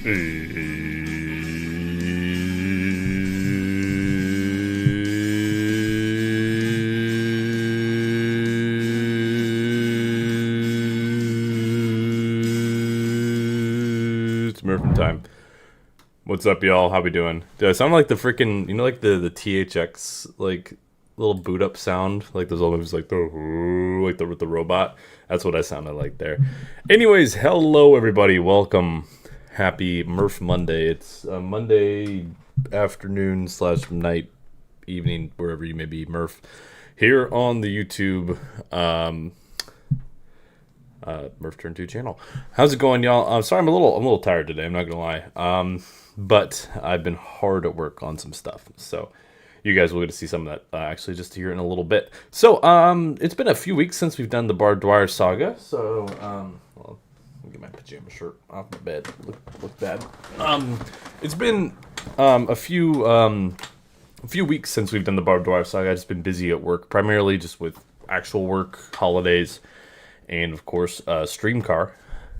It's Murphy time. What's up, y'all? How we doing? Do I sound like the freaking, like the THX, like, little boot up sound? Like those old movies, like with the robot? That's what I sounded like there. Anyways, hello, everybody. Welcome. Happy Murph Monday. It's Monday afternoon / night, evening, wherever you may be, Murph. Here on the YouTube, Murph Turn 2 channel. How's it going, y'all? Sorry, I'm a little tired today. I'm not gonna lie. But I've been hard at work on some stuff, so you guys will get to see some of that actually just here in a little bit. So it's been a few weeks since we've done the Barb Dwyer saga. So well, let me get my pajama shirt off my bed. Look bad. It's been a few weeks since we've done the Barb Dwyer saga. I've just been busy at work, primarily just with actual work, holidays, and of course stream car.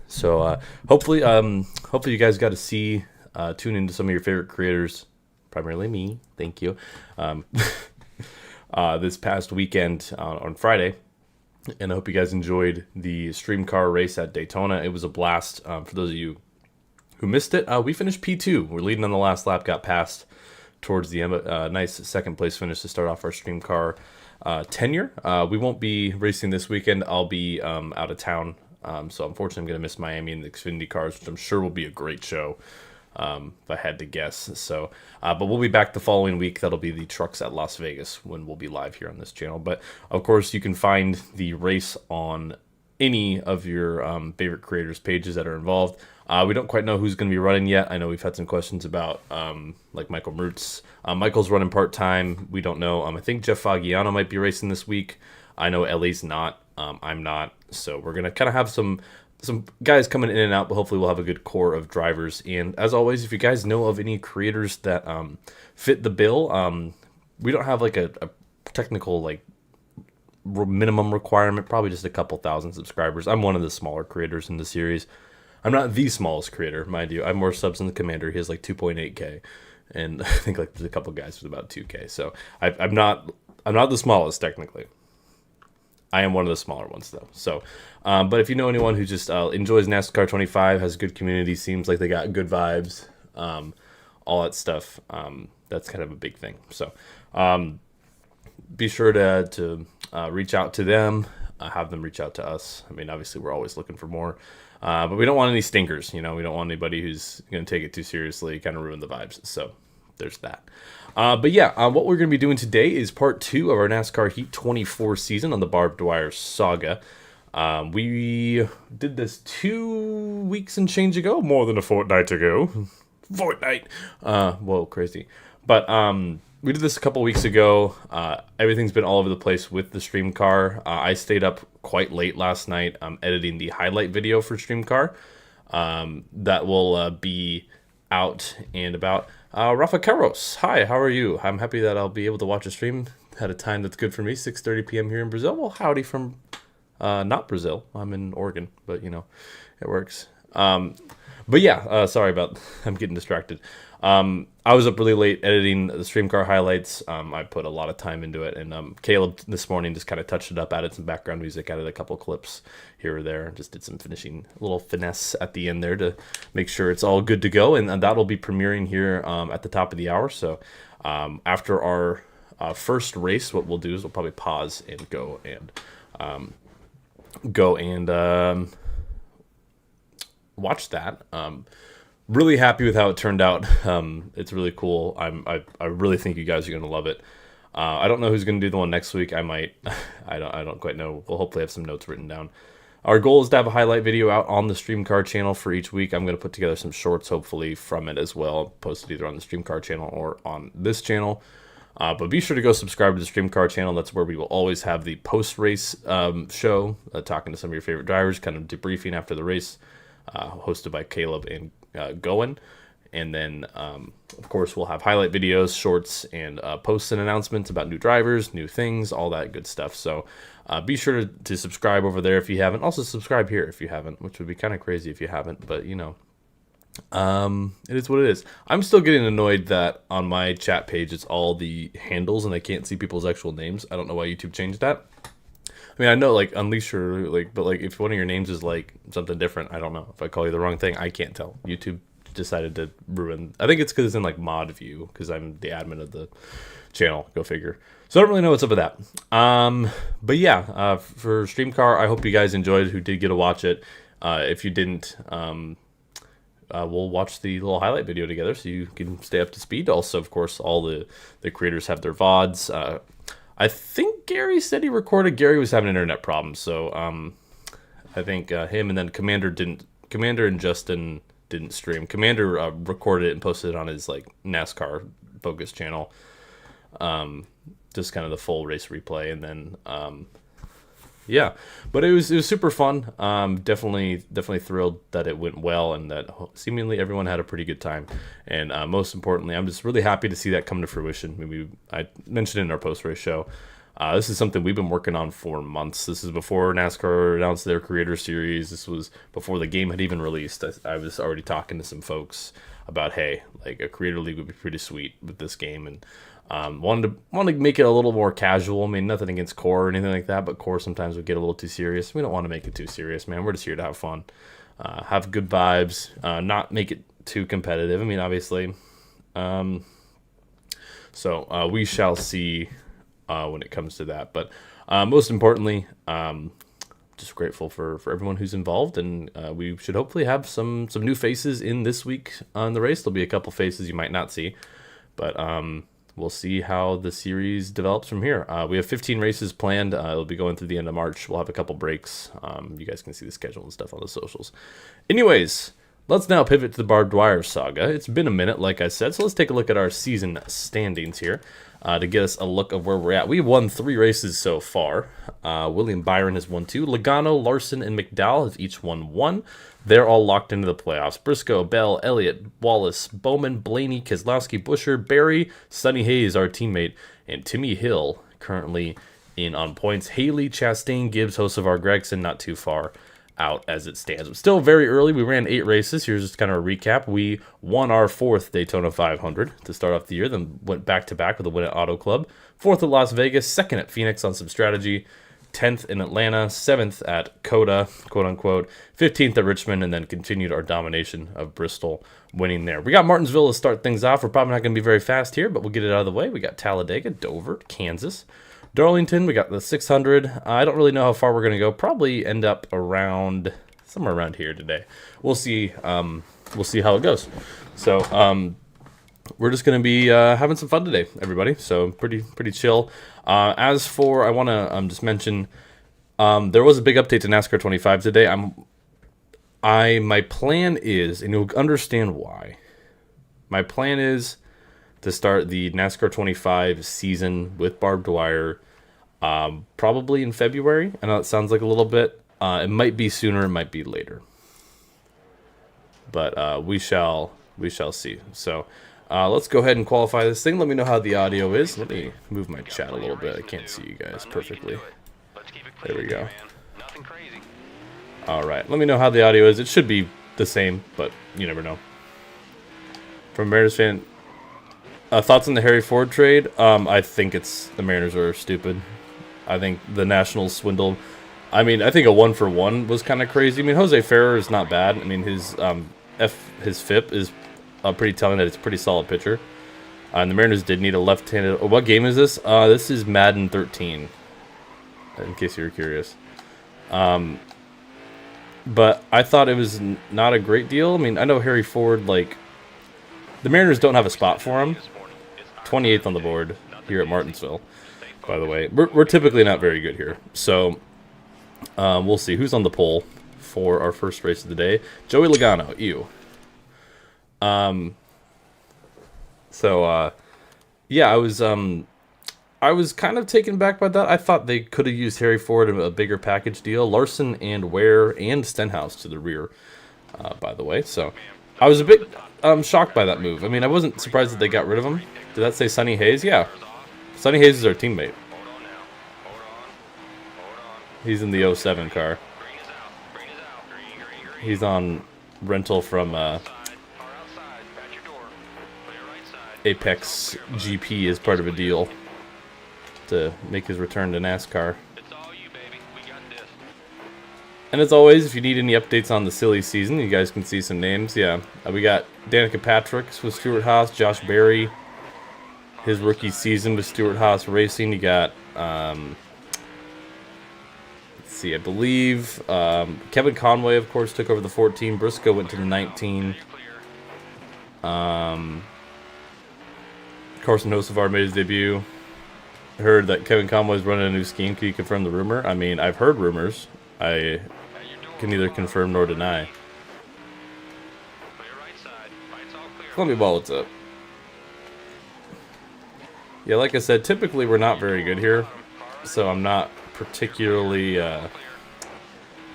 So hopefully you guys got to see, tune into some of your favorite creators, primarily me. Thank you. This past weekend on Friday, and I hope you guys enjoyed the stream car race at Daytona. It was a blast. For those of you who missed it, we finished P2. We're leading on the last lap, got passed towards the end. Nice second place finish to start off our stream car tenure. We won't be racing this weekend. I'll be out of town. So unfortunately, I'm going to miss Miami and the Xfinity cars, which I'm sure will be a great show, if I had to guess. So, but we'll be back the following week. That'll be the Trucks at Las Vegas when we'll be live here on this channel. But of course, you can find the race on any of your favorite creators' pages that are involved. We don't quite know who's going to be running yet. I know we've had some questions about like Michael Mertz. Michael's running part-time. We don't know. I think Jeff Fagiano might be racing this week. I know Ellie's not. I'm not. So we're going to kind of have some guys coming in and out, but hopefully we'll have a good core of drivers. And as always, if you guys know of any creators that fit the bill, we don't have like a technical like minimum requirement, probably just a couple thousand subscribers. I'm one of the smaller creators in the series. I'm not the smallest creator, mind you. I have more subs than the Commander. He has like 2.8k, and I think like there's a couple guys with about 2k. So I'm not the smallest technically. I am one of the smaller ones though. So, but if you know anyone who just enjoys NASCAR 25, has a good community, seems like they got good vibes, all that stuff, that's kind of a big thing. So, be sure to reach out to them, have them reach out to us. I mean, obviously we're always looking for more, but we don't want any stinkers. We don't want anybody who's going to take it too seriously, kind of ruin the vibes. So there's that. But yeah, what we're going to be doing today is part 2 of our NASCAR Heat 24 season on the Barb Dwyer saga. We did this 2 weeks and change ago, more than a fortnight ago. Fortnight. Whoa, crazy. But we did this a couple weeks ago. Everything's been all over the place with the stream car. I stayed up quite late last night editing the highlight video for stream car. That will be out and about. Rafa Carros, hi, how are you? I'm happy that I'll be able to watch a stream at a time that's good for me, 6:30 p.m. here in Brazil. Well, howdy from not Brazil. I'm in Oregon, but it works. But yeah, sorry about, I'm getting distracted. I was up really late editing the stream car highlights. I put a lot of time into it, and Caleb this morning just kind of touched it up, added some background music, added a couple clips here or there, just did some finishing, little finesse at the end there to make sure it's all good to go, and that'll be premiering here at the top of the hour. So after our first race, what we'll do is we'll probably pause and go and watch that. Really happy with how it turned out. It's really cool. I really think you guys are gonna love it. I don't know who's gonna do the one next week. I might. I don't quite know. We'll hopefully have some notes written down. Our goal is to have a highlight video out on the Stream Car channel for each week. I'm gonna put together some shorts hopefully from it as well, posted either on the Stream Car channel or on this channel. But be sure to go subscribe to the Stream Car channel. That's where we will always have the post-race show, talking to some of your favorite drivers, kind of debriefing after the race, hosted by Caleb and Goen. And then, of course, we'll have highlight videos, shorts, and posts and announcements about new drivers, new things, all that good stuff. So be sure to subscribe over there if you haven't. Also, subscribe here if you haven't, which would be kind of crazy if you haven't. But, It is what it is. I'm still getting annoyed that on my chat page it's all the handles and I can't see people's actual names. I don't know why YouTube changed that. I mean, I know like Unleash or like, but like if one of your names is like something different, I don't know. If I call you the wrong thing, I can't tell. YouTube decided to ruin. I think it's because it's in like mod view because I'm the admin of the channel. Go figure. So I don't really know what's up with that. But yeah, for Streamcar, I hope you guys enjoyed. Who did get to watch it? If you didn't, we'll watch the little highlight video together so you can stay up to speed. Also, of course, all the creators have their VODs. I think Gary said he recorded. Gary was having internet problems, so I think him and then Commander and Justin didn't stream. Commander recorded it and posted it on his like NASCAR focus channel. Just kind of the full race replay, and then yeah, but it was super fun. Definitely thrilled that it went well and that seemingly everyone had a pretty good time. And most importantly, I'm just really happy to see that come to fruition. Maybe I mentioned it in our post-race show. This is something we've been working on for months. This is before NASCAR announced their Creator Series. This was before the game had even released. I was already talking to some folks about, hey, like a Creator League would be pretty sweet with this game, and wanted to make it a little more casual. I mean, nothing against core or anything like that, but core sometimes would get a little too serious. We don't want to make it too serious, man. We're just here to have fun, have good vibes, not make it too competitive. I mean, obviously. So we shall see when it comes to that. But most importantly, just grateful for everyone who's involved, and we should hopefully have some new faces in this week on the race. There'll be a couple faces you might not see, but we'll see how the series develops from here. We have 15 races planned. It'll be going through the end of March. We'll have a couple breaks. You guys can see the schedule and stuff on the socials. Anyways, let's now pivot to the Barb Dwyer saga. It's been a minute, like I said, so let's take a look at our season standings here to get us a look of where we're at. We've won 3 races so far. William Byron has won 2. Logano, Larson, and McDowell have each won 1. They're all locked into the playoffs. Briscoe, Bell, Elliott, Wallace, Bowman, Blaney, Keselowski, Busher, Barry, Sonny Hayes, our teammate, and Timmy Hill currently in on points. Haley, Chastain, Gibbs, Hocevar, Gregson, not too far out as it stands. But still very early. We ran 8 races. Here's just kind of a recap. We won our 4th Daytona 500 to start off the year, then went back-to-back with a win at Auto Club. 4th at Las Vegas, 2nd at Phoenix on some strategy, 10th in Atlanta, 7th at COTA, quote-unquote, 15th at Richmond, and then continued our domination of Bristol, winning there. We got Martinsville to start things off. We're probably not going to be very fast here, but we'll get it out of the way. We got Talladega, Dover, Kansas, Darlington. We got the 600. I don't really know how far we're going to go. Probably end up around, somewhere around here today. We'll see. We'll see how it goes. So, we're just going to be having some fun today, everybody. So pretty chill. As for, I want to just mention, there was a big update to NASCAR 25 today. My plan is, and you'll understand why. My plan is to start the NASCAR 25 season with Barb Dwyer, probably in February. I know it sounds like a little bit. It might be sooner, it might be later. But we shall see. So let's go ahead and qualify this thing. Let me know how the audio is. Let me move my chat a little bit. I can't see you guys perfectly. There we go. All right. Let me know how the audio is. It should be the same, but you never know. From Mariners fan, thoughts on the Harry Ford trade? I think the Mariners are stupid. I think the Nationals swindled. I mean, I think a 1-for-1 was kind of crazy. I mean, Jose Ferrer is not bad. I mean, his FIP is pretty telling that it's a pretty solid pitcher. And the Mariners did need a left-handed. Oh, what game is this? This is Madden 13. In case you were curious. But I thought it was not a great deal. I mean, I know Harry Ford, like, the Mariners don't have a spot for him. 28th on the board here at Martinsville, by the way. We're typically not very good here. So, we'll see. Who's on the poll for our first race of the day? Joey Logano, ew. Yeah, I was kind of taken back by that. I thought they could have used Harry Ford in a bigger package deal. Larson and Ware and Stenhouse to the rear, by the way. So I was a bit shocked by that move. I mean, I wasn't surprised that they got rid of him. Did that say Sonny Hayes? Yeah. Sonny Hayes is our teammate. He's in the 07 car. He's on rental from Apex GP is part of a deal to make his return to NASCAR. And as always, if you need any updates on the silly season, you guys can see some names. Yeah, we got Danica Patrick's with Stewart Haas, Josh Berry, his rookie season with Stewart Haas Racing. You got, let's see, I believe Kevin Conway, of course, took over the 14. Briscoe went to the 19. Carson Hocevar made his debut. I heard that Kevin Conway's running a new scheme. Can you confirm the rumor? I mean, I've heard rumors. I can neither confirm nor deny. Let me ball, what's up? Yeah, like I said, typically we're not very good here, so I'm not particularly, I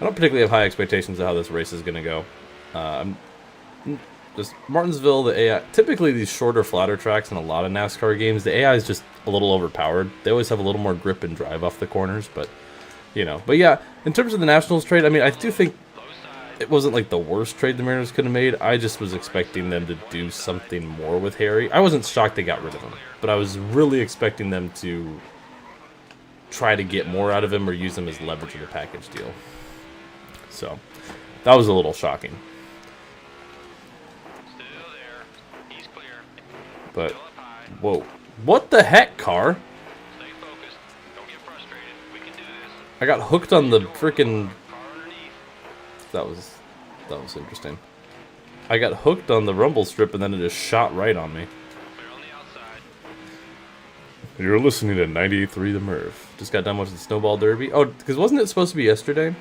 don't particularly have high expectations of how this race is going to go. Just Martinsville, the AI, typically these shorter, flatter tracks in a lot of NASCAR games, the AI is just a little overpowered. They always have a little more grip and drive off the corners, but, you know. But yeah, in terms of the Nationals trade, I mean, I do think it wasn't like the worst trade the Mariners could have made. I just was expecting them to do something more with Harry. I wasn't shocked they got rid of him, but I was really expecting them to try to get more out of him or use him as leverage in a package deal. So, that was a little shocking. But, whoa. What the heck, car? I got hooked on the freaking... That was interesting. I got hooked on the rumble strip and then it just shot right on me. You're listening to 98.3 The Murph. Just got done watching the Snowball Derby. Oh, because wasn't it supposed to be yesterday?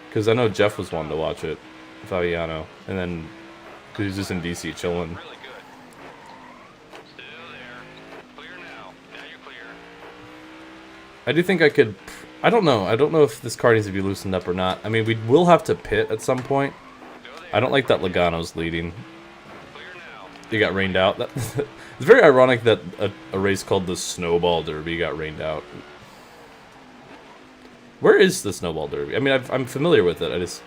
Because I know Jeff was wanting to watch it. Fabiano. And then, because he's just in DC chilling. I do think I could... I don't know. I don't know if this car needs to be loosened up or not. I mean, we will have to pit at some point. I don't like that Logano's leading. He got rained out. It's very ironic that a race called the Snowball Derby got rained out. Where is the Snowball Derby? I mean, I'm familiar with it. I just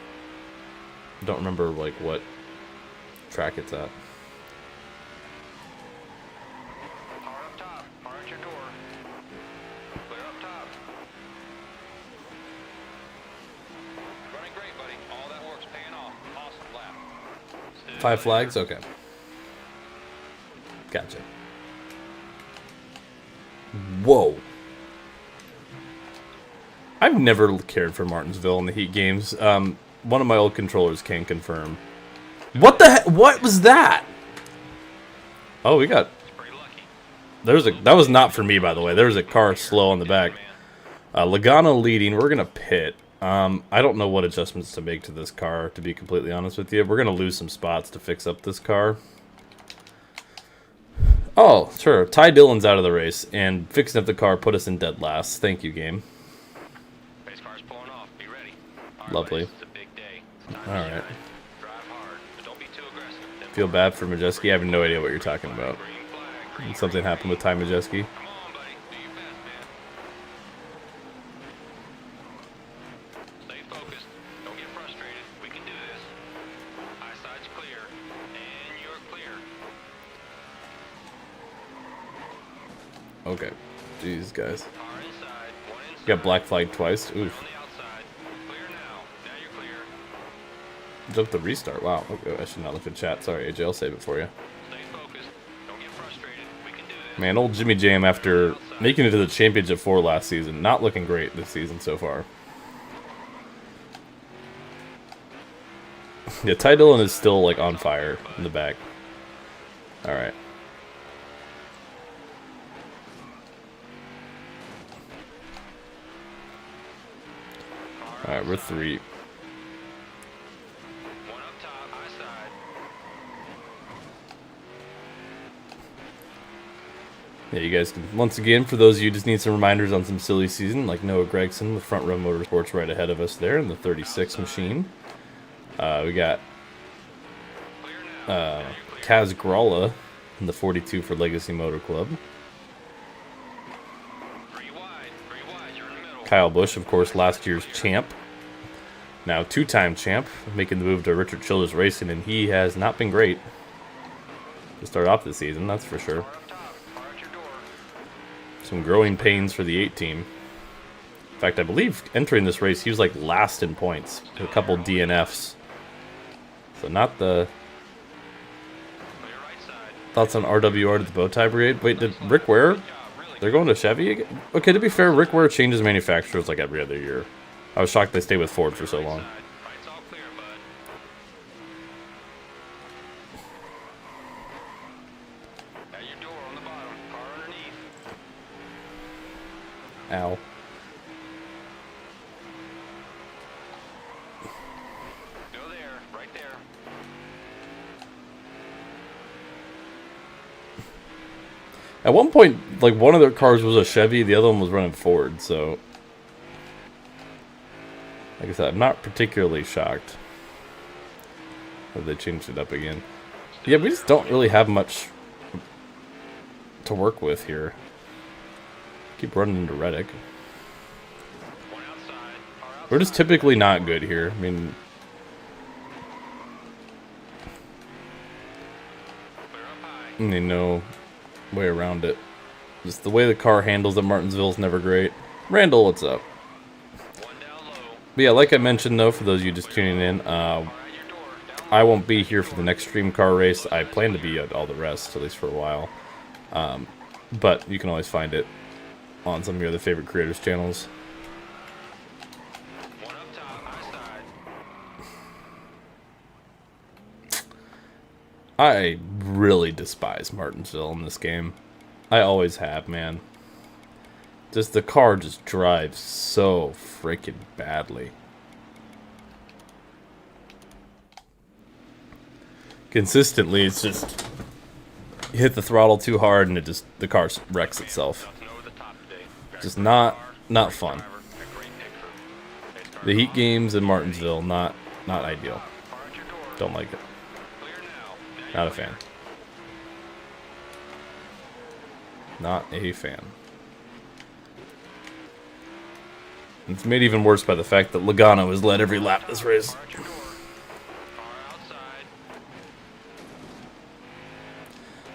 don't remember, like, what track it's at. Five flags? Okay. Gotcha. Whoa. I've never cared for Martinsville in the Heat games. One of my old controllers can confirm. What the heck? What was that? Oh, we got... That was not for me, by the way. There was a car slow on the back. Logano leading. We're going to pit. I don't know what adjustments to make to this car, to be completely honest with you. We're going to lose some spots to fix up this car. Oh, sure. Ty Dillon's out of the race, and fixing up the car put us in dead last. Thank you, game. Lovely. Alright. Feel bad for Majeski? I have no idea what you're talking about. Something happened with Ty Majeski. Okay. Jeez, guys. Got black flag twice. Oof. Jump the restart. Wow. Okay, I should not look at chat. Sorry, AJ. I'll save it for you. Man, old Jimmy Jam, after making it to the Championship 4 last season, not looking great this season so far. Yeah, Ty Dillon is still, like, on fire in the back. Alright. Alright, we're 3. Yeah, you guys can, once again, for those of you who just need some reminders on some silly season, like Noah Gregson with Front Row Motorsports right ahead of us there in the 36 machine. We got Kaz Gralla in the 42 for Legacy Motor Club. Kyle Busch, of course, last year's champ. Now two-time champ, making the move to Richard Childress Racing, and he has not been great. to start off the season, that's for sure. Some growing pains for the 8 team. In fact, I believe entering this race, he was like last in points. A couple DNFs. So not the... Thoughts on RWR to the Bowtie Brigade? Wait, did Rick Ware? They're going to Chevy again? Okay, to be fair, Rick Ware changes manufacturers like every other year. I was shocked they stayed with Ford for so long. Ow. Go there, right there. At one point, like, one of their cars was a Chevy, the other one was running Ford, so... Like I said, I'm not particularly shocked that they changed it up again. Yeah, we just don't really have much to work with here. Keep running into Reddick. We're just typically not good here. I mean... no way around it. Just the way the car handles at Martinsville is never great. Randall, what's up? But yeah, like I mentioned though, for those of you just tuning in, I won't be here for the next stream car race. I plan to be at all the rest, at least for a while. But you can always find it on some of your other favorite creators' channels. I really despise Martinsville in this game. I always have, man. Just the car just drives so freaking badly. Consistently, it's just you hit the throttle too hard and the car wrecks itself. Just not fun. The Heat games in Martinsville, not ideal. Don't like it. Not a fan. Not a fan. It's made even worse by the fact that Logano has led every lap this race.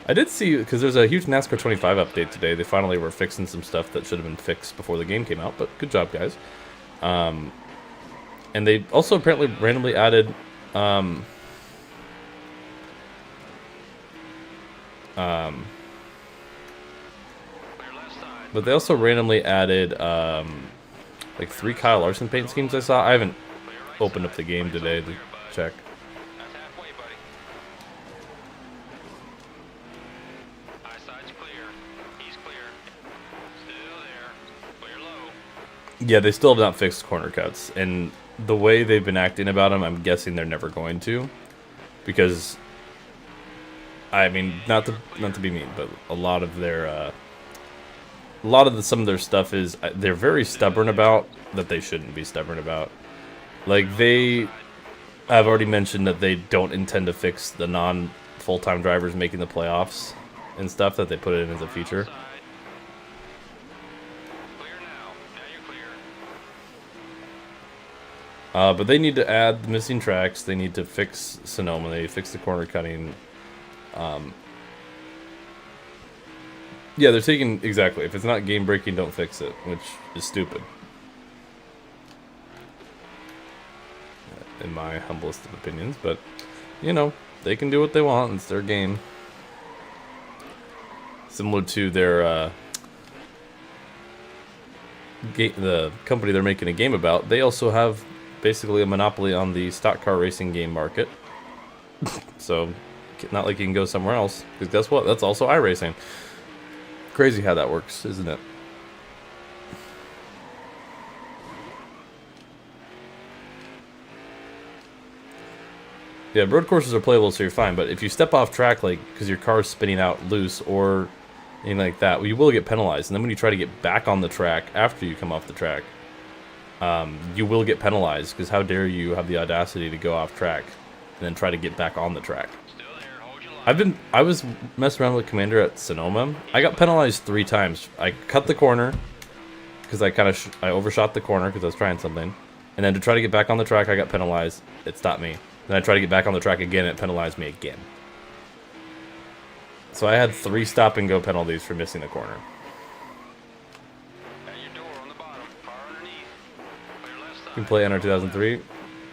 I did see, because there's a huge NASCAR 25 update today, they finally were fixing some stuff that should have been fixed before the game came out, but good job, guys. And they also apparently randomly added... but they also randomly added like 3 Kyle Larson paint schemes I saw. I haven't opened up the game today to check. Yeah, they still have not fixed corner cuts, and the way they've been acting about them, I'm guessing they're never going to, because I mean, not to be mean, but a lot of their some of their stuff is they're very stubborn about that they shouldn't be stubborn about. Like I've already mentioned that they don't intend to fix the non-full-time drivers making the playoffs and stuff, that they put it in as a feature. But they need to add the missing tracks. They need to fix Sonoma. They need to fix the corner cutting. Yeah, they're taking... Exactly. If it's not game-breaking, don't fix it, which is stupid. In my humblest of opinions. But, you know, they can do what they want. It's their game. Similar to their... the company they're making a game about, they also have basically a monopoly on the stock car racing game market. So, not like you can go somewhere else, because guess what? That's also iRacing. Crazy how that works, isn't it? Yeah, road courses are playable, so you're fine. But if you step off track, like because your car's spinning out loose or anything like that, well, you will get penalized. And then when you try to get back on the track after you come off the track, you will get penalized, because how dare you have the audacity to go off track and then try to get back on the track. I was messing around with Commander at Sonoma. I got penalized 3 times. I cut the corner because I I overshot the corner because I was trying something, and then to try to get back on the track, I got penalized. It stopped me. Then I tried to get back on the track again. It penalized me again. So I had 3 stop and go penalties for missing the corner. At your door on the bottom. Car underneath. Clear left side. You can play Enter 2003.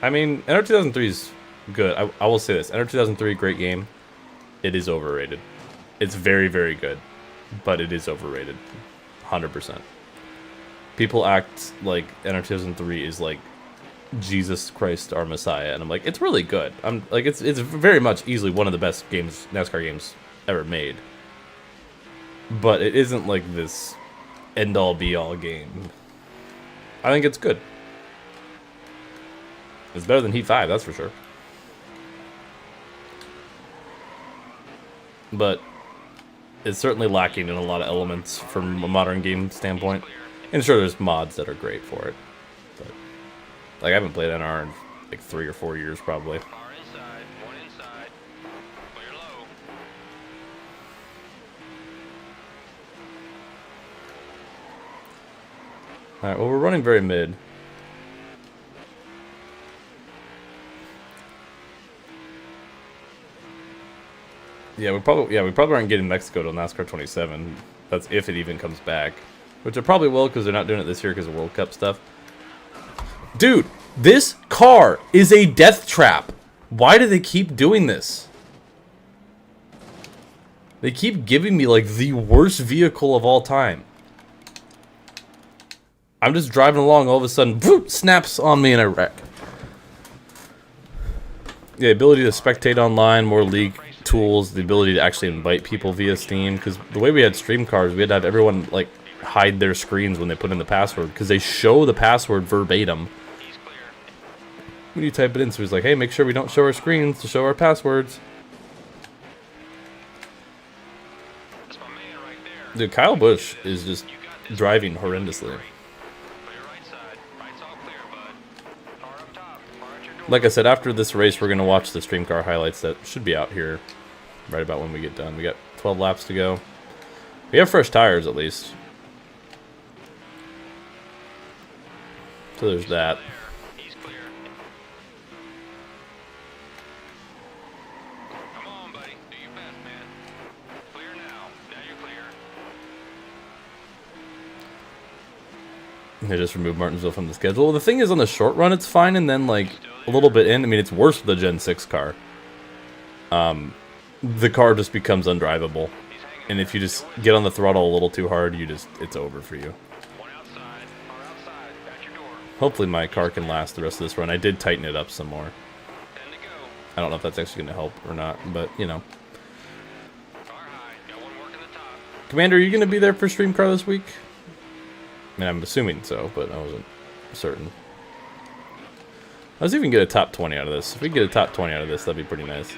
I mean, Enter 2003 is good. I will say this. Enter 2003, great game. It is overrated. It's very, very good. But it is overrated. 100%. People act like Enter 2003 is like Jesus Christ our Messiah, and I'm like, it's really good. I'm like, it's very much easily one of the best games, NASCAR games ever made. But it isn't like this end all be all game. I think it's good. It's better than Heat 5, that's for sure. But it's certainly lacking in a lot of elements from a modern game standpoint. And sure, there's mods that are great for it. But like, I haven't played NR in like 3 or 4 years probably. Car inside. One inside. Clear low. Alright, well, we're running very mid. Yeah, we probably aren't getting Mexico till NASCAR 27. That's if it even comes back, which it probably will because they're not doing it this year because of World Cup stuff. Dude, this car is a death trap. Why do they keep doing this? They keep giving me like the worst vehicle of all time. I'm just driving along, all of a sudden, whoop, snaps on me and I wreck. The ability to spectate online, more league tools, the ability to actually invite people via Steam, because the way we had stream cars, we had to have everyone like hide their screens when they put in the password, because they show the password verbatim He's clear. when you type it in. So he's like, hey, make sure we don't show our screens to show our passwords. That's my man right there. Dude, Kyle Busch is just driving horrendously. Clear right side. Right's all clear, bud. Car up top. Car at your door. Like I said, after this race, we're going to watch the stream car highlights that should be out here right about when we get done. We got 12 laps to go. We have fresh tires, at least. So there's that. He's clear. Come on, buddy. Do your best, man. Clear now. Now you're clear. They just removed Martinsville from the schedule. Well, the thing is, on the short run, it's fine, and then, like, a little bit in, I mean, it's worse with the Gen 6 car. The car just becomes undrivable. And if you just get on the throttle a little too hard, it's over for you. One outside. Car outside. At your door. Hopefully my car can last the rest of this run. I did tighten it up some more. 10 to go. I don't know if that's actually going to help or not, but, you know. Car high. Got one working the top. Commander, are you going to be there for stream car this week? I mean, I'm assuming so, but I wasn't certain. Let's even get a top 20 out of this. If we get a top 20 out of this, that'd be pretty nice.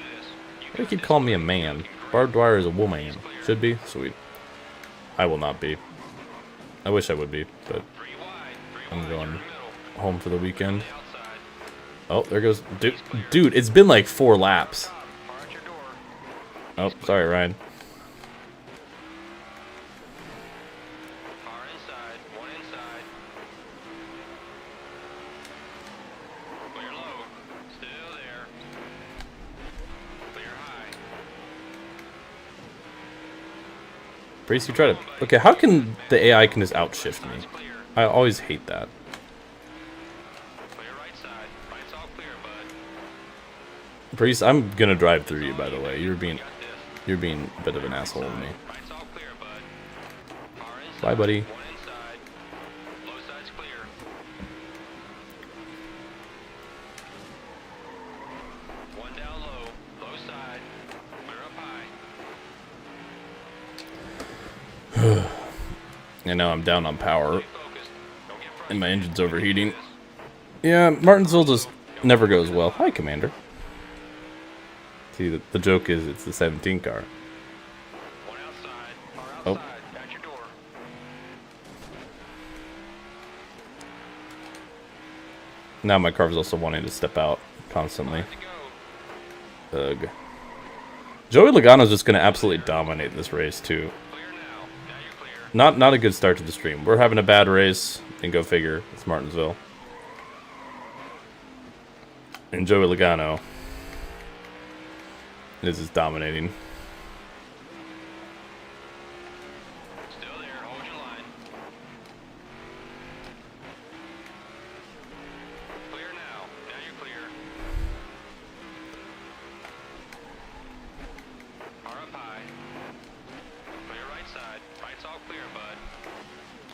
They keep calling me a man. Barb Dwyer is a woman. Should be? Sweet. I will not be. I wish I would be, but I'm going home for the weekend. Oh, there goes... Dude, it's been like 4 laps. Oh, sorry, Ryan. Car inside. One inside. Clear low. Still there. Clear high. Brace, you try to... Okay, how can the AI can just outshift me? Clear. I always hate that. Clear right side. Right's all clear, bud. Priest, I'm gonna drive through you, by the way. You're being Got this. a bit of an asshole to me. Right's all clear, bud. Car inside. Bye, buddy. One inside. Low side's clear. One down low. Low side. Clear up high. And now I'm down on power, Stay focused. Don't get and my frustrated. engine's overheating. Yeah, Martinsville just never goes well. Hi, Commander. See, the joke is it's the 17 car. One outside. Car Oh. outside. At your door. Now my car's also wanting to step out constantly. To go. Ugh. Joey Logano's just going to absolutely dominate this race, too. Clear now. Now you're clear. Not a good start to the stream. We're having a bad race, and go figure, it's Martinsville. And Joey Logano is just dominating.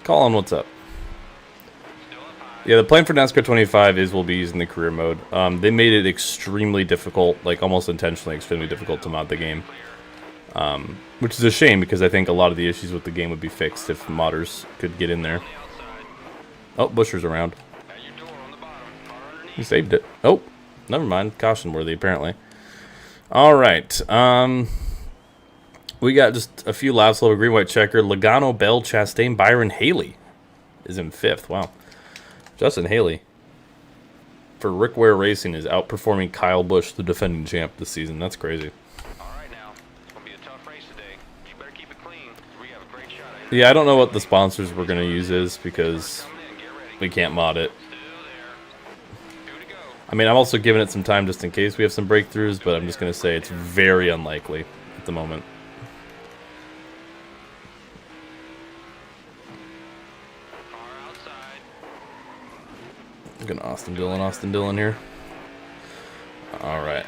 Colin, what's up? Yeah, the plan for NASCAR 25 is we'll be using the career mode. They made it extremely difficult, like almost intentionally extremely difficult to mod the game. Which is a shame because I think a lot of the issues with the game would be fixed if modders could get in there. Oh, Busher's around. He saved it. Oh, never mind. Caution worthy, apparently. Alright. We got just a few laps left. Green, white checker. Logano, Bell, Chastain, Byron, Haley is in 5th. Wow. Justin Haley for Rick Ware Racing is outperforming Kyle Busch, the defending champ, this season. That's crazy. Alright now. It's gonna be a tough race today. You better keep it clean. We have a great shot at it. Yeah, I don't know what the sponsors we're going to use is because we can't mod it. I mean, I'm also giving it some time just in case we have some breakthroughs, but I'm just going to say it's very unlikely at the moment. I'm going to Austin Dillon here. Alright.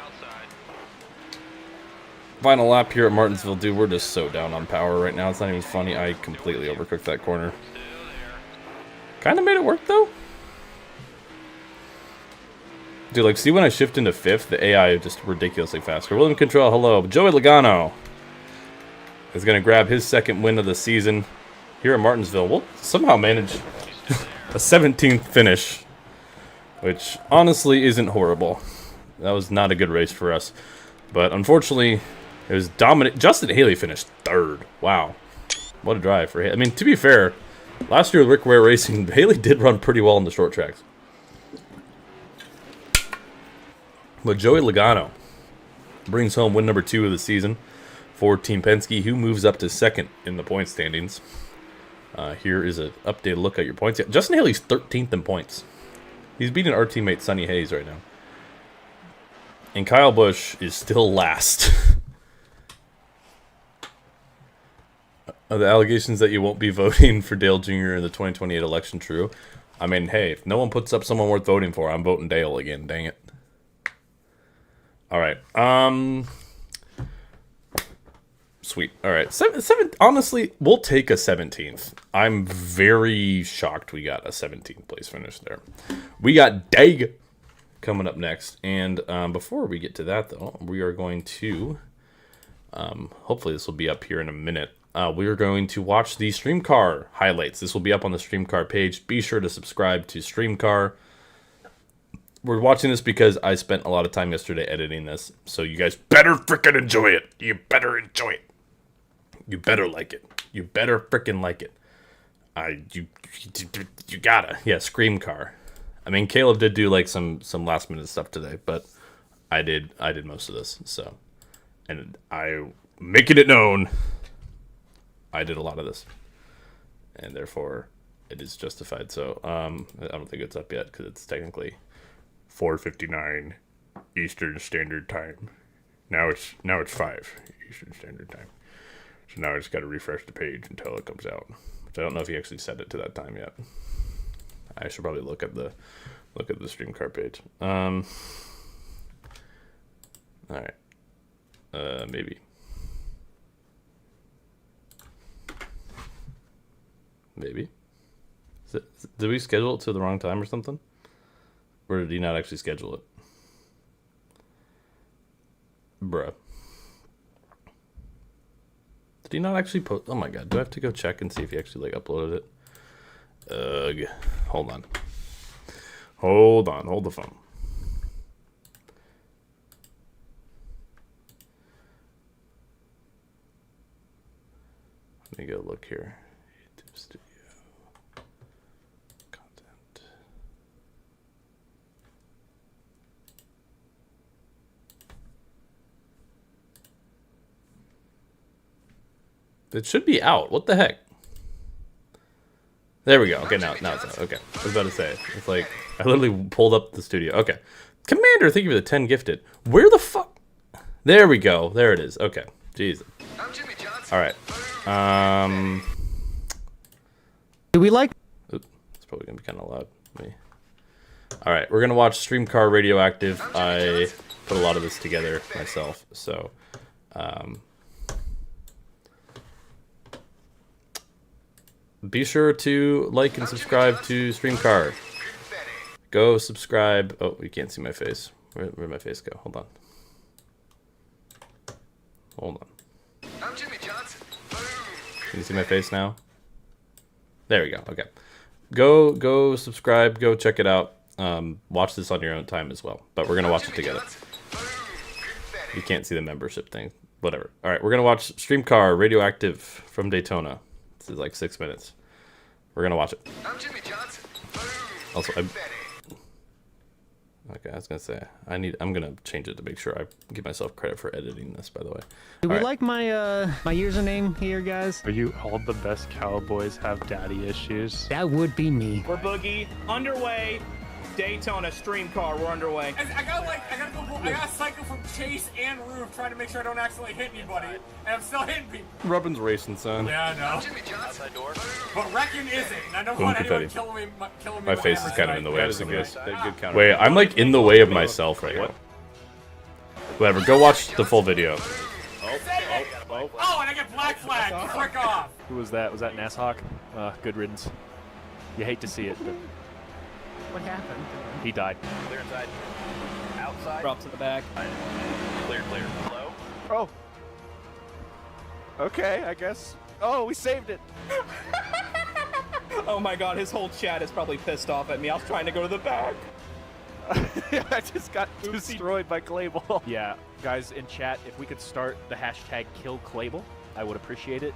Final lap here at Martinsville. Dude, we're just so down on power right now. It's not even funny. I completely overcooked that corner. Kind of made it work, though. Dude, like, see when I shift into 5th, the AI is just ridiculously faster. William Control, hello. Joey Logano is going to grab his 2nd win of the season here at Martinsville. We'll somehow manage a 17th finish, which honestly isn't horrible. That was not a good race for us. But unfortunately, it was dominant. Justin Haley finished 3rd. Wow. What a drive for Haley. I mean, to be fair, last year with Rick Ware Racing, Haley did run pretty well in the short tracks. But Joey Logano brings home win number 2 of the season for Team Penske, who moves up to 2nd in the point standings. Here is an updated look at your points. Yeah, Justin Haley's 13th in points. He's beating our teammate Sonny Hayes right now. And Kyle Busch is still last. Are the allegations that you won't be voting for Dale Jr. in the 2028 election true? I mean, hey, if no one puts up someone worth voting for, I'm voting Dale again. Dang it. All right. Sweet. All right. Honestly, we'll take a 17th. I'm very shocked we got a 17th place finish there. We got Dag coming up next. And before we get to that, though, we are going to, hopefully this will be up here in a minute. We are going to watch the StreamCar highlights. This will be up on the StreamCar page. Be sure to subscribe to StreamCar. We're watching this because I spent a lot of time yesterday editing this. So you guys better freaking enjoy it. You better enjoy it. You better like it. You better freaking like it. You gotta. Yeah, ScreamCar. I mean, Caleb did do like some last minute stuff today, but I did most of this. So, and I making it known, I did a lot of this, and therefore it is justified. So, I don't think it's up yet because it's technically 4:59 Eastern Standard Time. Now it's 5 Eastern Standard Time. So now I just got to refresh the page until it comes out. Which I don't know if he actually set it to that time yet. I should probably look at the StreamCar page. All right. Maybe. Did we schedule it to the wrong time or something? Or did he not actually schedule it? Bruh. Did he not actually post? Oh my god, do I have to go check and see if he actually like uploaded it? Ugh. Hold on. Hold the phone. Let me go look here. YouTube Studio. Content. It should be out. What the heck? There we go. Okay, now it's out. Okay. I was about to say. It's like, I literally pulled up the studio. Okay. Commander, thank you for the 10 gifted. Where the fuck? There we go. There it is. Okay. Jeez. Alright. Do we like? Oops, it's probably going to be kind of loud. Alright, we're going to watch StreamCar Radioactive. I put a lot of this together myself, so... be sure to like and subscribe to StreamCar. Go subscribe. Oh, you can't see my face. Where'd my face go? Hold on. Hold on. I'm Jimmy Johnson. Can you see my face now? There we go. Okay. Go subscribe. Go check it out. Watch this on your own time as well. But we're going to watch it together. You can't see the membership thing. Whatever. All right. We're going to watch StreamCar Radioactive from Daytona. This is like 6 minutes. We're going to watch it. I'm Jimmy Johnson. Also, okay, I was gonna say I'm gonna change it to make sure I give myself credit for editing this. By the way, Do we All right. like my my username here, guys? Are you all the best cowboys have daddy issues? That would be me. We're Boogie, underway, Daytona stream car, we're underway. I gotta cycle from chase and roof trying to make sure I don't accidentally hit anybody, and I'm still hitting people. Robin's racing, son. Yeah, I know. Jimmy Johnson. But Wrecking isn't, and I don't Boom want anyone confetti. killing me My with face is hammers kind of in the tonight. way. That I is a was good, thinking. good counter. Wait, I'm like in the way of myself right now. Whatever. Go watch the full video. Oh, and I get black flag. Frick off. Who was that? Was that NASCAR? Good riddance. You hate to see it, but What happened? he died. Clear inside. Outside. Drop to the back. Clear, clear. Low. Oh. Okay, I guess. Oh, we saved it. Oh my god, his whole chat is probably pissed off at me. I was trying to go to the back. I just got destroyed by Clayball. Yeah, guys in chat, if we could start the hashtag #KillClayball, I would appreciate it.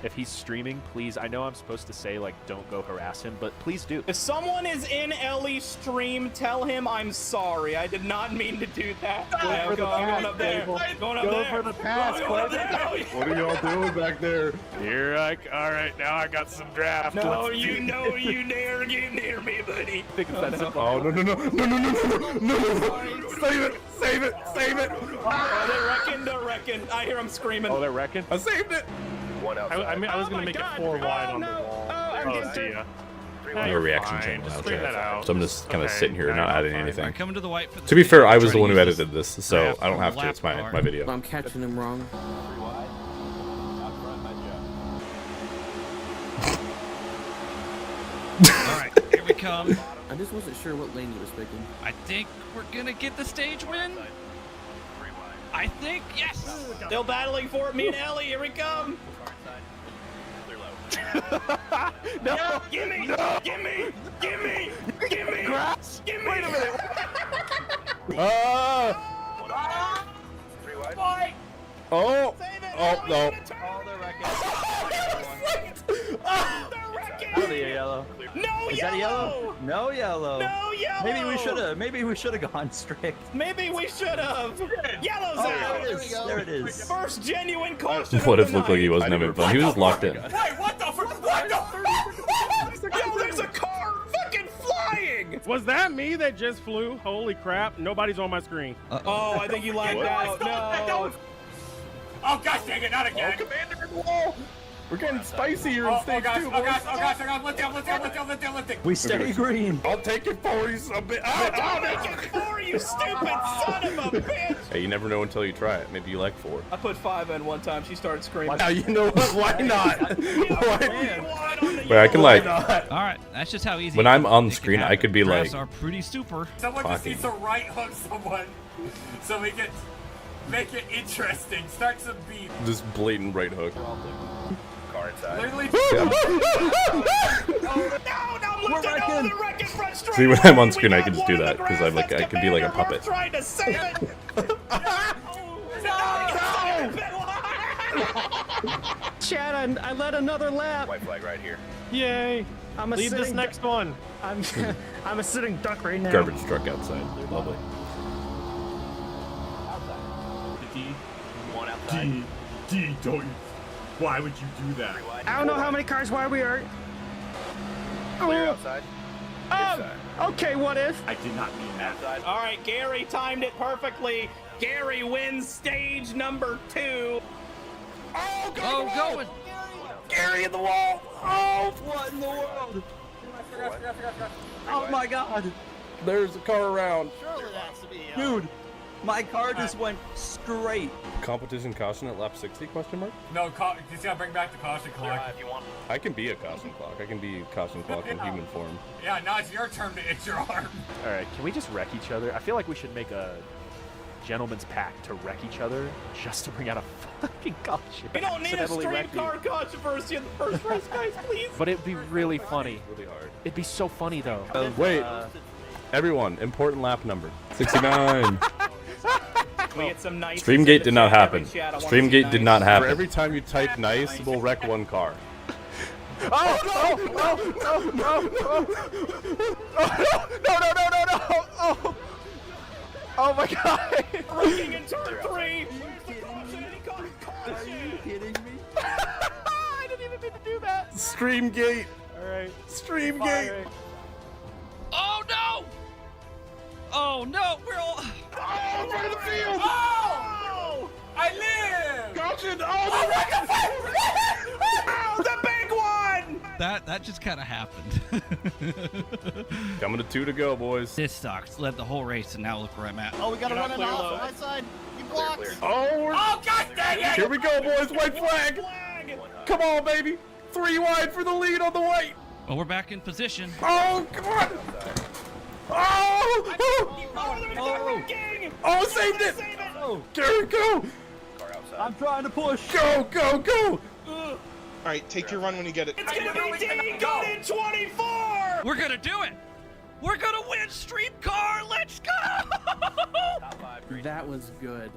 If he's streaming, please. I know I'm supposed to say, like, don't go harass him, but please do. If someone is in Ellie's stream, tell him I'm sorry. I did not mean to do that. I'm going up there. Going up there. for the pass, Going up there. What are y'all doing back there? You're like, all right, now I got some draft. No, you know you dare get near me, buddy. Oh, no. Save it. Oh, they're wrecking. I hear them screaming. Oh, they're wrecking? I saved it. One outside. I was going to make it 4 wide on the no. wall. I'm getting see ya. No reaction Fine, channel just now, figure that Jeff. out. So I'm just kind of Okay, sitting here, now not you're adding fine. anything. Coming to the white for the To be fair, I was the trying one to who use edited this, so I don't have to. It's my video. I'm catching him wrong. All right, here we come. I just wasn't sure what lane you was picking. I think we're gonna get the stage win. I think yes. Still battling for it, me and Ellie. Here we come. No! Gimme! No! Gimme! Gimme! Gimme! Grass! Gimme! Wait a minute! Oh! Oh no! Yellow. No Is yellow! that yellow? No yellow. No yellow! Maybe we should have gone strict. Maybe we should have. Yellow's out. There it is. First genuine caution. What of if the looked like he night. wasn't having fun? He was just locked in. Wait, what the frick? What the Yo, there's a car fucking flying! Was that me that just flew? Holy crap, nobody's on my screen. Oh, I think you lagged out. No. Oh, gosh dang it, not again. Commander in the wall! We're getting spicy here in Oh, stage gosh, 2, oh, gosh, oh, gosh, oh, gosh, lift down. We stay green. I'll take it for you, son of a bitch. I'll make it for you, stupid son of a bitch! Hey, you never know until you try it. Maybe you like 4. I put 5 in one time. She started screaming. Now you know what? Why not? Wait, Wait, I can like All right, that's just how easy. when I'm on it can screen, I happen. could be Drafts like, are pretty super. Someone just Fucking- needs to right hook someone so we can make it interesting. Start some beat. just blatant right hook. Car inside. Literally. See, when I'm on screen, I can just do that because I'm like I can be like a puppet. Trying to save it. Chad, I led another lap. White flag right here. Yay! I'm a Lead this sitting next one. I'm I'm a sitting duck right now. Garbage truck outside. Lovely. One outside. D, don't. Why would you do that? I don't know how many cars wide we are. Clear outside. Oh, okay, what if? I did not mean that. Outside. All right, Gary timed it perfectly. Gary wins stage number 2. Oh, going. Gary in the wall. Oh, What in the world? Oh my god. there's a car around. Dude, My car just went straight. Competition caution at lap 60? Question mark. No, you just gotta bring back the caution clock. I can be a caution clock. I can be caution clock in human form. Yeah, now it's your turn to itch your arm. All right, can we just wreck each other? I feel like we should make a gentleman's pact to wreck each other just to bring out a fucking caution. We don't need a Accidentally stream wreck you. car controversy in the first race, guys, please. But it'd be really funny. Really hard. It'd be so funny though. Wait, everyone, important lap number 69. We get some nice. Streamgate did not happen. Chat, I wanna Streamgate see did nice. not happen. For every time you type nice, we'll wreck one car. Oh no! Oh my god! Braking in turn 3. Are you kidding me? I didn't even mean to do that. Streamgate. All right. Streamgate. Oh no! Oh no! We're all. Oh, right in the field. Oh! I live! Caution. Oh, Oh, the big one! That just kind of happened. coming to 2 to go, boys. This sucks. Led the whole race, and now look where I'm at. Oh, we gotta You're run not it clear, off though. on my side. You blocked. Oh, Oh, god dang it! here we go, boys. White flag. Come on, baby. 3 wide for the lead on the white. Well, we're back in position. Oh, come on. Oh, oh, saved it. Gary, go. I'm trying to push. Go, go, go. All right, take your run when you get it. It's gonna be D going in 24! We're gonna do it. We're gonna win Stream Car. Let's go. That was good.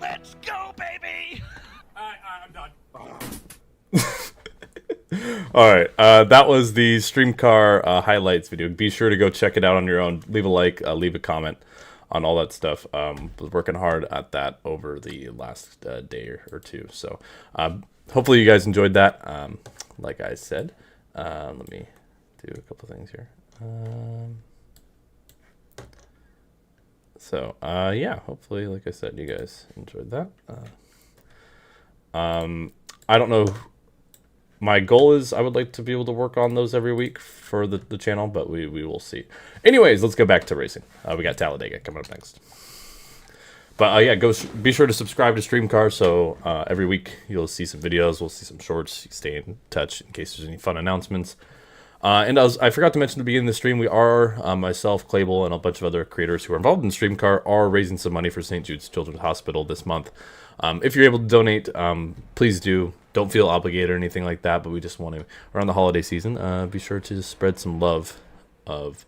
Let's go, baby. I'm done. All right, that was the Stream Car highlights video. Be sure to go check it out on your own. Leave a like, leave a comment on all that stuff. Was working hard at that over the last day or two. So hopefully you guys enjoyed that. Like I said, let me do a couple things here. Yeah, hopefully, like I said, you guys enjoyed that. I don't know. My goal is I would like to be able to work on those every week for the channel, but we will see. Anyways, let's go back to racing. We got Talladega coming up next. But yeah, be sure to subscribe to StreamCar so every week you'll see some videos, we'll see some shorts, you stay in touch in case there's any fun announcements. And I forgot to mention at the beginning of the stream, we are, myself, Clable, and a bunch of other creators who are involved in StreamCar are raising some money for St. Jude's Children's Hospital this month. If you're able to donate, please do. Don't feel obligated or anything like that, but we just want to, around the holiday season, be sure to spread some love of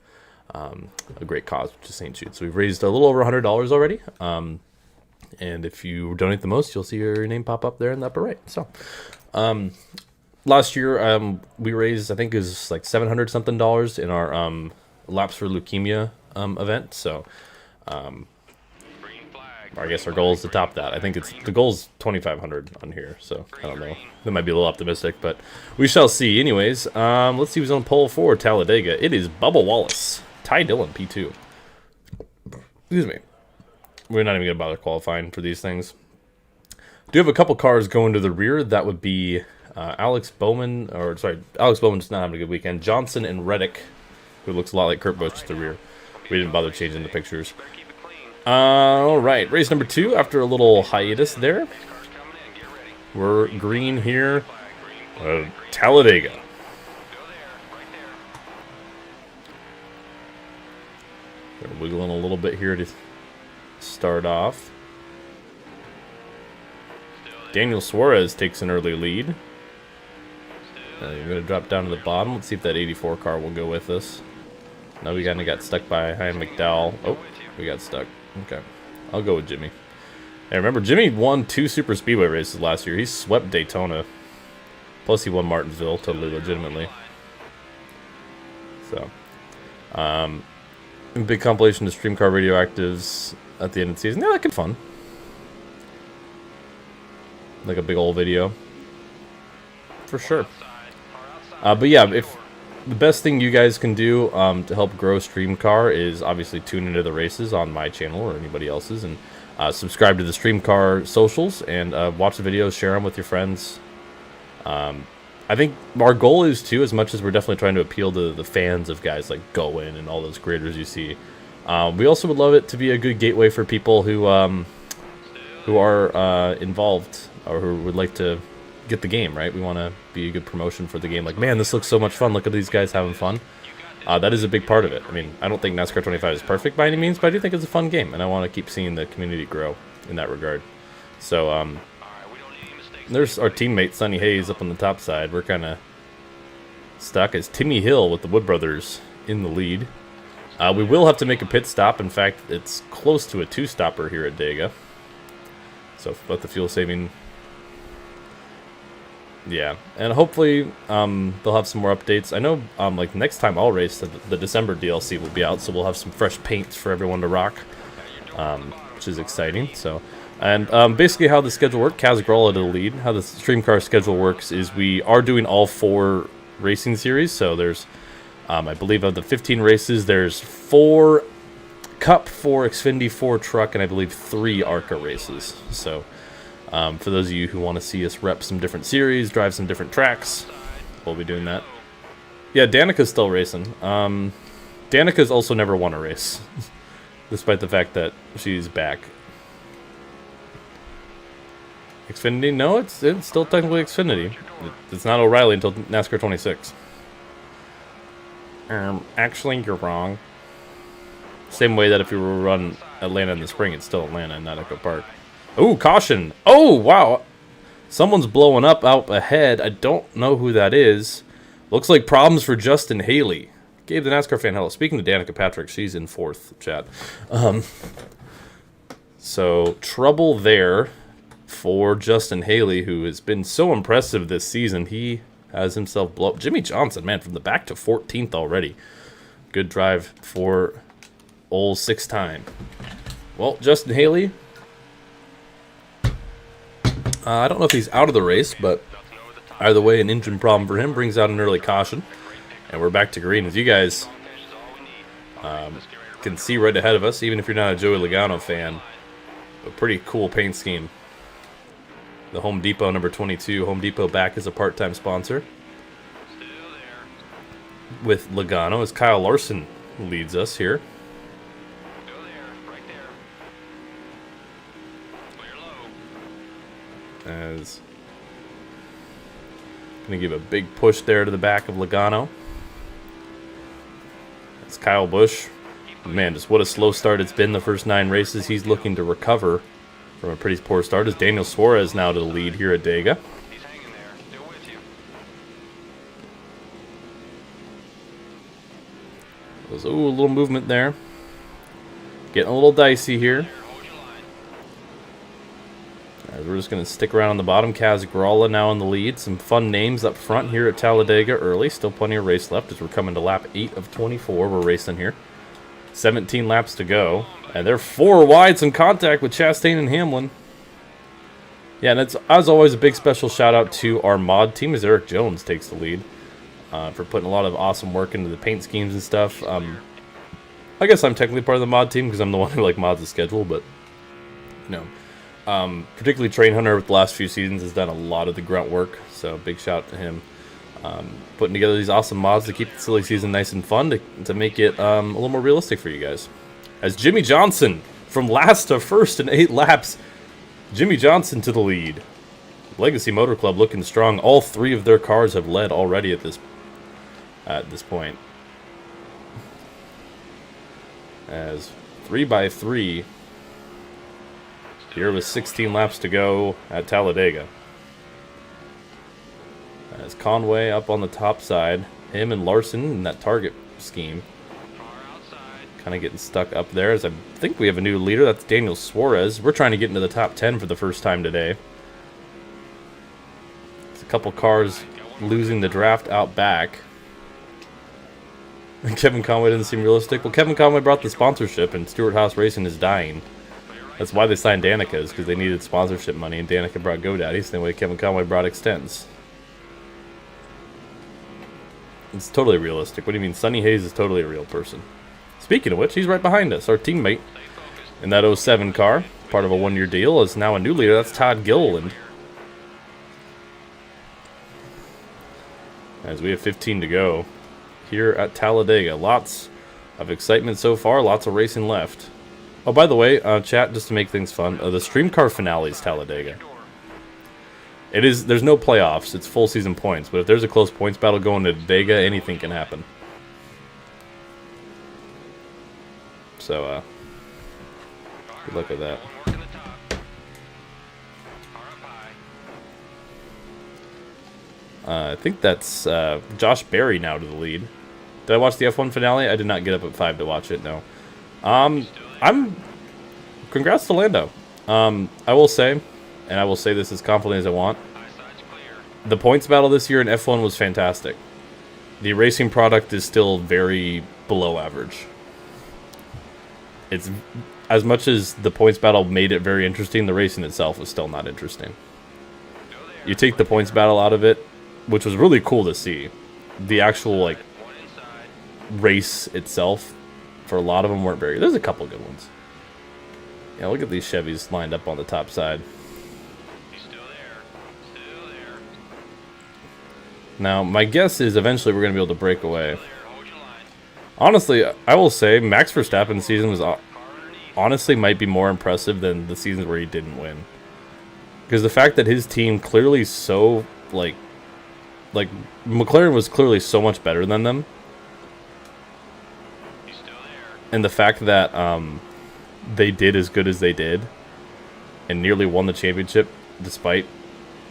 a great cause, which is St. Jude. So we've raised a little over $100 already. And if you donate the most, you'll see your name pop up there in the upper right. So last year, we raised, I think it was like $700 something in our Laps for Leukemia event. So I guess our goal is to top that. I think the goal is 2,500 on here, so I don't know. That might be a little optimistic, but we shall see. Anyways, let's see who's on pole for Talladega. It is Bubba Wallace, Ty Dillon, P2. Excuse me. We're not even gonna bother qualifying for these things. Do have a couple cars going to the rear. That would be Alex Bowman does not have a good weekend. Johnson and Reddick, who looks a lot like Kurt Busch to the rear. We didn't bother changing the pictures. All right, race number 2 after a little hiatus there. We're green here, Talladega. We're wiggling a little bit here to start off. Daniel Suarez takes an early lead. You're going to drop down to the bottom. Let's see if that 84 car will go with us. No, we kind of got stuck by Ryan McDowell. Oh, we got stuck. Okay, I'll go with Jimmy. Hey, remember, Jimmy won 2 super speedway races last year. He swept Daytona. Plus, he won Martinsville totally legitimately. So, big compilation of Stream Car Radioactives at the end of the season. Yeah, that could be fun. Like a big old video. For sure. But yeah, if the best thing you guys can do to help grow StreamCar is obviously tune into the races on my channel or anybody else's, and subscribe to the StreamCar socials and watch the videos, share them with your friends. I think our goal is too, as much as we're definitely trying to appeal to the fans of guys like Goen and all those creators you see, We also would love it to be a good gateway for people who are involved or who would like to get the game, right? We want to be a good promotion for the game. Like, man, this looks so much fun. Look at these guys having fun. That is a big part of it. I mean, I don't think NASCAR 25 is perfect by any means, but I do think it's a fun game, and I want to keep seeing the community grow in that regard. So, there's our teammate, Sonny Hayes, up on the top side. We're kind of stuck as Timmy Hill with the Wood Brothers in the lead. We will have to make a pit stop. In fact, it's close to a two-stopper here at Dega. So let the fuel saving. Yeah, and hopefully they'll have some more updates. I know like next time I'll race, the December DLC will be out, so we'll have some fresh paints for everyone to rock, which is exciting. So, and basically how the schedule works, Kaz Grolla to the lead. How the Stream Car schedule works is we are doing all 4 racing series. So there's, I believe of the 15 races, there's 4 Cup, 4 Xfinity, 4 Truck, and I believe 3 ARCA races. So for those of you who want to see us rep some different series, drive some different tracks, we'll be doing that. Yeah, Danica's still racing. Danica's also never won a race, despite the fact that she's back. Xfinity? No, it's still technically Xfinity. It's not O'Reilly until NASCAR 26. Actually, you're wrong. Same way that if you were to run Atlanta in the spring, it's still Atlanta and not Echo Park. Ooh, caution! Oh, wow! Someone's blowing up out ahead. I don't know who that is. Looks like problems for Justin Haley. Gave the NASCAR fan hello. Speaking to Danica Patrick, she's in 4th, chat. So, trouble there for Justin Haley, who has been so impressive this season. He has himself blown. Jimmy Johnson, man, from the back to 14th already. Good drive for old 6-time. Well, Justin Haley, I don't know if he's out of the race, but either way, an engine problem for him brings out an early caution. And we're back to green. As you guys can see right ahead of us, even if you're not a Joey Logano fan, a pretty cool paint scheme. The Home Depot number 22. Home Depot back as a part-time sponsor. With Logano as Kyle Larson leads us here. As gonna give a big push there to the back of Logano. It's Kyle Busch. Man, just what a slow start it's been the first 9 races. He's looking to recover from a pretty poor start. As Daniel Suarez now to the lead here at Dega. He's hanging there. Still with you. There's, ooh, a little movement there. Getting a little dicey here. As we're just going to stick around on the bottom. Kaz Gralla now in the lead. Some fun names up front here at Talladega early. Still plenty of race left as we're coming to lap 8 of 24. We're racing here. 17 laps to go. And they're 4 wide. Some contact with Chastain and Hamlin. Yeah, and it's, as always, a big special shout out to our mod team as Eric Jones takes the lead. For putting a lot of awesome work into the paint schemes and stuff. I guess I'm technically part of the mod team because I'm the one who like mods the schedule, but you know. Particularly Train Hunter with the last few seasons has done a lot of the grunt work, so big shout to him. Putting together these awesome mods to keep the silly season nice and fun, to make it a little more realistic for you guys. As Jimmy Johnson, from last to first in 8 laps, Jimmy Johnson to the lead. Legacy Motor Club looking strong. All 3 of their cars have led already at this point. As 3x3... here with 16 laps to go at Talladega. As Conway up on the top side. Him and Larson in that target scheme. Kind of getting stuck up there. As I think we have a new leader. That's Daniel Suarez. We're trying to get into the top 10 for the first time today. There's a couple cars losing the draft out back. Kevin Conway doesn't seem realistic. Well, Kevin Conway brought the sponsorship and Stewart Haas Racing is dying. That's why they signed Danica's, because they needed sponsorship money, and Danica brought GoDaddy, same way Kevin Conway brought Extends. It's totally realistic. What do you mean? Sonny Hayes is totally a real person. Speaking of which, he's right behind us. Our teammate in that 07 car, part of a 1-year deal, is now a new leader. That's Todd Gilliland. As we have 15 to go here at Talladega. Lots of excitement so far. Lots of racing left. Oh, by the way, chat, just to make things fun, the Stream Car finale is Talladega. It is. There's no playoffs. It's full season points. But if there's a close points battle going to Vega, anything can happen. So, good luck with that. I think that's Josh Berry now to the lead. Did I watch the F1 finale? I did not get up at 5 to watch it, no. Congrats to Lando. I will say, and I will say this as confidently as I want, the points battle this year in F1 was fantastic. The racing product is still very below average. It's as much as the points battle made it very interesting, the racing itself was still not interesting. You take the points battle out of it, which was really cool to see. The actual, like, race itself, for a lot of them, weren't very... There's a couple good ones. Yeah, look at these Chevys lined up on the top side. Now, my guess is eventually we're going to be able to break away. Honestly, I will say Max Verstappen's season was honestly might be more impressive than the seasons where he didn't win. Because the fact that his team clearly so, like McLaren was clearly so much better than them. And the fact that they did as good as they did and nearly won the championship despite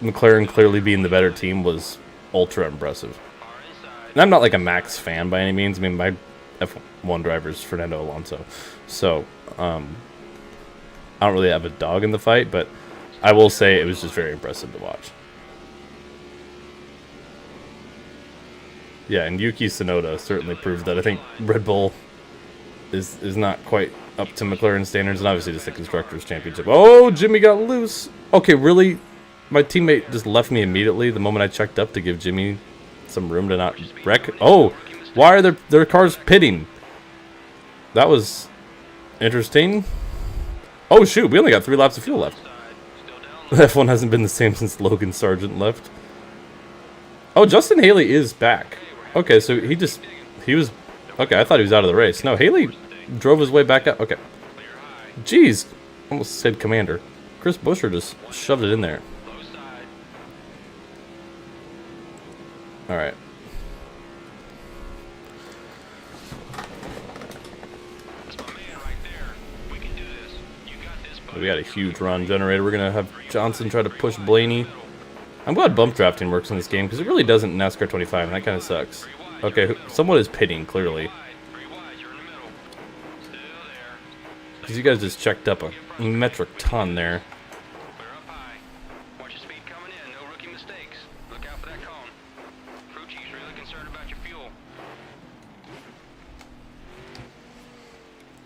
McLaren clearly being the better team was ultra impressive. And I'm not like a Max fan by any means. I mean, my F1 driver is Fernando Alonso. So, I don't really have a dog in the fight, but I will say it was just very impressive to watch. Yeah, and Yuki Tsunoda certainly proved that. I think Red Bull is not quite up to McLaren standards, and obviously just the Constructors' Championship. Oh, Jimmy got loose. Okay, really? My teammate just left me immediately the moment I checked up to give Jimmy some room to not wreck. Oh, why are their cars pitting? That was interesting. Oh, shoot, we only got 3 laps of fuel left. F1 hasn't been the same since Logan Sargent left. Oh, Justin Haley is back. Okay, so he was... Okay, I thought he was out of the race. No, Haley drove his way back up. Okay. Jeez. Almost said Commander. Chris Buescher just shoved it in there. Alright. We got a huge run generator. We're going to have Johnson try to push Blaney. I'm glad bump drafting works in this game, because it really doesn't in NASCAR 25, and that kind of sucks. Okay, someone is pitting, clearly. Because you guys just checked up a metric ton there.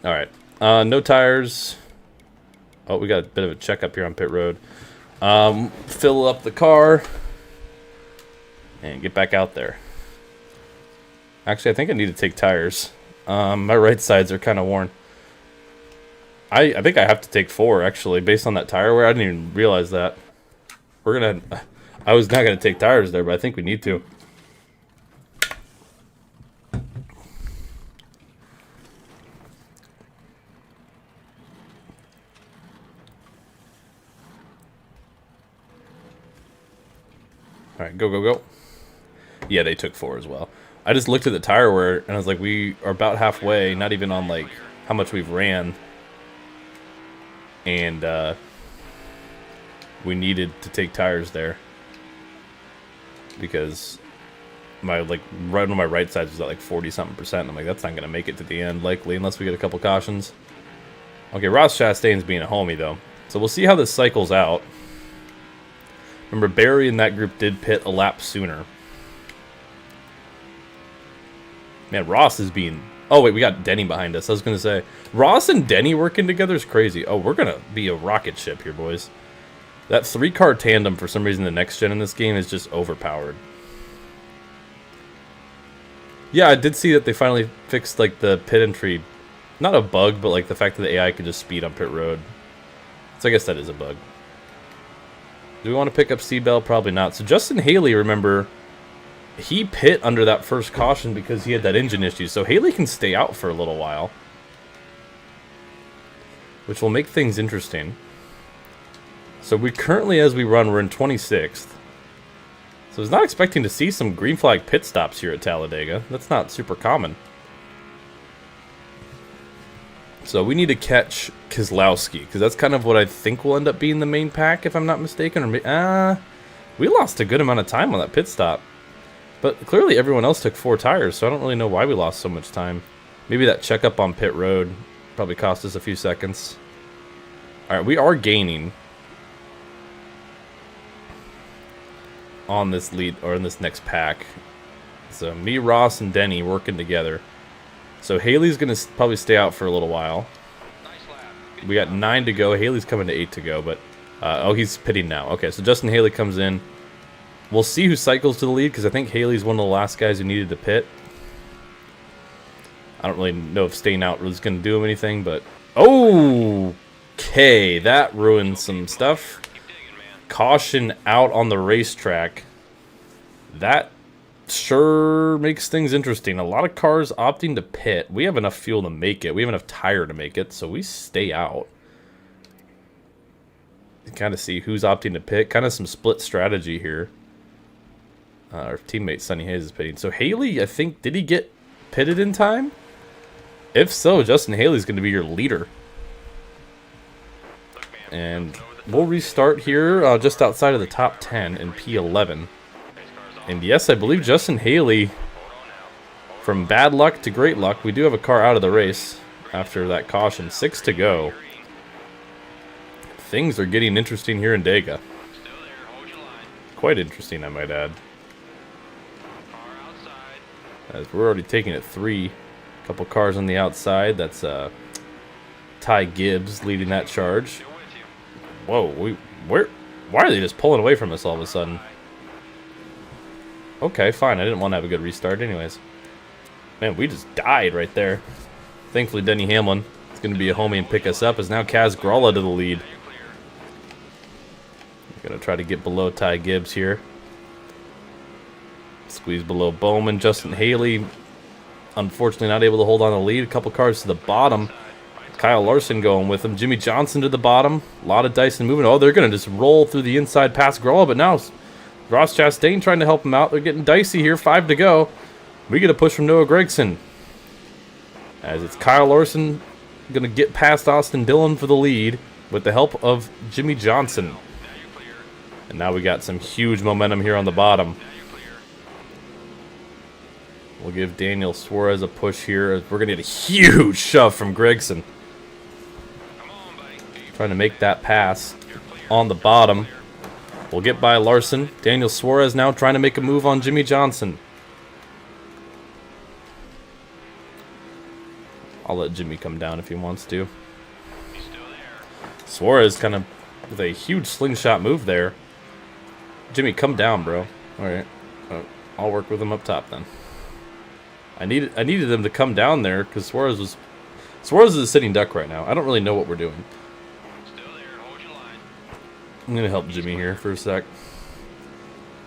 Alright, no tires. Oh, we got a bit of a checkup here on pit road. Fill up the car and get back out there. Actually, I think I need to take tires. My right sides are kind of worn. I think I have to take 4, actually, based on that tire wear. I didn't even realize that. I was not going to take tires there, but I think we need to. Alright, go, go, go. Yeah, they took 4 as well. I just looked at the tire wear, and I was like, we are about halfway, not even on, like, how much we've ran. And, we needed to take tires there. Because my, like, right on my right side was at, like, 40-something%. I'm like, that's not going to make it to the end, likely, unless we get a couple cautions. Okay, Ross Chastain's being a homie, though. So we'll see how this cycles out. Remember, Barry and that group did pit a lap sooner. Man, Ross is being... Oh, wait, we got Denny behind us. I was going to say, Ross and Denny working together is crazy. Oh, we're going to be a rocket ship here, boys. That 3-car tandem, for some reason, the next gen in this game is just overpowered. Yeah, I did see that they finally fixed, like, the pit entry. Not a bug, but, like, the fact that the AI could just speed on pit road. So I guess that is a bug. Do we want to pick up Seabell? Probably not. So Justin Haley, remember, he pit under that first caution because he had that engine issue. So Haley can stay out for a little while, which will make things interesting. So we currently, as we run, we're in 26th. So I was not expecting to see some green flag pit stops here at Talladega. That's not super common. So we need to catch Keselowski, because that's kind of what I think will end up being the main pack, if I'm not mistaken. Or we lost a good amount of time on that pit stop. But clearly everyone else took 4 tires, so I don't really know why we lost so much time. Maybe that checkup on pit road probably cost us a few seconds. Alright, we are gaining on this lead, or in this next pack. So me, Ross, and Denny working together. So Haley's going to probably stay out for a little while. We got 9 to go. Haley's coming to 8 to go, but... oh, he's pitting now. Okay, so Justin Haley comes in. We'll see who cycles to the lead, because I think Haley's one of the last guys who needed to pit. I don't really know if staying out was going to do him anything, but... Oh! Okay, that ruined some stuff. Caution out on the racetrack. That sure makes things interesting. A lot of cars opting to pit. We have enough fuel to make it. We have enough tire to make it, so we stay out. Kind of see who's opting to pit. Kind of some split strategy here. Our teammate Sonny Hayes is pitting. So Haley, I think, did he get pitted in time? If so, Justin Haley's going to be your leader. And we'll restart here just outside of the top 10 in P11. And yes, I believe Justin Haley, from bad luck to great luck, we do have a car out of the race after that caution. 6 to go. Things are getting interesting here in Dega. Quite interesting, I might add. As we're already taking it 3. Couple cars on the outside. That's Ty Gibbs leading that charge. Whoa, why are they just pulling away from us all of a sudden? Okay, fine. I didn't want to have a good restart anyways. Man, we just died right there. Thankfully, Denny Hamlin is going to be a homie and pick us up, as now Kaz Gralla to the lead. Going to try to get below Ty Gibbs here. Squeeze below Bowman. Justin Haley, unfortunately, not able to hold on to the lead. A couple cars to the bottom. Kyle Larson going with him. Jimmy Johnson to the bottom. A lot of Dyson moving. Oh, they're going to just roll through the inside past Gralla, but now Ross Chastain trying to help him out. They're getting dicey here. 5 to go. We get a push from Noah Gragson. As it's Kyle Larson going to get past Austin Dillon for the lead with the help of Jimmy Johnson. And now we got some huge momentum here on the bottom. We'll give Daniel Suarez a push here, as we're going to get a huge shove from Gragson. Trying to make that pass on the bottom. We'll get by Larson. Daniel Suarez now trying to make a move on Jimmy Johnson. I'll let Jimmy come down if he wants to. Suarez kind of with a huge slingshot move there. Jimmy, come down, bro. Alright. I'll work with him up top then. I needed them to come down there because Suarez is a sitting duck right now. I don't really know what we're doing. I'm going to help Jimmy here for a sec.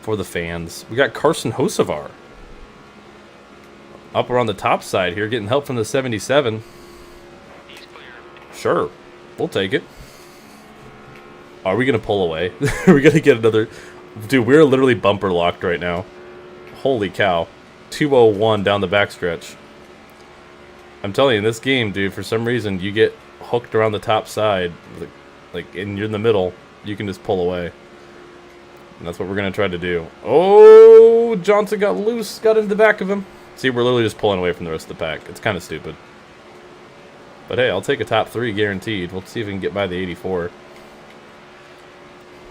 For the fans. We got Carson Hocevar up around the top side here, getting help from the 77. Sure. We'll take it. Are we going to pull away? Are we going to get another... Dude, we're literally bumper locked right now. Holy cow. 201 down the backstretch. I'm telling you, in this game, dude, for some reason, you get hooked around the top side, and you're in the middle, you can just pull away. And that's what we're going to try to do. Oh, Johnson got loose, got into the back of him. See, we're literally just pulling away from the rest of the pack. It's kind of stupid. But hey, I'll take a top 3 guaranteed. We'll see if we can get by the 84.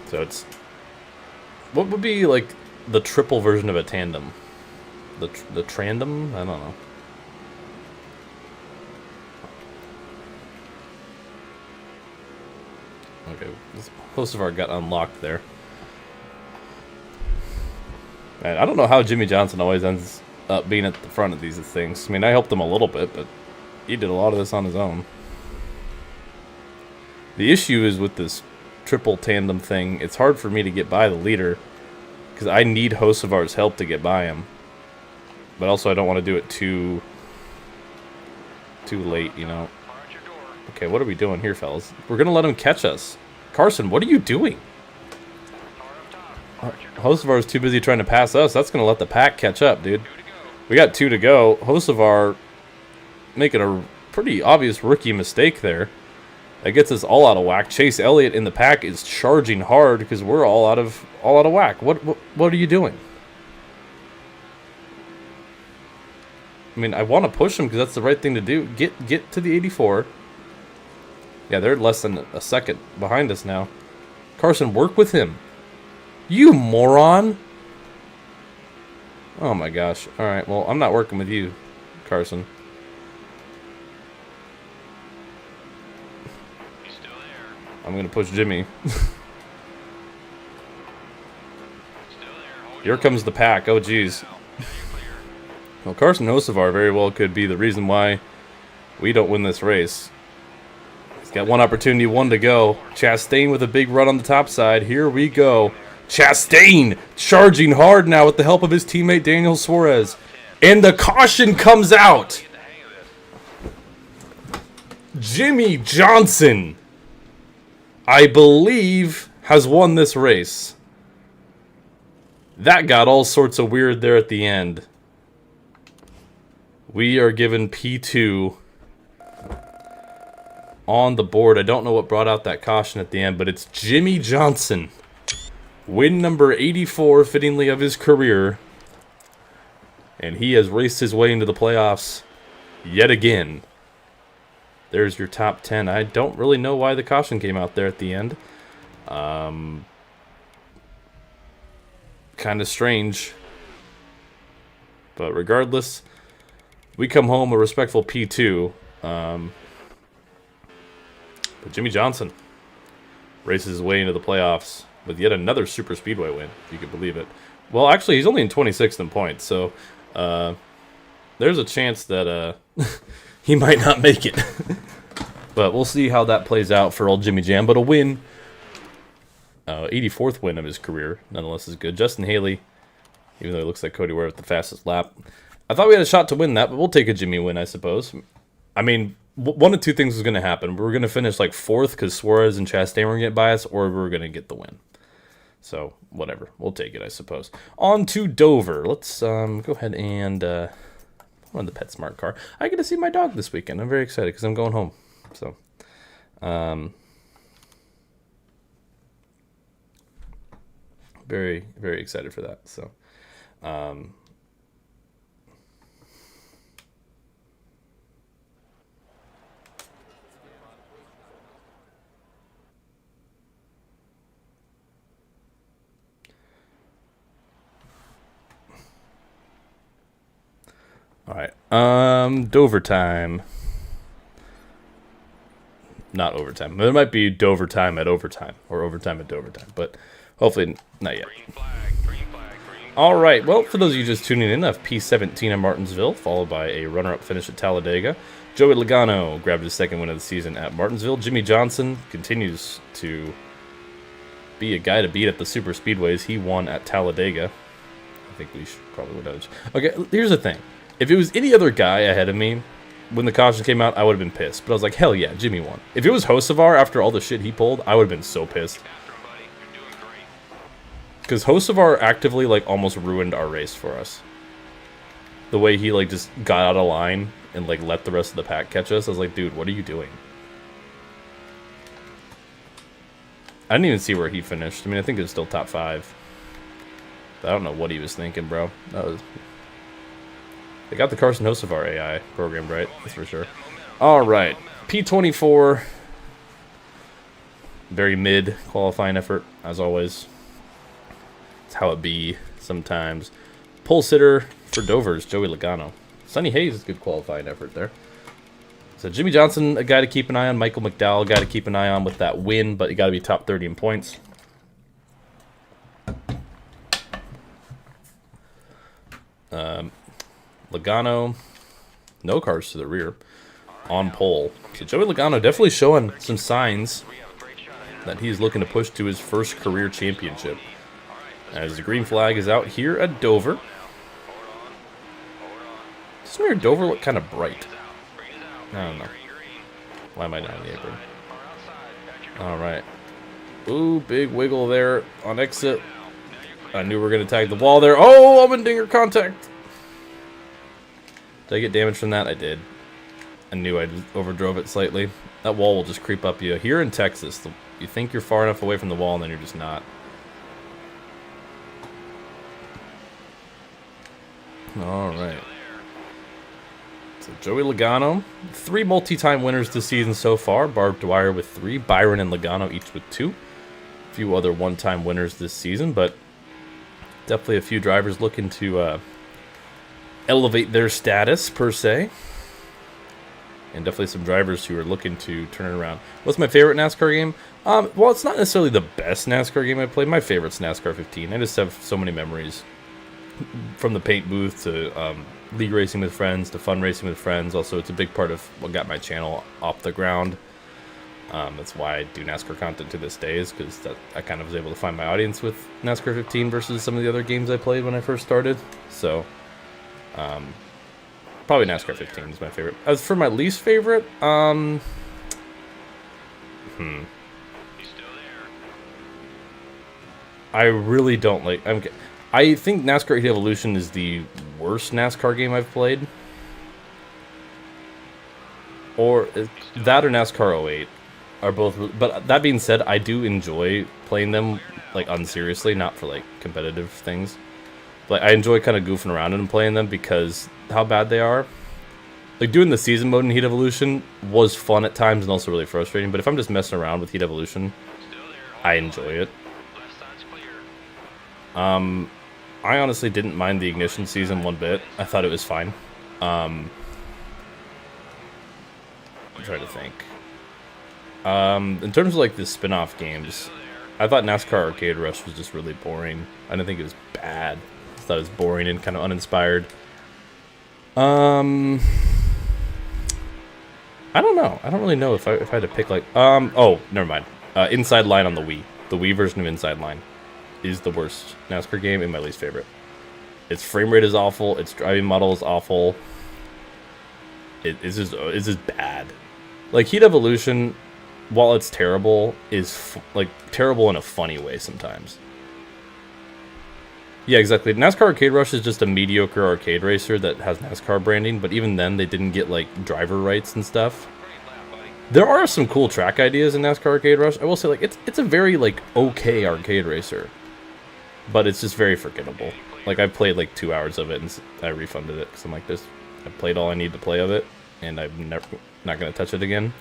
So it's... What would be, like, the triple version of a tandem? The trandom? I don't know. Okay, most of our got unlocked there. And I don't know how Jimmy Johnson always ends up being at the front of these things. I mean, I helped him a little bit, but he did a lot of this on his own. The issue is with this triple tandem thing, it's hard for me to get by the leader Because I need Hocevar's help to get by him. But also I don't want to do it too late, you know. Okay, what are we doing here, fellas? We're going to let him catch us. Carson, what are you doing? Hocevar's too busy trying to pass us. That's going to let the pack catch up, dude. We got 2 to go. Hocevar making a pretty obvious rookie mistake there. That gets us all out of whack. Chase Elliott in the pack is charging hard because we're all out of whack. What are you doing? I mean, I want to push him because that's the right thing to do. Get to the 84. Yeah, they're less than a second behind us now. Carson, work with him. You moron! Oh my gosh. All right, well, I'm not working with you, Carson. I'm gonna push Jimmy. Here comes the pack. Oh, geez. Well, Carson Hocevar very well could be the reason why we don't win this race. He's got one opportunity, 1 to go. Chastain with a big run on the top side. Here we go. Chastain charging hard now with the help of his teammate Daniel Suarez. And the caution comes out. Jimmy Johnson, I believe, has won this race. That got all sorts of weird there at the end. We are given P2 on the board. I don't know what brought out that caution at the end, but it's Jimmy Johnson. Win number 84, fittingly, of his career. And he has raced his way into the playoffs yet again. There's your top 10. I don't really know why the caution came out there at the end. Kind of strange. But regardless, we come home a respectful P2. But Jimmy Johnson races his way into the playoffs with yet another super speedway win, if you could believe it. Well, actually, he's only in 26th in points, so there's a chance that he might not make it. But we'll see how that plays out for old Jimmy Jam. But a win, 84th win of his career, nonetheless, is good. Justin Haley, even though it looks like Cody Ware with the fastest lap. I thought we had a shot to win that, but we'll take a Jimmy win, I suppose. I mean, one of two things was going to happen. We were going to finish like 4th because Suarez and Chastain were going to get by us, or we were going to get the win. So, whatever. We'll take it, I suppose. On to Dover. Let's go ahead and run the PetSmart car. I get to see my dog this weekend. I'm very excited because I'm going home. So, very, very excited for that. So, all right. Dover time. Not overtime. There might be Dover time at overtime, or overtime at Dover time, but hopefully not yet. All right. Well, for those of you just tuning in, I've P17 at Martinsville, followed by a runner-up finish at Talladega. Joey Logano grabbed his 2nd win of the season at Martinsville. Jimmy Johnson continues to be a guy to beat at the super speedways. He won at Talladega. I think we should probably would have. Okay. Here's the thing. If it was any other guy ahead of me, when the caution came out, I would have been pissed. But I was like, hell yeah, Jimmy won. If it was Hocevar after all the shit he pulled, I would have been so pissed. Because Hocevar actively, like, almost ruined our race for us. The way he, like, just got out of line and, like, let the rest of the pack catch us. I was like, dude, what are you doing? I didn't even see where he finished. I mean, I think it was still top 5. But I don't know what he was thinking, bro. That was... They got the Carson Hocevar AI programmed right, that's for sure. All right, P24. Very mid qualifying effort, as always. It's how it be sometimes. Pole sitter for Dover's Joey Logano. Sonny Hayes, good qualifying effort there. So Jimmy Johnson, a guy to keep an eye on. Michael McDowell, a guy to keep an eye on with that win, but you got to be top 30 in points. Logano, no cars to the rear, on pole. So Joey Logano definitely showing some signs that he's looking to push to his first career championship. as the green flag is out here at Dover. Doesn't your Dover look kind of bright? I don't know. Why am I down the apron? Alright. Ooh, big wiggle there on exit. I knew we were going to tag the wall there. Oh, Allmendinger contact! Did I get damage from that? I did. I knew I overdrove it slightly. That wall will just creep up you. Here in Texas, you think you're far enough away from the wall, and then you're just not. Alright. So Joey Logano, 3 multi-time winners this season so far. Barb Dwyer with 3, Byron and Logano each with 2. A few other one-time winners this season, but definitely a few drivers looking to elevate their status, per se. And definitely some drivers who are looking to turn it around. What's my favorite NASCAR game? Well, it's not necessarily the best NASCAR game I played. My favorite's NASCAR 15. I just have so many memories. From the paint booth to league racing with friends to fun racing with friends. Also, it's a big part of what got my channel off the ground. That's why I do NASCAR content to this day, is because I kind of was able to find my audience with NASCAR 15 versus some of the other games I played when I first started. So, probably NASCAR 15 is my favorite. As for my least favorite, I really don't like... I think NASCAR Heat Evolution is the worst NASCAR game I've played. Or that or NASCAR 08 are both... But that being said, I do enjoy playing them, like, unseriously, not for, like, competitive things. Like, I enjoy kind of goofing around and playing them because how bad they are. Like, doing the season mode in Heat Evolution was fun at times and also really frustrating. But if I'm just messing around with Heat Evolution, I enjoy it. I honestly didn't mind the Ignition season one bit. I thought it was fine. I'm trying to think. In terms of like the spin-off games, I thought NASCAR Arcade Rush was just really boring. I didn't think it was bad. I thought it was boring and kind of uninspired. I don't know. I don't really know if I had to pick like... oh, never mind. Inside Line on the Wii. The Wii version of Inside Line is the worst NASCAR game and my least favorite. Its frame rate is awful. Its driving model is awful. It's just bad. Like Heat Evolution, while it's terrible, is like terrible in a funny way sometimes. Yeah, exactly. NASCAR Arcade Rush is just a mediocre arcade racer that has NASCAR branding, but even then they didn't get like driver rights and stuff. There are some cool track ideas in NASCAR Arcade Rush. I will say, like, it's a very like okay arcade racer. But it's just very forgettable. Like, I played like 2 hours of it and I refunded it because I'm like, I played all I need to play of it, and I'm not going to touch it again.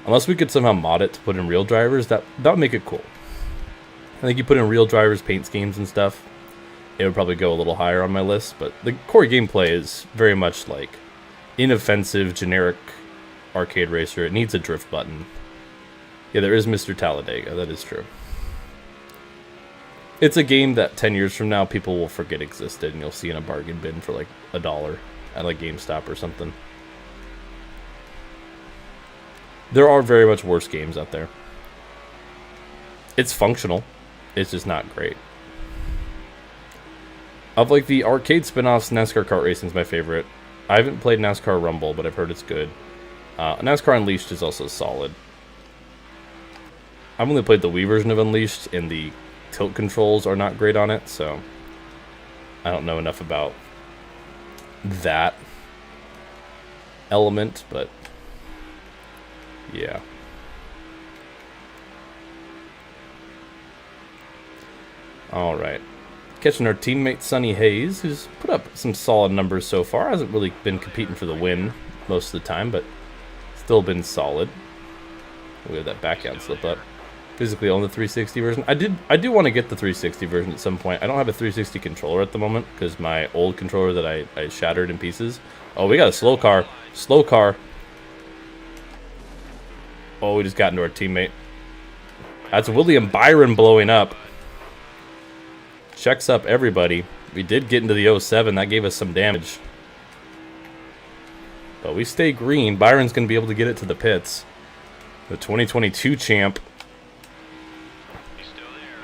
Unless we could somehow mod it to put in real drivers, that would make it cool. I think you put in real drivers, paint schemes and stuff, it would probably go a little higher on my list. But the core gameplay is very much like inoffensive, generic arcade racer. It needs a drift button. Yeah, there is Mr. Talladega. That is true. It's a game that 10 years from now people will forget existed, and you'll see in a bargain bin for like $1 at like GameStop or something. There are very much worse games out there. It's functional. It's just not great. Of like the arcade spin-offs, NASCAR Kart Racing is my favorite. I haven't played NASCAR Rumble, but I've heard it's good. NASCAR Unleashed is also solid. I've only played the Wii version of Unleashed, and the tilt controls are not great on it, so I don't know enough about that element, but yeah. Alright. Catching our teammate Sonny Hayes, who's put up some solid numbers so far. Hasn't really been competing for the win most of the time, but still been solid. We have that backhand slip up. Physically own the 360 version. I do want to get the 360 version at some point. I don't have a 360 controller at the moment because my old controller that I shattered in pieces. Oh, we got a slow car. Slow car. Oh, we just got into our teammate. That's William Byron blowing up. Checks up everybody. We did get into the 07. That gave us some damage. But we stay green. Byron's going to be able to get it to the pits. The 2022 champ.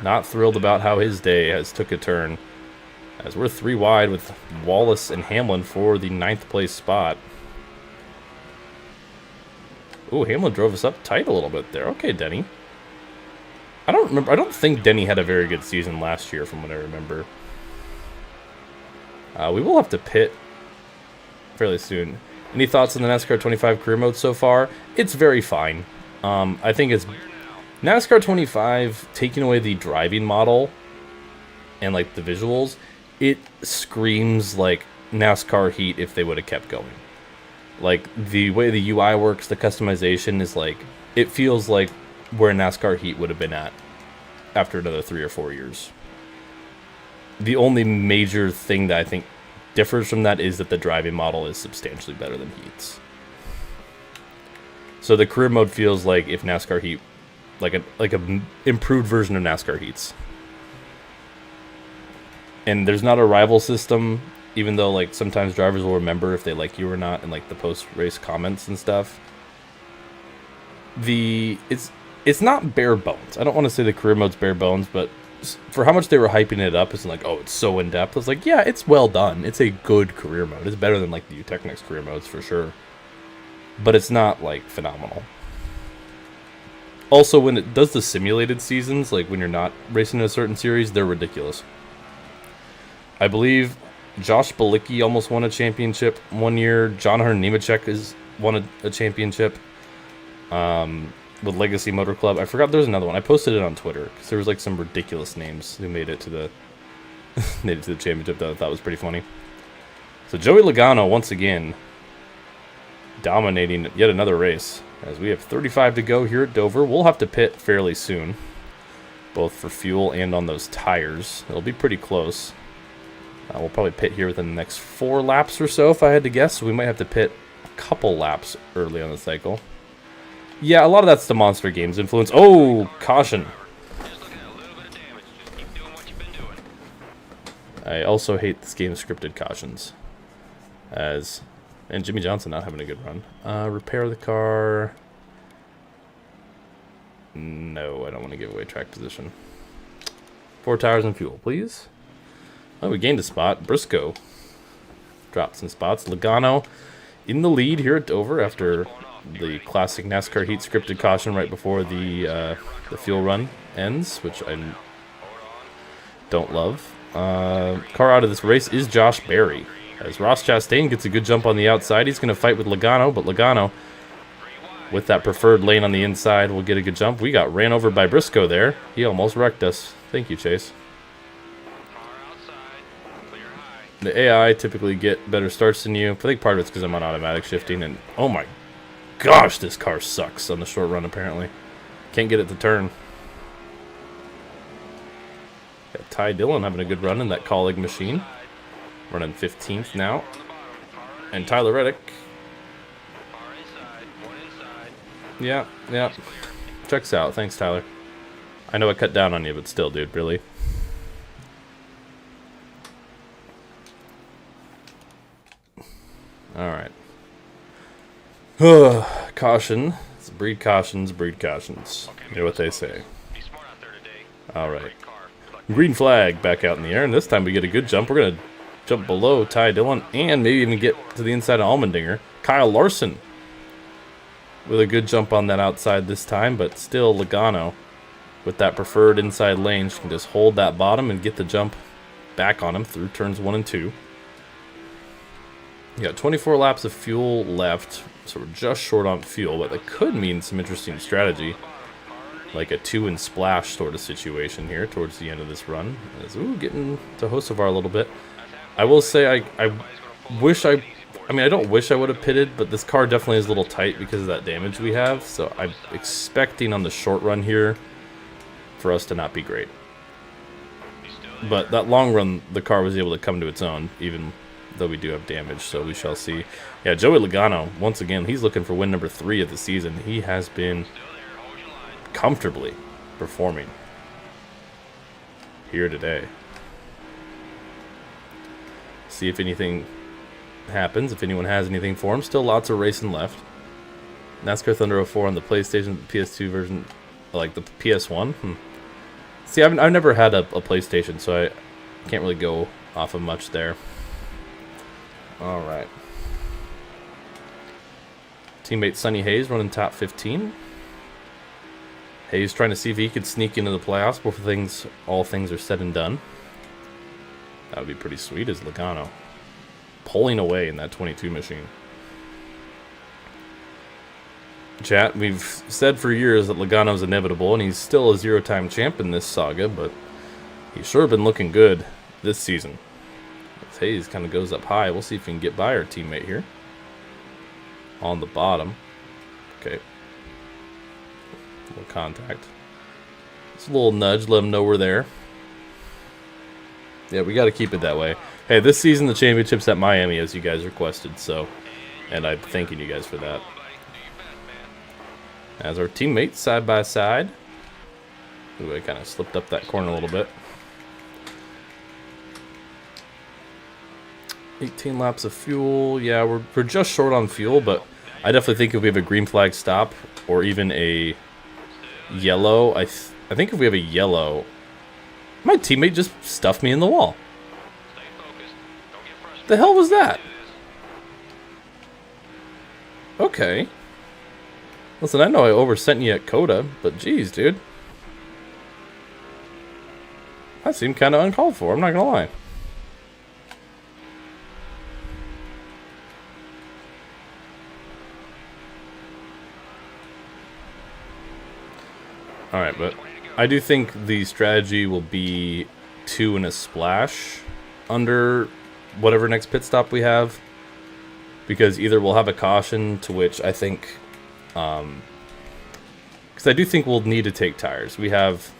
not thrilled about how his day has took a turn, as we're 3 wide with Wallace and Hamlin for the 9th place spot. Ooh, Hamlin drove us up tight a little bit there. Okay, Denny. I don't think Denny had a very good season last year from what I remember. We will have to pit fairly soon. Any thoughts on the NASCAR 25 career mode so far? It's very fine. I think it's NASCAR 25 taking away the driving model and like the visuals. It screams like NASCAR Heat if they would have kept going. Like the way the UI works, the customization is like, it feels like where NASCAR Heat would have been at after another 3 or 4 years. The only major thing that I think differs from that is that the driving model is substantially better than Heat's. So the career mode feels like if NASCAR Heat, like a improved version of NASCAR Heat's. And there's not a rival system, even though like sometimes drivers will remember if they like you or not in like the post-race comments and stuff. It's not bare bones. I don't want to say the career mode's bare bones, but for how much they were hyping it up, it's like, oh, it's so in depth. I was like, yeah, it's well done. It's a good career mode. It's better than like the Technics career modes for sure, but it's not like phenomenal. Also, when it does the simulated seasons, like when you're not racing in a certain series, they're ridiculous. I believe Josh Bilicki almost won a championship one year. John Hunter Nemechek won a championship with Legacy Motor Club. I forgot there's another one. I posted it on Twitter because there was like some ridiculous names who made it to the championship that I thought was pretty funny. So Joey Logano once again dominating yet another race as we have 35 to go here at Dover. We'll have to pit fairly soon, both for fuel and on those tires. It'll be pretty close. We'll probably pit here within the next 4 laps or so, if I had to guess. So we might have to pit a couple laps early on the cycle. Yeah, a lot of that's the Monster Games influence. Oh, caution. I also hate this game's scripted cautions. And Jimmy Johnson not having a good run. Repair the car. No, I don't want to give away track position. 4 tires and fuel, please. Oh, we gained a spot. Briscoe dropped some spots. Logano in the lead here at Dover after the classic NASCAR Heat scripted caution right before the fuel run ends, which I don't love. Car out of this race is Josh Berry. As Ross Chastain gets a good jump on the outside, he's going to fight with Logano, but Logano, with that preferred lane on the inside, will get a good jump. We got ran over by Briscoe there. He almost wrecked us. Thank you, Chase. The AI typically get better starts than you. I think part of it's because I'm on automatic shifting, and oh my gosh, this car sucks on the short run apparently. Can't get it to turn. Got Ty Dillon having a good run in that colleague machine. Running 15th now. And Tyler Reddick. Yeah. Checks out. Thanks, Tyler. I know I cut down on you, but still, dude, really. Alright. Caution. It's breed cautions, breed cautions. You know what they say. Alright. Green flag back out in the air, and this time we get a good jump. We're going to jump below Ty Dillon and maybe even get to the inside of Allmendinger. Kyle Larson with a good jump on that outside this time, but still Logano with that preferred inside lane can just hold that bottom and get the jump back on him through turns 1 and 2. You got 24 laps of fuel left, so we're just short on fuel, but that could mean some interesting strategy, like a 2 and splash sort of situation here towards the end of this run. As, ooh, getting to Hocevar a little bit. I will say I wish I don't wish I would have pitted, but this car definitely is a little tight because of that damage we have, so I'm expecting on the short run here for us to not be great. But that long run, the car was able to come to its own, even though we do have damage, so we shall see. Yeah, Joey Logano, once again, he's looking for win number 3 of the season. He has been comfortably performing here today. See if anything happens, if anyone has anything for him. Still lots of racing left. NASCAR Thunder 04 on the PlayStation PS2 version, like the PS1. See, I've never had a PlayStation, so I can't really go off of much there. All right. Teammate Sonny Hayes running top 15. Hayes trying to see if he could sneak into the playoffs before all things are said and done. That would be pretty sweet as Logano pulling away in that 22 machine. Chat, we've said for years that Logano's inevitable, and he's still a zero-time champ in this saga, but he's sure been looking good this season. As Hayes kind of goes up high, we'll see if we can get by our teammate here. On the bottom. Okay. Little contact. Just a little nudge, let him know we're there. Yeah, we got to keep it that way. Hey, this season the championship's at Miami, as you guys requested, so... And I'm thanking you guys for that. As our teammates side by side. Ooh, I kind of slipped up that corner a little bit. 18 laps of fuel. Yeah, we're just short on fuel, but I definitely think if we have a green flag stop or even a yellow, I think if we have a yellow, my teammate just stuffed me in the wall. The hell was that? Okay. Listen, I know I oversent you at Coda, but geez, dude. That seemed kind of uncalled for, I'm not gonna lie. Alright, but I do think the strategy will be 2 and a splash under whatever next pit stop we have. Because either we'll have a caution, to which I think... because I do think we'll need to take tires. We have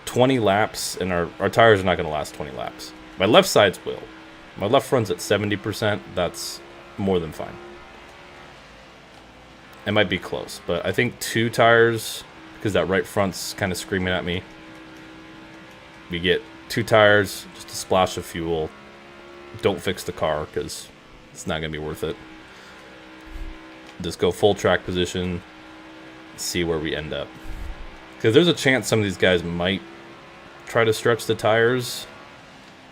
20 laps, and our tires are not going to last 20 laps. My left sides will. My left front's at 70%. That's more than fine. It might be close, but I think 2 tires... because that right front's kind of screaming at me. We get 2 tires, just a splash of fuel. Don't fix the car, because it's not going to be worth it. Just go full track position, see where we end up. Because there's a chance some of these guys might try to stretch the tires.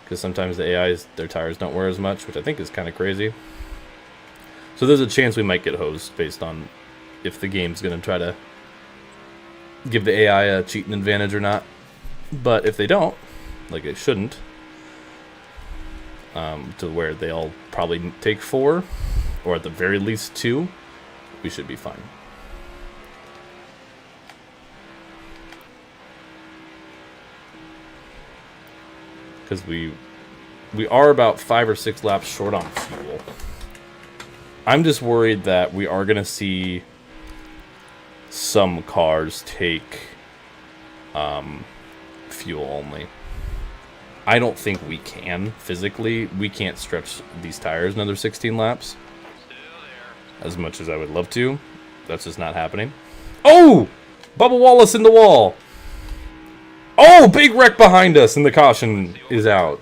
Because sometimes the AIs, their tires don't wear as much, which I think is kind of crazy. So there's a chance we might get hosed based on if the game's going to try to give the AI a cheating advantage or not. But if they don't, like they shouldn't, to where they'll probably take 4, or at the very least 2, we should be fine. Because we are about 5 or 6 laps short on fuel. I'm just worried that we are going to see some cars take fuel only. I don't think we can physically. We can't stretch these tires another 16 laps. As much as I would love to. That's just not happening. Oh! Bubba Wallace in the wall. Oh! Big wreck behind us, and the caution is out.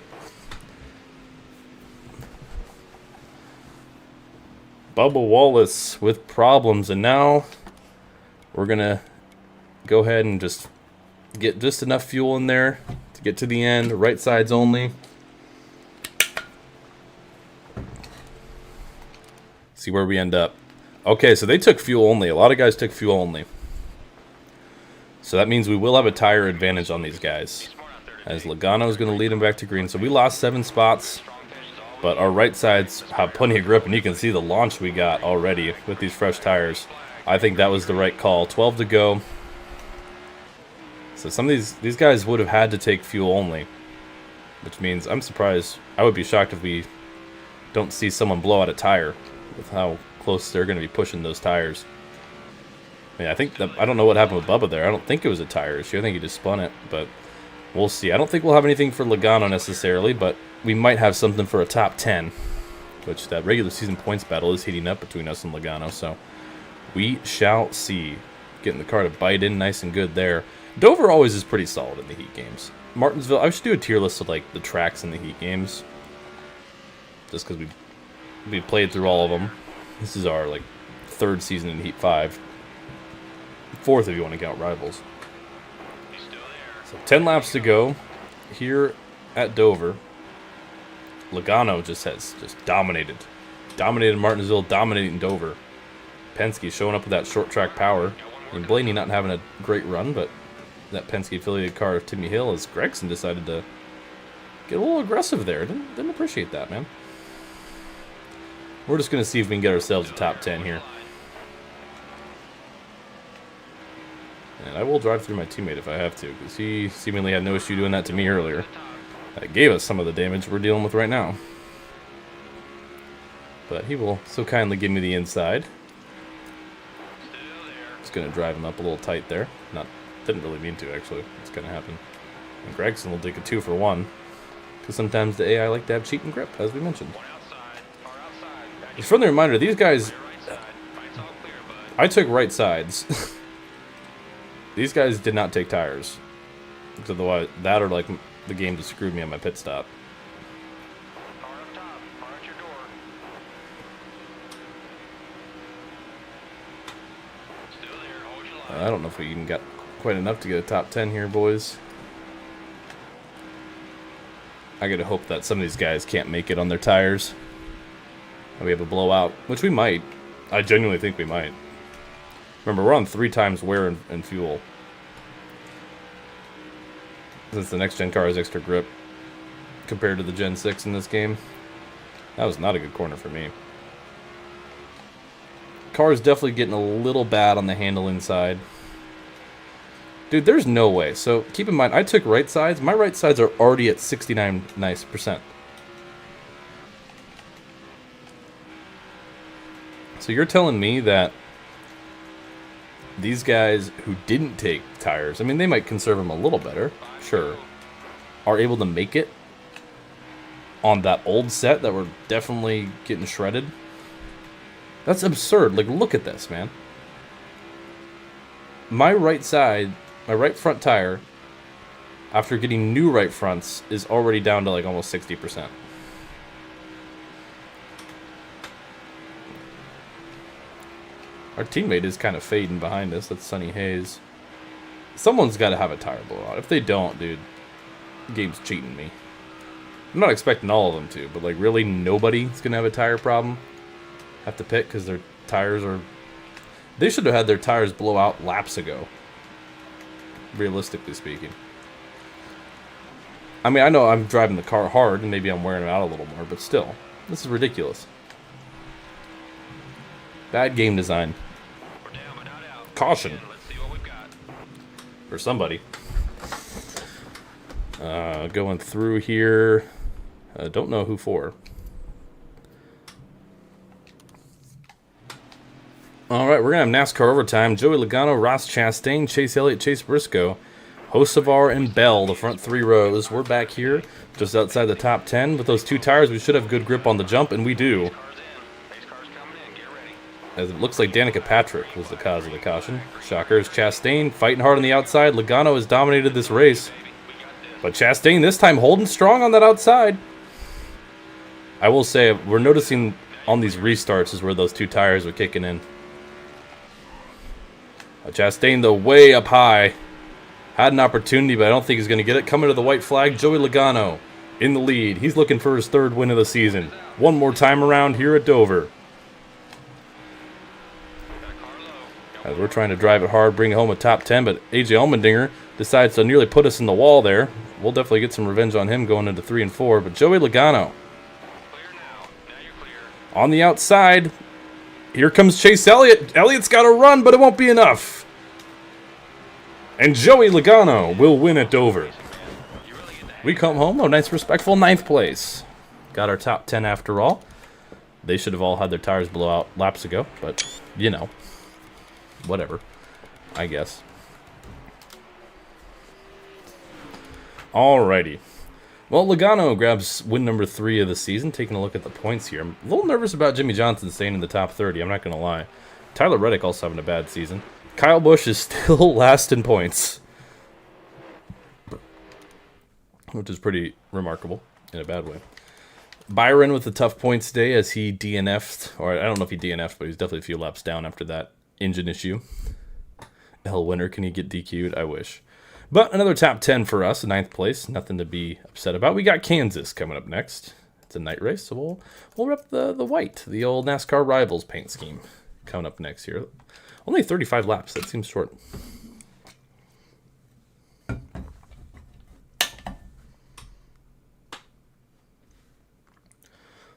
Bubba Wallace with problems, and now we're gonna go ahead and just get just enough fuel in there to get to the end. Right sides only. See where we end up. Okay, so they took fuel only. A lot of guys took fuel only. So that means we will have a tire advantage on these guys. As Logano is going to lead them back to green. So we lost 7 spots. But our right sides have plenty of grip. And you can see the launch we got already with these fresh tires. I think that was the right call. 12 to go. So some of these guys would have had to take fuel only. Which means I'm surprised. I would be shocked if we don't see someone blow out a tire. With how close they're going to be pushing those tires. I mean, I don't know what happened with Bubba there. I don't think it was a tire issue. I think he just spun it, but we'll see. I don't think we'll have anything for Logano necessarily, but we might have something for a top 10, which that regular season points battle is heating up between us and Logano, so we shall see. Getting the car to bite in nice and good there. Dover always is pretty solid in the Heat games. Martinsville, I should do a tier list of like the tracks in the Heat games, just because we played through all of them. This is our like 3rd season in Heat 5. 4th if you want to count Rivals. So 10 laps to go here at Dover. Logano just dominated. Dominated Martinsville, dominating Dover. Penske showing up with that short track power. And Blaney not having a great run, but that Penske affiliated car of Timmy Hill as Gregson decided to get a little aggressive there. Didn't appreciate that, man. We're just going to see if we can get ourselves a top 10 here. And I will drive through my teammate if I have to, because he seemingly had no issue doing that to me earlier. That gave us some of the damage we're dealing with right now. But he will so kindly give me the inside. Just going to drive him up a little tight there. Didn't really mean to, actually. It's going to happen. And Gregson will take a 2 for 1. Because sometimes the AI like to have cheat and grip, as we mentioned. Just a friendly reminder, these guys... I took right sides. These guys did not take tires. Because otherwise, that or like the game just screwed me on my pit stop. I don't know if we even got quite enough to get a top 10 here, boys. I gotta hope that some of these guys can't make it on their tires. And we have a blowout, which we might. I genuinely think we might. Remember, we're on 3 times wear and fuel. Since the next-gen car has extra grip compared to the Gen 6 in this game. That was not a good corner for me. Car is definitely getting a little bad on the handle inside. Dude, there's no way. So keep in mind, I took right sides. My right sides are already at 69 nice%. So you're telling me that these guys who didn't take tires, I mean, they might conserve them a little better, sure, are able to make it on that old set that were definitely getting shredded? That's absurd. Like, look at this, man. My right side, my right front tire, after getting new right fronts, is already down to like almost 60%. Our teammate is kind of fading behind us. That's Sonny Hayes. Someone's got to have a tire blowout. If they don't, dude, the game's cheating me. I'm not expecting all of them to, but like really nobody's going to have a tire problem. Have to pit because their tires are... They should have had their tires blow out laps ago. Realistically speaking. I mean, I know I'm driving the car hard and maybe I'm wearing it out a little more, but still, this is ridiculous. Bad game design. Caution. For somebody. Going through here. Don't know who for. Alright, we're going to have NASCAR overtime. Joey Logano, Ross Chastain, Chase Elliott, Chase Briscoe, Hocevar, and Bell, the front 3 rows. We're back here, just outside the top 10. With those 2 tires, we should have good grip on the jump, and we do. As it looks like Danica Patrick was the cause of the caution. Shockers, Chastain fighting hard on the outside. Logano has dominated this race. But Chastain this time holding strong on that outside. I will say, we're noticing on these restarts is where those 2 tires are kicking in. Chastain, though, way up high. Had an opportunity, but I don't think he's going to get it. Coming to the white flag, Joey Logano in the lead. He's looking for his 3rd win of the season. One more time around here at Dover. As we're trying to drive it hard, bring home a top 10, but AJ Allmendinger decides to nearly put us in the wall there. We'll definitely get some revenge on him going into 3 and 4, but Joey Logano on the outside. Here comes Chase Elliott. Elliott's got to run, but it won't be enough. And Joey Logano will win at Dover. We come home, a nice respectful 9th place. Got our top 10 after all. They should have all had their tires blow out laps ago, but, you know, whatever, I guess. Alrighty. Well, Logano grabs win number 3 of the season. Taking a look at the points here. I'm a little nervous about Jimmy Johnson staying in the top 30. I'm not going to lie. Tyler Reddick also having a bad season. Kyle Busch is still last in points. Which is pretty remarkable in a bad way. Byron with a tough points day as he DNF'd. Or I don't know if he DNF'd, but he's definitely a few laps down after that engine issue. Winner, can he get DQ'd? I wish. But another top 10 for us, 9th place. Nothing to be upset about. We got Kansas coming up next. It's a night race, so we'll rep the white, the old NASCAR Rivals paint scheme coming up next here. Only 35 laps. That seems short.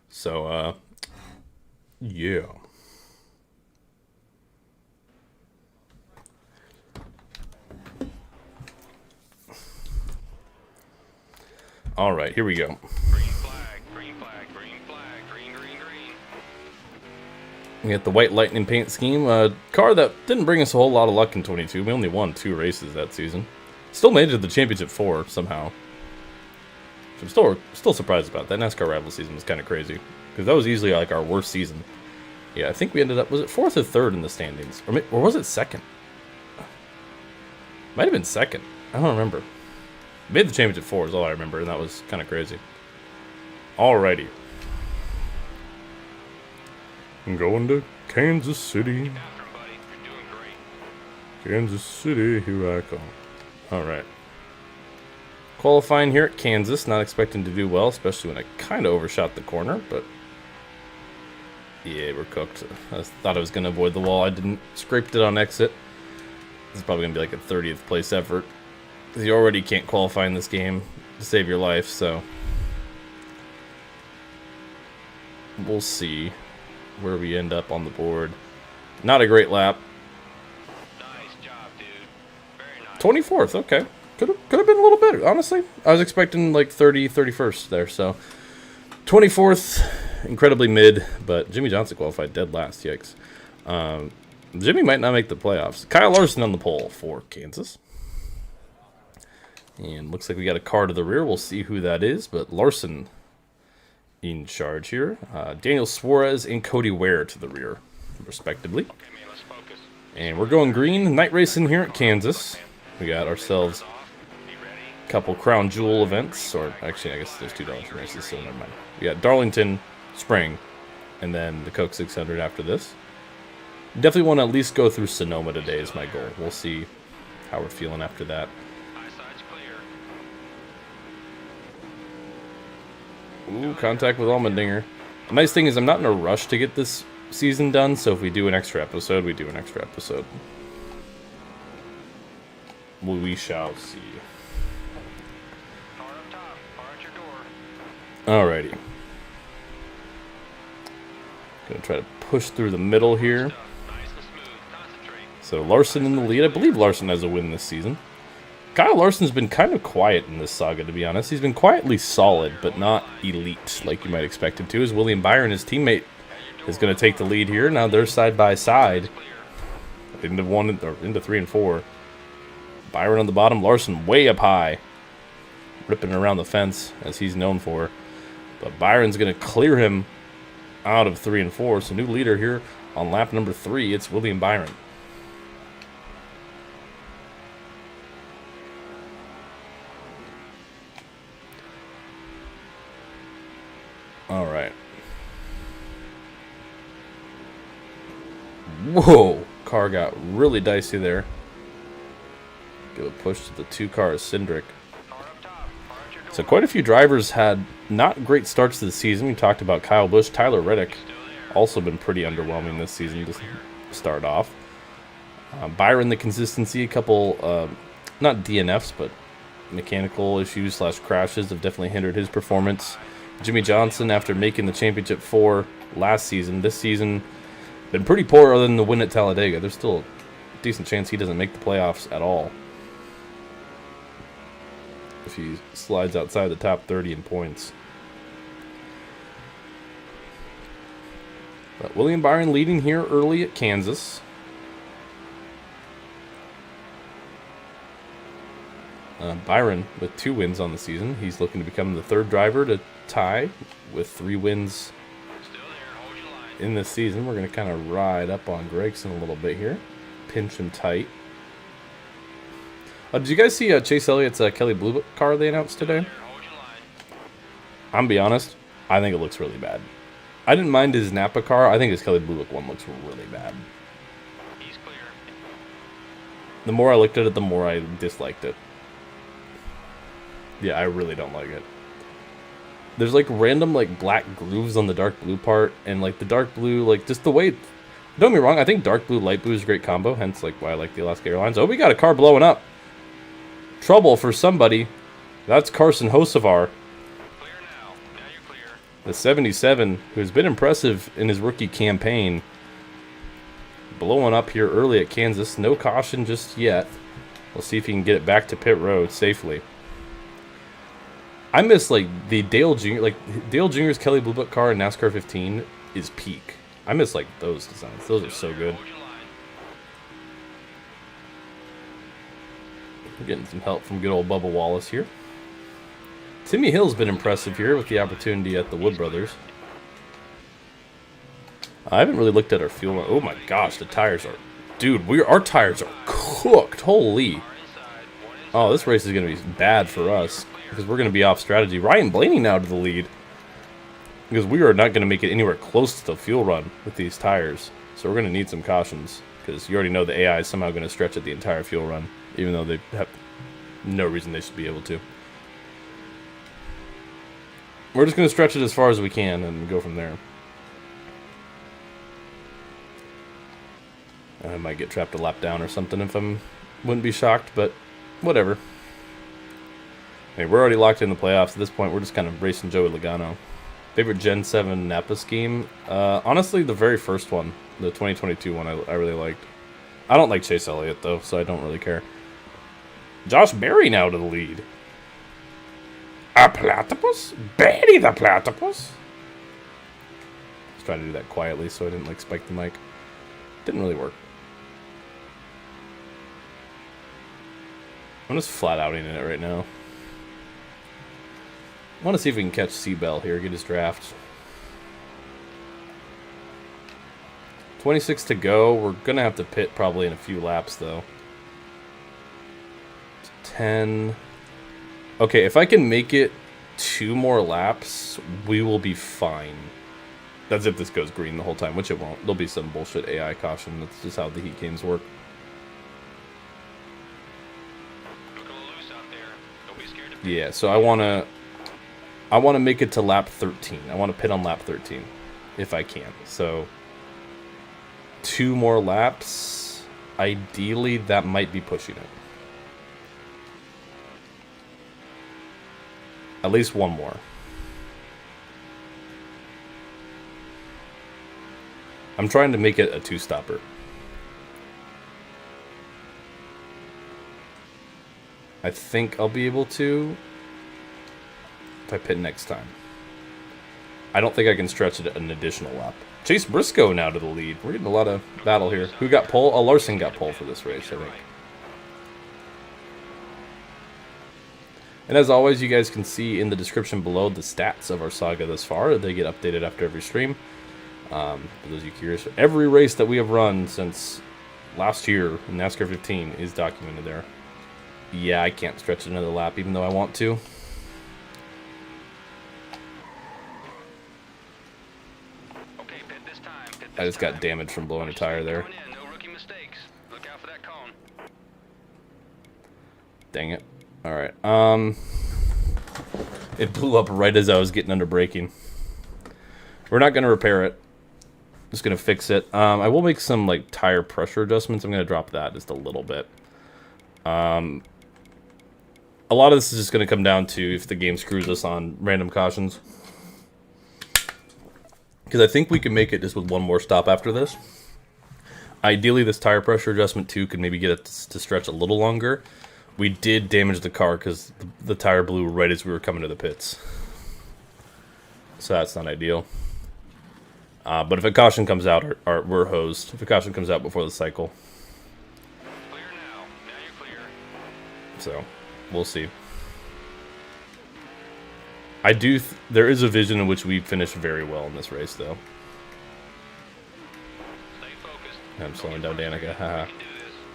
So, yeah. All right, here we go. Green flag, green flag, green flag, green, green, green. We got the white lightning paint scheme. A car that didn't bring us a whole lot of luck in 22. We only won 2 races that season. Still made it to the championship 4 somehow. Which I'm still surprised about. That NASCAR rival season was kind of crazy. Because that was easily like our worst season. Yeah, I think we ended up, was it 4th or 3rd in the standings? Or was it 2nd? Might have been 2nd. I don't remember. Made the championship 4 is all I remember, and that was kind of crazy. Alrighty. I'm going to Kansas City. Kansas City, here I come. Alright. Qualifying here at Kansas, not expecting to do well, especially when I kind of overshot the corner, but yeah, we're cooked. I thought I was going to avoid the wall. I didn't. Scraped it on exit. This is probably going to be like a 30th place effort. Because you already can't qualify in this game to save your life, so we'll see where we end up on the board. Not a great lap. Nice job, dude. Very nice. 24th, okay. Could have been a little better, honestly. I was expecting like 31st there, so 24th, incredibly mid, but Jimmy Johnson qualified dead last, yikes. Jimmy might not make the playoffs. Kyle Larson on the pole for Kansas. And looks like we got a car to the rear. We'll see who that is, but Larson in charge here. Daniel Suarez and Cody Ware to the rear, respectively. Okay, man, let's focus. And we're going green. Night racing here at Kansas. We got ourselves Be ready. a couple Crown Jewel events. Or actually, I guess there's 2 Darlington races, so never mind. We got Darlington Spring, and then the Coke 600 after this. Definitely want to at least go through Sonoma today is my goal. We'll see how we're feeling after that. Eyeside's clear. Ooh, contact with Allmendinger. The nice thing is I'm not in a rush to get this season done, so if we do an extra episode, we do an extra episode. We shall see. Car up top. Car at your door. Alrighty. Gonna try to push through the middle here. Nice and smooth. Concentrate. So Larson in the lead. I believe Larson has a win this season. Kyle Larson's been kind of quiet in this saga, to be honest. He's been quietly solid, but not elite, like you might expect him to. As William Byron, his teammate, is going to take the lead here. Now they're side by side, into 3 and 4. Byron on the bottom, Larson way up high, ripping around the fence as he's known for. But Byron's going to clear him out of 3 and 4. So new leader here on lap number 3. It's William Byron. All right. Whoa! Car got really dicey there. Give a push to the 2 cars, Cindric. So quite a few drivers had not great starts to the season. We talked about Kyle Busch, Tyler Reddick, also been pretty underwhelming this season to start off. Byron, the consistency, a couple, not DNFs, but mechanical issues / crashes have definitely hindered his performance. Jimmy Johnson, after making the championship 4 last season, this season been pretty poor other than the win at Talladega. There's still a decent chance he doesn't make the playoffs at all if he slides outside the top 30 in points. But William Byron leading here early at Kansas. Byron with 2 wins on the season. He's looking to become the 3rd driver to tie with 3 wins in this season. We're going to kind of ride up on Gregson a little bit here. Pinch him tight. Did you guys see Chase Elliott's Kelly Blue Book car they announced today? I'm going to be honest, I think it looks really bad. I didn't mind his Napa car. I think his Kelly Blue Book one looks really bad. He's clear. The more I looked at it, the more I disliked it. Yeah, I really don't like it. There's like random like black grooves on the dark blue part, and like the dark blue, like just the way. Don't get me wrong, I think dark blue, light blue is a great combo. Hence, like why I like the Alaska Airlines. Oh, we got a car blowing up. Trouble for somebody. That's Carson Hocevar. Clear now. Now you're clear. The 77, who's been impressive in his rookie campaign. Blowing up here early at Kansas. No caution just yet. We'll see if he can get it back to pit road safely. I miss like the Dale Jr. Like Dale Jr.'s Kelly Blue Book car in NASCAR 15 is peak. I miss like those designs. Those are so good. Hold your line. We're getting some help from good old Bubba Wallace here. Timmy Hill's been impressive here with the opportunity at the Wood Brothers. I haven't really looked at our fuel. Oh my gosh, the tires are... Dude, our tires are cooked. Holy. Oh, this race is going to be bad for us because we're going to be off strategy. Ryan Blaney now to the lead because we are not going to make it anywhere close to the fuel run with these tires. So we're going to need some cautions because you already know the AI is somehow going to stretch it the entire fuel run, even though they have no reason they should be able to. We're just going to stretch it as far as we can and go from there. I might get trapped a lap down or something if wouldn't be shocked, but whatever. I mean, we're already locked in the playoffs at this point. We're just kind of racing Joey Logano. Favorite Gen 7 Napa scheme? Honestly, the very first one, the 2022 one, I really liked. I don't like Chase Elliott, though, so I don't really care. Josh Berry now to the lead. A platypus? Betty the platypus? I was trying to do that quietly so I didn't, like, spike the mic. Didn't really work. I'm just flat outing in it right now. I want to see if we can catch Seabell here, get his draft. 26 to go. We're going to have to pit probably in a few laps, though. 10. Okay, if I can make it 2 more laps, we will be fine. That's if this goes green the whole time, which it won't. There'll be some bullshit AI caution. That's just how the Heat games work. Yeah, so I want to make it to lap 13. I want to pit on lap 13 if I can. So 2 more laps. Ideally, that might be pushing it. At least 1 more. I'm trying to make it a 2-stopper. I think I'll be able to if I pit next time. I don't think I can stretch it an additional lap. Chase Briscoe now to the lead. We're getting a lot of battle here. Who got pole? Oh, Larson got pole for this race, I think. And as always, you guys can see in the description below the stats of our saga thus far. They get updated after every stream. For those of you curious, every race that we have run since last year in NASCAR 15 is documented there. Yeah, I can't stretch another lap even though I want to. Okay, pit this time. Pit this I just got time. damaged from blowing a tire there. Coming in. No rookie mistakes. Look out for that cone. Dang it. Alright, it blew up right as I was getting under braking. We're not going to repair it. Just going to fix it. I will make some, like, tire pressure adjustments. I'm going to drop that just a little bit. A lot of this is just going to come down to if the game screws us on random cautions. Because I think we can make it just with 1 more stop after this. Ideally, this tire pressure adjustment, too, could maybe get it to stretch a little longer. We did damage the car because the tire blew right as we were coming to the pits. So that's not ideal. But if a caution comes out, we're hosed. If a caution comes out before the cycle. Clear now. Now you're clear. So, we'll see. There is a vision in which we finished very well in this race, though. Stay focused. I'm slowing down Danica. Haha.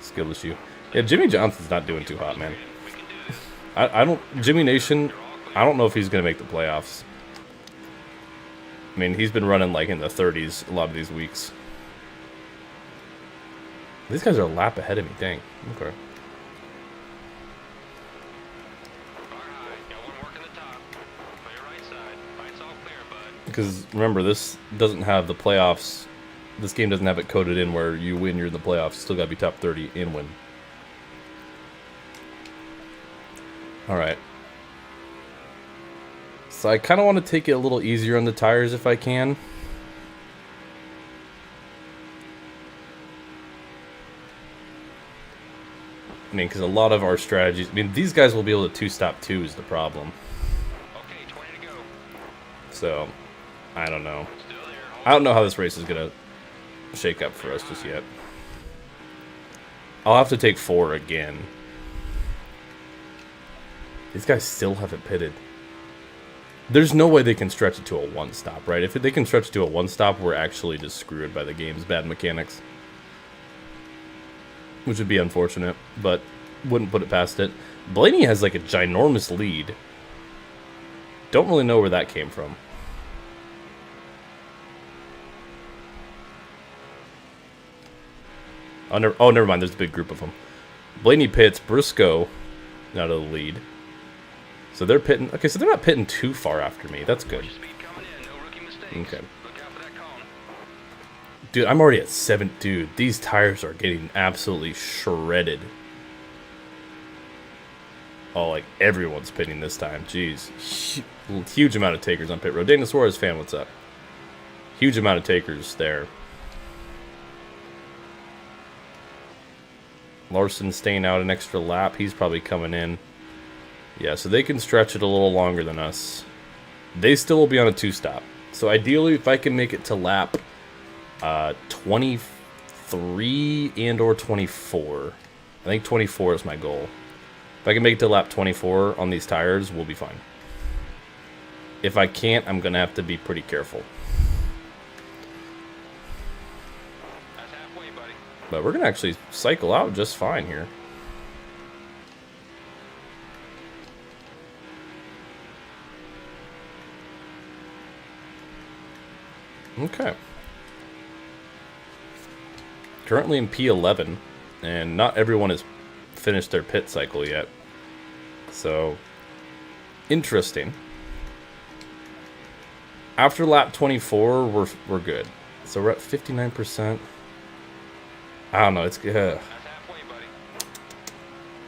Skill issue. Yeah, Jimmy Johnson's not doing too hot, man. I don't... Jimmy Nation, I don't know if he's going to make the playoffs. I mean, he's been running, like, in the 30s a lot of these weeks. These guys are a lap ahead of me. Dang. Okay. Because remember, this doesn't have the playoffs. This game doesn't have it coded in where you win, you're in the playoffs. You still got to be top 30 and win. Alright. So I kind of want to take it a little easier on the tires if I can. I mean, because a lot of our strategies... I mean, these guys will be able to two-stop too is the problem. Okay, 20 to go. So, I don't know. I don't know how this race is going to shake up for us just yet. I'll have to take 4 again. These guys still haven't pitted. There's no way they can stretch it to a one-stop, right? If they can stretch it to a one-stop, we're actually just screwed by the game's bad mechanics. Which would be unfortunate, but wouldn't put it past it. Blaney has like a ginormous lead. Don't really know where that came from. Oh, never mind. There's a big group of them. Blaney pits. Briscoe out of the lead. So they're pitting. Okay, so they're not pitting too far after me. That's good. Okay. Dude, I'm already at 7. Dude, these tires are getting absolutely shredded. Oh, like everyone's pitting this time. Jeez. Huge amount of takers on pit road. Dana Suarez fan, what's up? Huge amount of takers there. Larson staying out an extra lap. He's probably coming in. Yeah, so they can stretch it a little longer than us. They still will be on a 2-stop. So ideally, if I can make it to lap 23 and or 24. I think 24 is my goal. If I can make it to lap 24 on these tires, we'll be fine. If I can't, I'm going to have to be pretty careful. That's halfway, buddy. But we're going to actually cycle out just fine here. Okay. Currently in P11, and not everyone has finished their pit cycle yet. So, interesting. After lap 24, we're good. So we're at 59%. I don't know. It's That's halfway, buddy.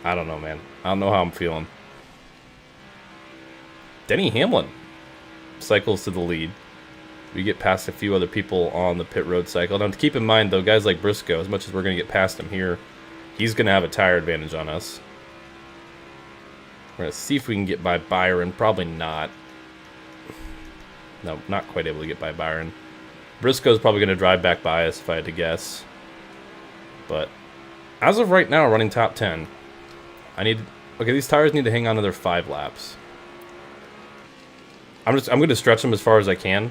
I don't know, man. I don't know how I'm feeling. Denny Hamlin cycles to the lead. We get past a few other people on the pit road cycle. Now, to keep in mind, though, guys like Briscoe, as much as we're going to get past him here, he's going to have a tire advantage on us. We're going to see if we can get by Byron. Probably not. No, not quite able to get by Byron. Briscoe's probably going to drive back by us, if I had to guess. But as of right now, running top 10, I need... Okay, these tires need to hang on to their 5 laps. I'm going to stretch them as far as I can.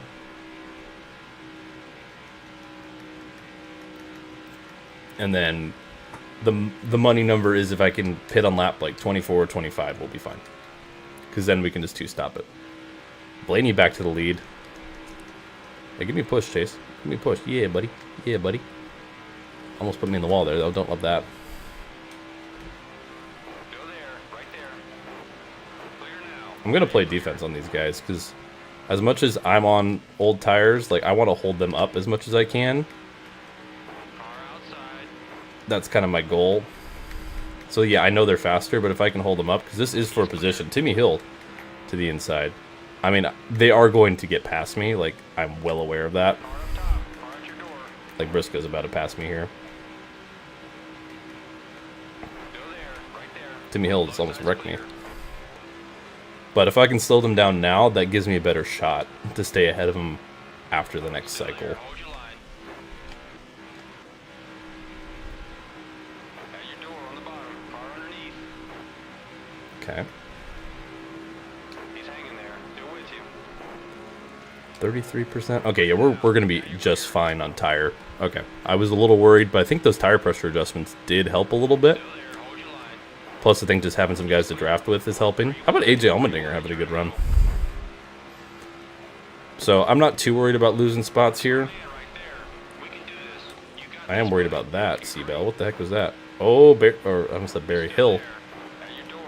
And then the money number is if I can pit on lap like 24 or 25, we'll be fine. Because then we can just 2-stop it. Blaney back to the lead. Hey, give me a push, Chase. Give me a push. Yeah, buddy. Yeah, buddy. Almost put me in the wall there, though. Don't love that. Go there, right there. Clear now. I'm going to play defense on these guys because as much as I'm on old tires, like I want to hold them up as much as I can. That's kind of my goal. So yeah, I know they're faster, but if I can hold them up, because this is for position. Timmy Hill to the inside. I mean, they are going to get past me. Like, I'm well aware of that. Like, Briscoe's about to pass me here. Timmy Hill just almost wrecked me. But if I can slow them down now, that gives me a better shot to stay ahead of them after the next cycle. Okay. He's hanging there. Still with you. 33%. Okay, yeah, we're going to be just fine on tire. Okay. I was a little worried, but I think those tire pressure adjustments did help a little bit. Plus, I think just having some guys to draft with is helping. How about AJ Allmendinger having a good run? So, I'm not too worried about losing spots here. I am worried about that, Seabell. What the heck was that? Oh, I almost said Barry Hill.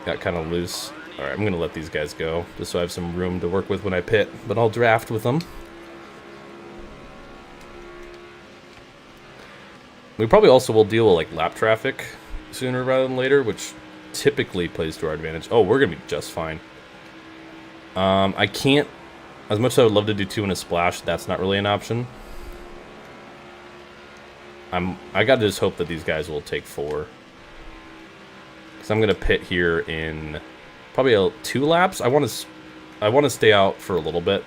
Got kind of loose. Alright, I'm going to let these guys go, just so I have some room to work with when I pit. But I'll draft with them. We probably also will deal with like lap traffic sooner rather than later, which typically plays to our advantage. Oh, we're gonna be just fine. I can't, as much as I would love to do 2 in a splash, that's not really an option. I gotta just hope that these guys will take 4. Because I'm gonna pit here in probably 2 laps. I want to stay out for a little bit,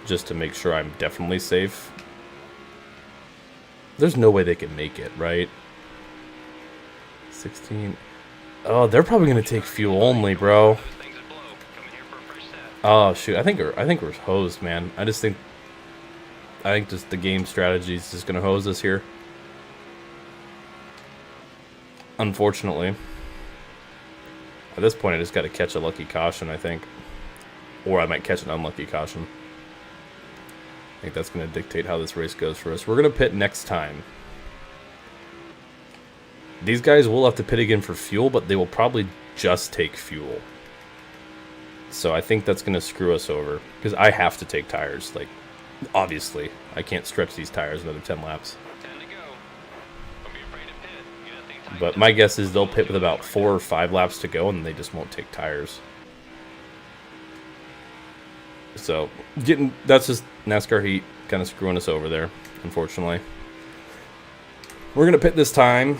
just to make sure I'm definitely safe. There's no way they can make it, right? 16. Oh, they're probably gonna take fuel only, bro. Oh shoot, I think we're hosed, man. I think just the game strategy is just gonna hose us here. Unfortunately. At this point, I just gotta catch a lucky caution, I think. Or I might catch an unlucky caution. I think that's gonna dictate how this race goes for us. We're gonna pit next time. These guys will have to pit again for fuel, but they will probably just take fuel. So I think that's going to screw us over. Because I have to take tires. Like, obviously. I can't stretch these tires another 10 laps. But my guess is they'll pit with about 4 or 5 laps to go, and they just won't take tires. So, that's just NASCAR Heat kind of screwing us over there, unfortunately. We're going to pit this time.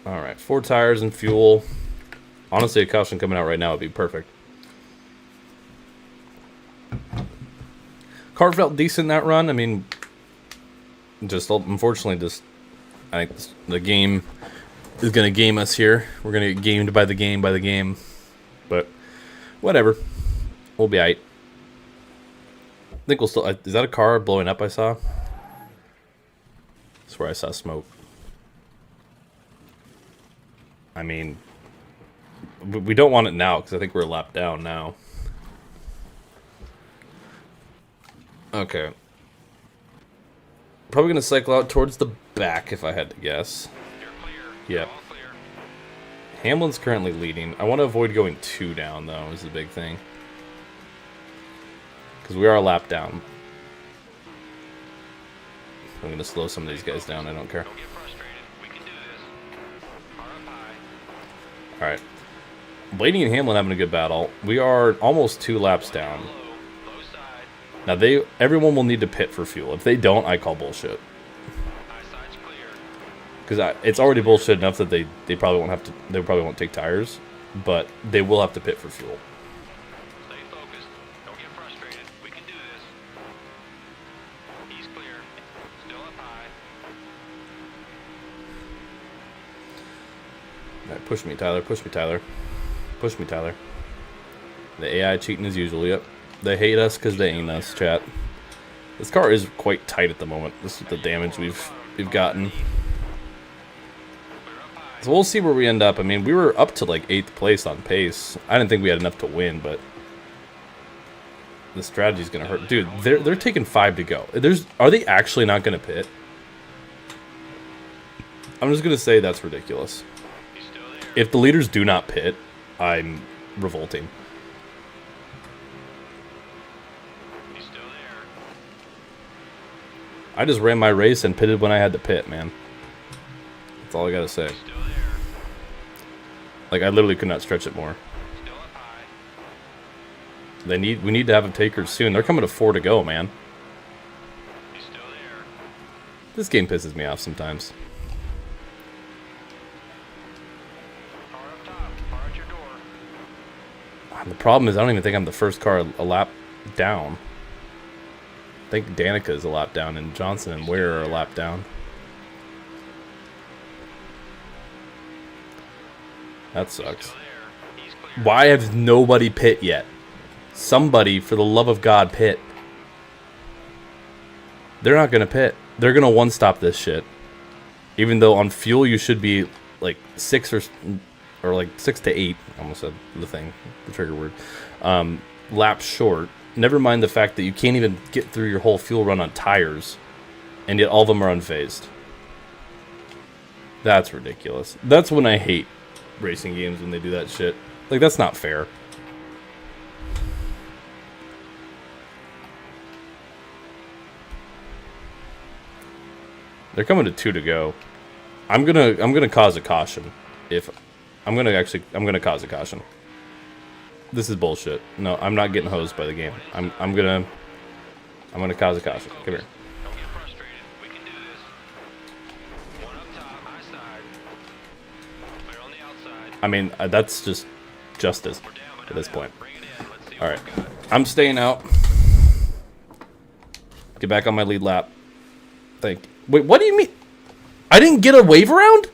Alright, 4 tires and fuel. Honestly, a caution coming out right now would be perfect. Car felt decent that run. I mean, just unfortunately, I think the game is going to game us here. We're going to get gamed by the game. But, whatever. We'll be aight. I think we'll still... Is that a car blowing up I saw? That's where I saw smoke. I mean, we don't want it now, because I think we're a lap down now. Okay. Probably going to cycle out towards the back, if I had to guess. Yep. Hamlin's currently leading. I want to avoid going 2 down, though, is the big thing. Because we are a lap down. I'm going to slow some of these guys down, I don't care. Alright. Blaney and Hamlin having a good battle. We are almost 2 laps down. Now everyone will need to pit for fuel. If they don't, I call bullshit. Because it's already bullshit enough that they probably won't have to. They probably won't take tires, but they will have to pit for fuel. Stay focused. Don't get frustrated. We can do this. He's clear. Still up high. Alright, push me, Tyler. Push me, Tyler. Push me, Tyler. The AI cheating as usual. Yep. They hate us because they ain't us, chat. This car is quite tight at the moment. This is the damage we've gotten. So we'll see where we end up. I mean, we were up to like 8th place on pace. I didn't think we had enough to win, but the strategy's gonna hurt. Dude, they're taking 5 to go. Are they actually not gonna pit? I'm just gonna say that's ridiculous. If the leaders do not pit, I'm revolting. I just ran my race and pitted when I had to pit, man. That's all I gotta say. Like, I literally could not stretch it more. We need to have them takers soon. They're coming to 4 to go, man. This game pisses me off sometimes. The problem is I don't even think I'm the first car a lap down. I think Danica is a lap down, and Johnson and Ware are a lap down. That sucks. Why has nobody pit yet? Somebody, for the love of God, pit. They're not going to pit. They're going to one-stop this shit. Even though on fuel you should be like 6 or like 6 to 8. I almost said the trigger word. Laps short. Never mind the fact that you can't even get through your whole fuel run on tires, and yet all of them are unfazed. That's ridiculous. That's when I hate racing games, when they do that shit. Like, that's not fair. They're coming to 2 to go. I'm gonna cause a caution. I'm gonna cause a caution. This is bullshit. No, I'm not getting hosed by the game. I'm gonna cause a caution. Come here. Don't get frustrated. We can do this. One up top, high side. Clear on the outside. I mean, that's just justice We're down, but at this point. bring it in. Let's see All what right, we've got. I'm staying out. Get back on my lead lap. Thank you. Wait, what do you mean? I didn't get a wave around?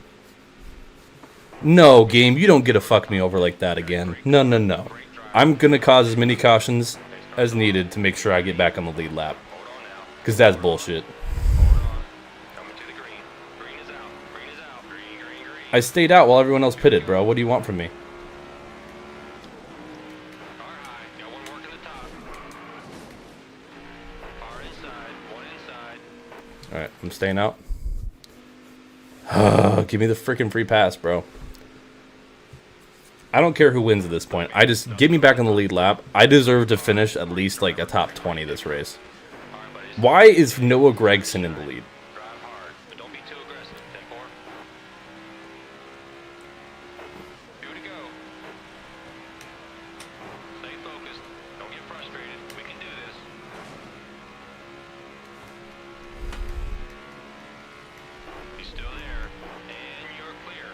No, game, you don't get to fuck me over like that again. No, no, no. I'm gonna cause as many cautions as needed to make sure I get back on the lead lap. Because that's bullshit. Coming to the green. Green is out. Green is out. Green, green, green. I stayed out while everyone else pitted, bro. What do you want from me? Car high. Got one working the top. Far inside. One inside. Alright, I'm staying out. Give me the freaking free pass, bro. I don't care who wins at this point. I just get me back on the lead lap. I deserve to finish at least like a top 20 this race. Why is Noah Gregson in the lead? Drive hard, but don't be too aggressive. 10-4. 2 to go. Stay focused. Don't get frustrated. We can do this. He's still there. And you're clear.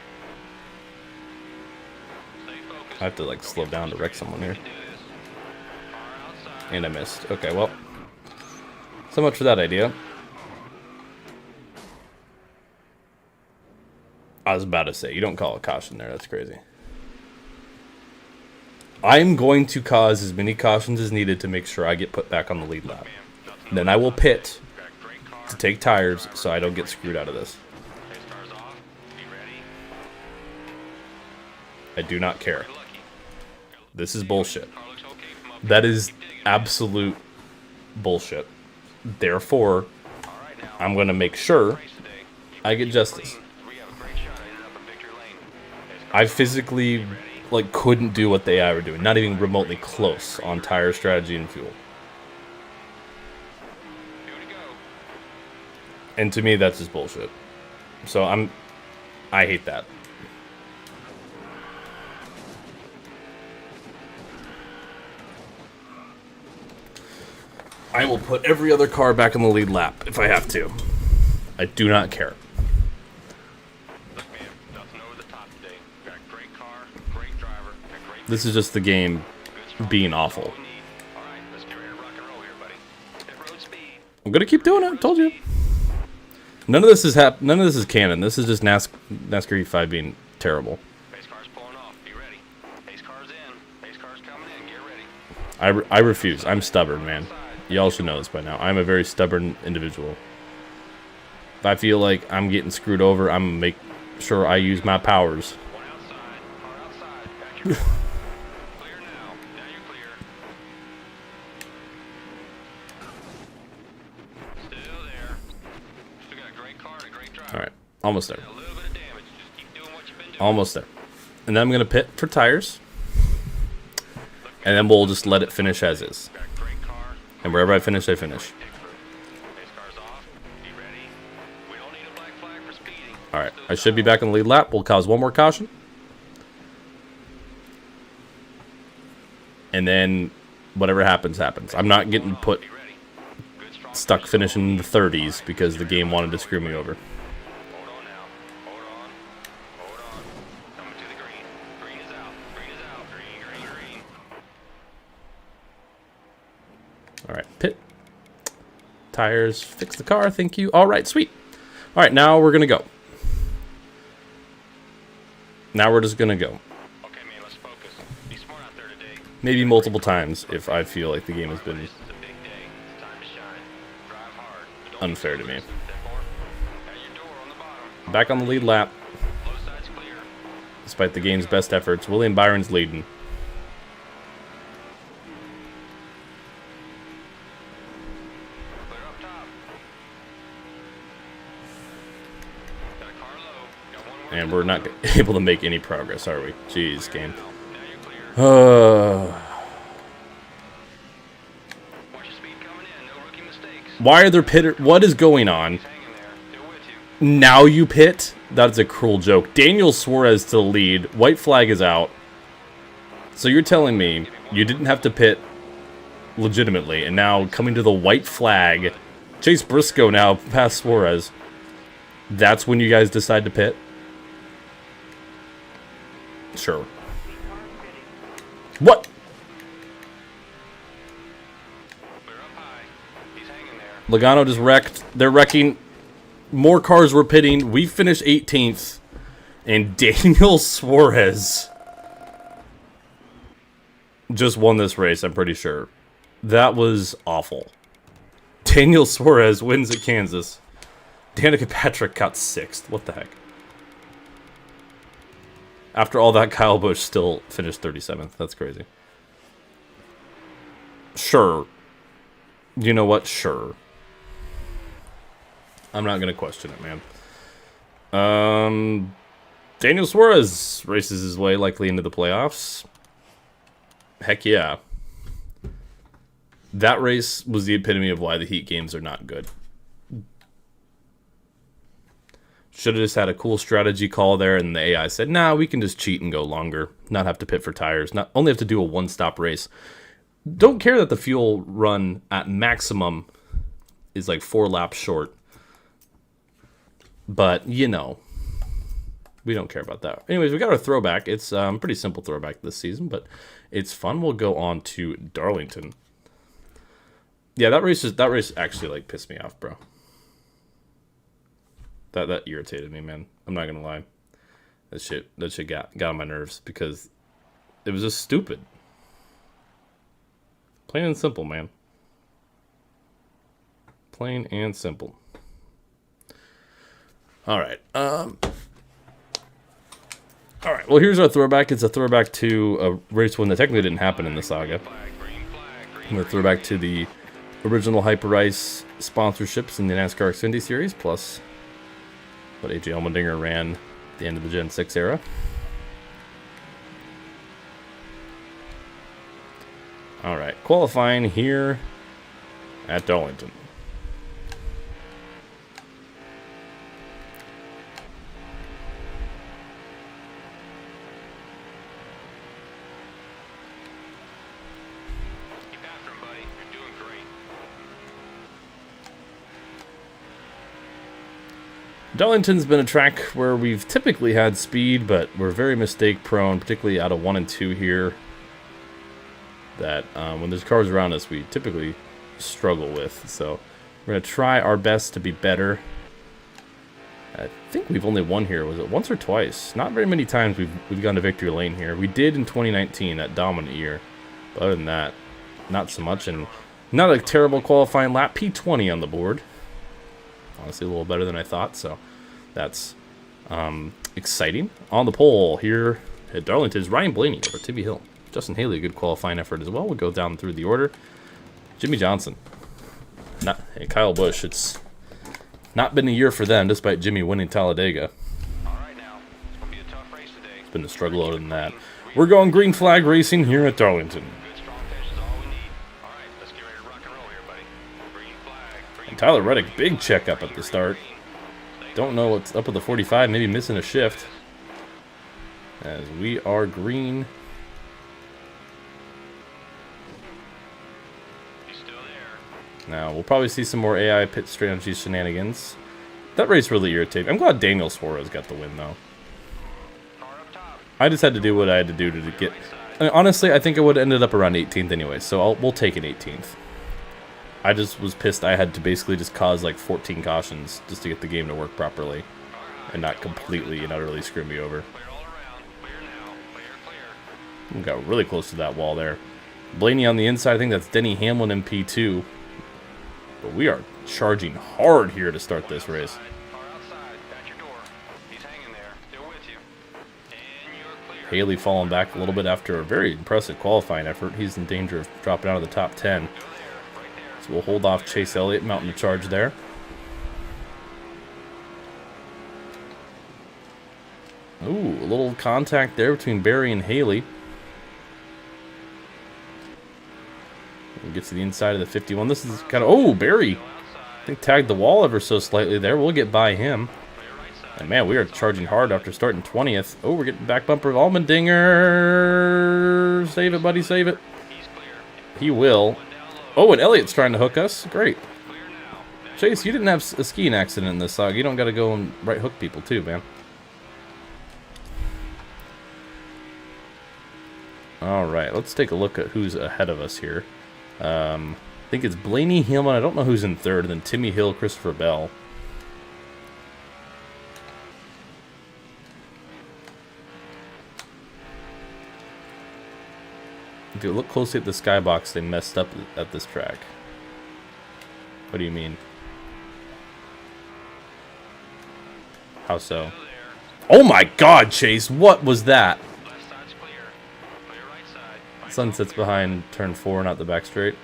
Stay focused. I have to like slow down to wreck someone here. We can do this. Car outside. And I missed. Okay, well. So much for that idea. I was about to say, you don't call a caution there. That's crazy. I'm going to cause as many cautions as needed to make sure I get put back on the lead lap. Then I will pit to take tires so I don't get screwed out of this. Pace car's off. Be ready. I do not care. You're lucky. This is bullshit. Car looks okay from up That here. is Keep digging. absolute bullshit. Therefore, All right now. I'm going to make sure Race today. Keep I get it justice. clean. We have a great shot at ending up in victory lane. Pace I physically like couldn't do what the AI were doing, not even remotely close on tire strategy and fuel. 2 to go. And to me, that's just bullshit. So I hate that. I will put every other car back in the lead lap if I have to. I do not care. Look, man, nothing over the top today. Got a great car, great driver, and great. This is just the game good strong being all awful. we need. All right, let's get ready to rock and roll here, buddy. Hit road speed. I'm gonna keep doing it. I told you. None of this is None of this is canon. This is just NASCAR Heat 5 being terrible. Pace car's pulling off. Be ready. Pace car's in. Pace car's coming in. Get ready. I refuse. I'm stubborn, man. Y'all should know this by now. I'm a very stubborn individual. If I feel like I'm getting screwed over, I'm gonna make sure I use my powers. One outside. Car outside. Back your door. Clear now. Now you're clear. Still there. Still got a great car and a great driver. All right, almost there. A little bit of damage. Just keep doing what you've been doing. Almost there. And then I'm gonna pit for tires, and then we'll just let it finish as is. Got a great car. And wherever I finish, I finish. Pace car's off. Be ready. We don't need a black flag for speeding. All right, I should be back on the lead lap. We'll cause one more caution, and then whatever happens, happens. I'm not getting put Be ready. Good strong. stuck finishing in the 30s because the game wanted to screw me over. Hold on now. Hold on. Hold on. Coming to the green. Green is out. Green is out. Green, green, green. All right, pit. Tires, fix the car, thank you. All right, sweet. All right, now we're going to go. Now we're just going to go. Okay, man, let's focus. Be smart out there today. Maybe multiple times if I feel like the game has been This is a big day. It's time to shine. Drive hard. But don't unfair to me. 10-4. At your door on the bottom. Back on the lead lap, Low side's clear. despite the game's best efforts. William Byron's leading. And we're not able to make any progress, are we? Jeez, game. Why are there pit? What is going on? Now you pit? That's a cruel joke. Daniel Suarez to the lead. White flag is out. So you're telling me you didn't have to pit legitimately, and now coming to the white flag, Chase Briscoe now past Suarez. That's when you guys decide to pit? Sure. What? Logano just wrecked. They're wrecking. More cars were pitting. We finished 18th. And Daniel Suarez just won this race, I'm pretty sure. That was awful. Daniel Suarez wins at Kansas. Danica Patrick got 6th. What the heck? After all that, Kyle Busch still finished 37th. That's crazy. Sure. You know what? Sure. I'm not going to question it, man. Daniel Suarez races his way likely into the playoffs. Heck yeah. That race was the epitome of why the Heat games are not good. Should have just had a cool strategy call there, and the AI said, nah, we can just cheat and go longer. Not have to pit for tires. Not only have to do a one-stop race. Don't care that the fuel run at maximum is like 4 laps short. But, you know, we don't care about that. Anyways, we got our throwback. It's a pretty simple throwback this season, but it's fun. We'll go on to Darlington. Yeah, that race actually like pissed me off, bro. That irritated me, man. I'm not gonna lie. That shit got on my nerves because it was just stupid. Plain and simple, man. Plain and simple. All right. All right. Well, here's our throwback. It's a throwback to a race one that technically didn't happen in the saga. I'm gonna throw back to the original Hyper Ice sponsorships in the NASCAR Xfinity Series, plus what AJ Allmendinger ran at the end of the Gen 6 era. All right. Qualifying here at Darlington. Darlington's been a track where we've typically had speed, but we're very mistake prone, particularly out of 1 and 2 here. That when there's cars around us, we typically struggle with. So we're going to try our best to be better. I think we've only won here. Was it once or twice? Not very many times we've gone to victory lane here. We did in 2019, that dominant year. But other than that, not so much. And not a terrible qualifying lap. P20 on the board. Honestly, a little better than I thought, so that's exciting. On the pole here at Darlington is Ryan Blaney over Timmy Hill. Justin Haley, a good qualifying effort as well. We'll go down through the order. Jimmy Johnson. And Kyle Busch. It's not been a year for them, despite Jimmy winning Talladega. It's been a struggle other than that. We're going green flag racing here at Darlington. And Tyler Reddick, big checkup at the start. Don't know what's up with the 45, maybe missing a shift. As we are green. Now, we'll probably see some more AI pit strategy shenanigans. That race really irritated me. I'm glad Daniel Suarez got the win, though. I just had to do what I had to do to get... I mean, honestly, I think I would have ended up around 18th anyway, so we'll take an 18th. I just was pissed I had to basically just cause like 14 cautions just to get the game to work properly and not completely and utterly screw me over. We got really close to that wall there. Blaney on the inside, I think that's Denny Hamlin in P2. But we are charging hard here to start this race. Haley falling back a little bit after a very impressive qualifying effort. He's in danger of dropping out of the top 10. So we'll hold off Chase Elliott, mounting the charge there. Ooh, a little contact there between Barry and Haley. We'll get to the inside of the 51. This is kind of... Oh, Barry! I think tagged the wall ever so slightly there. We'll get by him. And man, we are charging hard after starting 20th. Oh, we're getting back bumper of Allmendinger. Save it, buddy, save it. He will. Oh, and Elliott's trying to hook us. Great. Chase, you didn't have a skiing accident in this saga. You don't got to go and right hook people too, man. Alright, let's take a look at who's ahead of us here. I think it's Blaney Hillman. I don't know who's in third. And then Timmy Hill, Christopher Bell. If you look closely at the skybox, they messed up at this track. What do you mean? How so? Oh my god, Chase! What was that? Sunset's behind turn 4, not the back straight.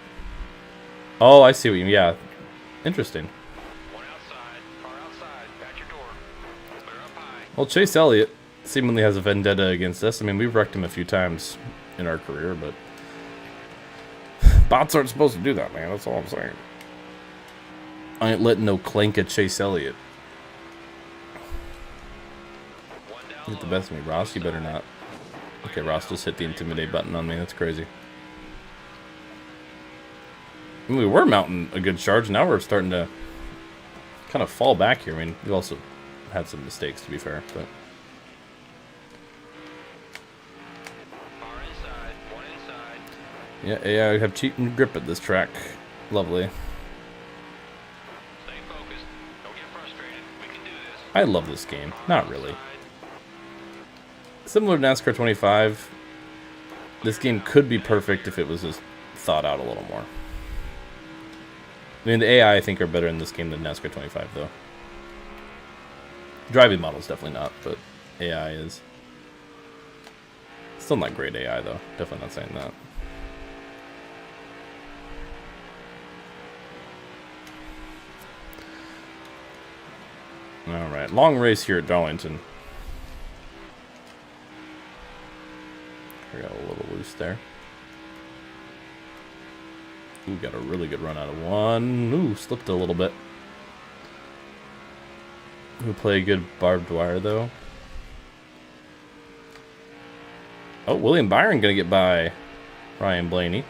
Oh, I see what you mean. Yeah. Interesting. Well, Chase Elliott seemingly has a vendetta against us. I mean, we've wrecked him a few times in our career, but bots aren't supposed to do that, man. That's all I'm saying. I ain't letting no clank at Chase Elliott. Get the best of me, Ross. You better not. Okay, Ross just hit the intimidate button on me. That's crazy. I mean, we were mounting a good charge. Now we're starting to kind of fall back here. I mean, we also had some mistakes, to be fair, but... Yeah, AI have cheating grip at this track. Lovely. I love this game. Not really. Similar to NASCAR 25, this game could be perfect if it was just thought out a little more. I mean, the AI, I think, are better in this game than NASCAR 25, though. Driving model's definitely not, but AI is. Still not great AI, though. Definitely not saying that. Alright, long race here at Darlington. I got a little loose there. Ooh, got a really good run out of one. Ooh, slipped a little bit. Who play good Barb Dwyer, though? Oh, William Byron gonna get by Ryan Blaney.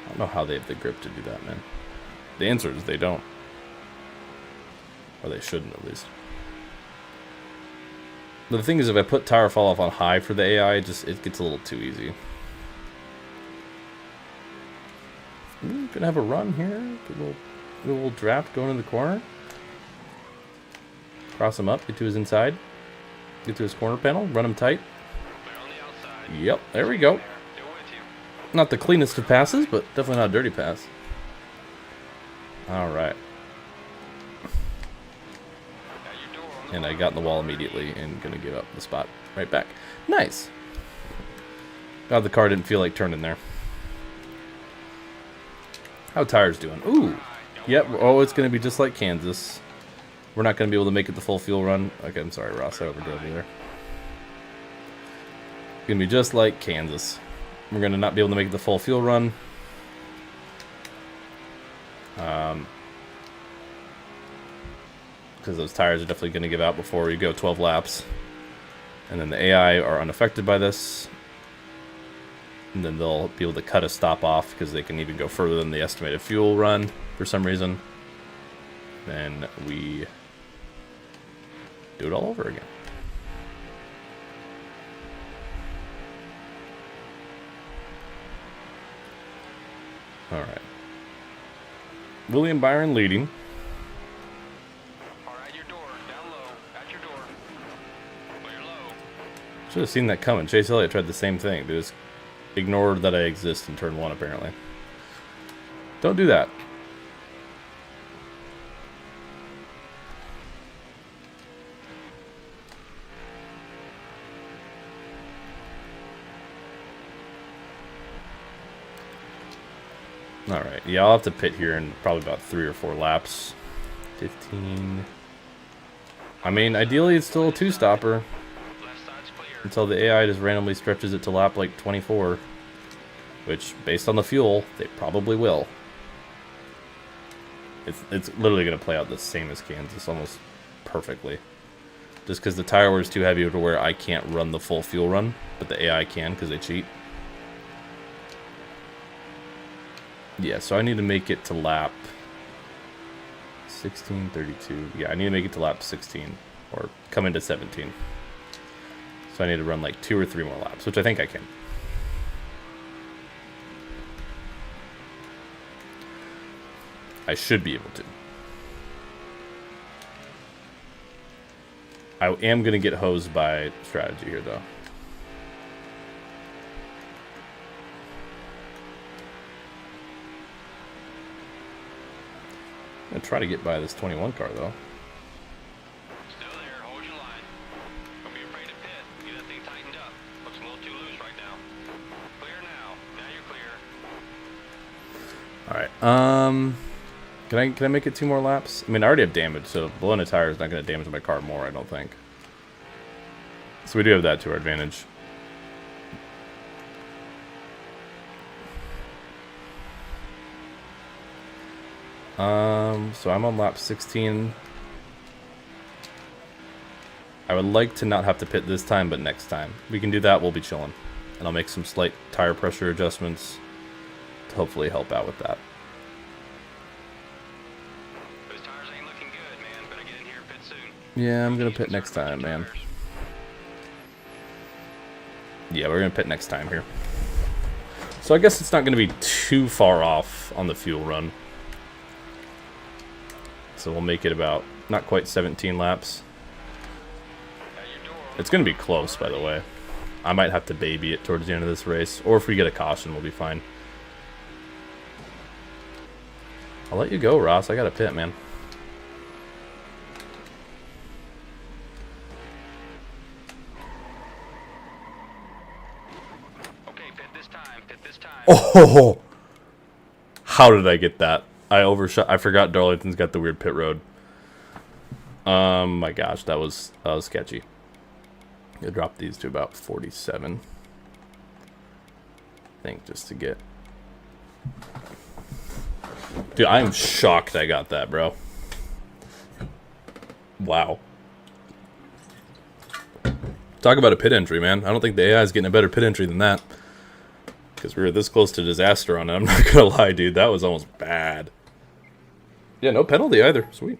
I don't know how they have the grip to do that, man. The answer is they don't. Or they shouldn't, at least. But the thing is, if I put tire fall off on high for the AI, it gets a little too easy. Ooh, gonna have a run here. Good little draft going in the corner. Cross him up, get to his inside. Get to his corner panel, run him tight. Yep, there we go. Not the cleanest of passes, but definitely not a dirty pass. Alright. And I got in the wall immediately and gonna give up the spot right back. Nice. God, the car didn't feel like turning there. How tires doing? Ooh. Yep. Oh, it's gonna be just like Kansas. We're not gonna be able to make it the full fuel run. Okay, I'm sorry, Ross. I overdrove you there. Gonna be just like Kansas. We're gonna not be able to make it the full fuel run. Because those tires are definitely going to give out before we go 12 laps. And then the AI are unaffected by this. And then they'll be able to cut a stop off because they can even go further than the estimated fuel run for some reason. Then we do it all over again. Alright. William Byron leading. Should have seen that coming. Chase Elliott tried the same thing. They just ignored that I exist in turn 1, apparently. Don't do that. Alright, yeah, I'll have to pit here in probably about 3 or 4 laps. 15... I mean, ideally it's still a two-stopper. Left side's clear. Until the AI just randomly stretches it to lap like 24. Which, based on the fuel, they probably will. It's literally going to play out the same as Kansas, almost perfectly. Just because the tire wear is too heavy to where I can't run the full fuel run, but the AI can because they cheat. Yeah, so I need to make it to lap 16:32. Yeah, I need to make it to lap 16 or come into 17. So I need to run like 2 or 3 more laps, which I think I can. I should be able to. I am going to get hosed by strategy here, though. I'm going to try to get by this 21 car, though. Still there. Hold your line. Don't be afraid to pit. Get that thing tightened up. Looks a little too loose right now. Clear now. Now you're clear. Alright, can I make it 2 more laps? I mean, I already have damage, so blowing a tire is not going to damage my car more, I don't think. So we do have that to our advantage. So I'm on lap 16. I would like to not have to pit this time, but next time. We can do that, we'll be chilling. And I'll make some slight tire pressure adjustments to hopefully help out with that. Those tires ain't looking good, man. Better get in here and pit soon. Yeah, I'm gonna pit next time, man. Yeah, we're gonna pit next time here. So I guess it's not gonna be too far off on the fuel run. So we'll make it about, not quite 17 laps. It's gonna be close, by the way. I might have to baby it towards the end of this race, or if we get a caution, we'll be fine. I'll let you go, Ross. I got a pit, man. Okay, pit this time. Pit this time. Oh! How did I get that? I overshot. I forgot Darlington's got the weird pit road. My gosh, that was sketchy. I dropped these to about 47. I think just to get. Dude, I am shocked I got that, bro. Wow. Talk about a pit entry, man. I don't think the AI is getting a better pit entry than that. Because we were this close to disaster on it. I'm not gonna lie, dude. That was almost bad. Yeah, no penalty either. Sweet.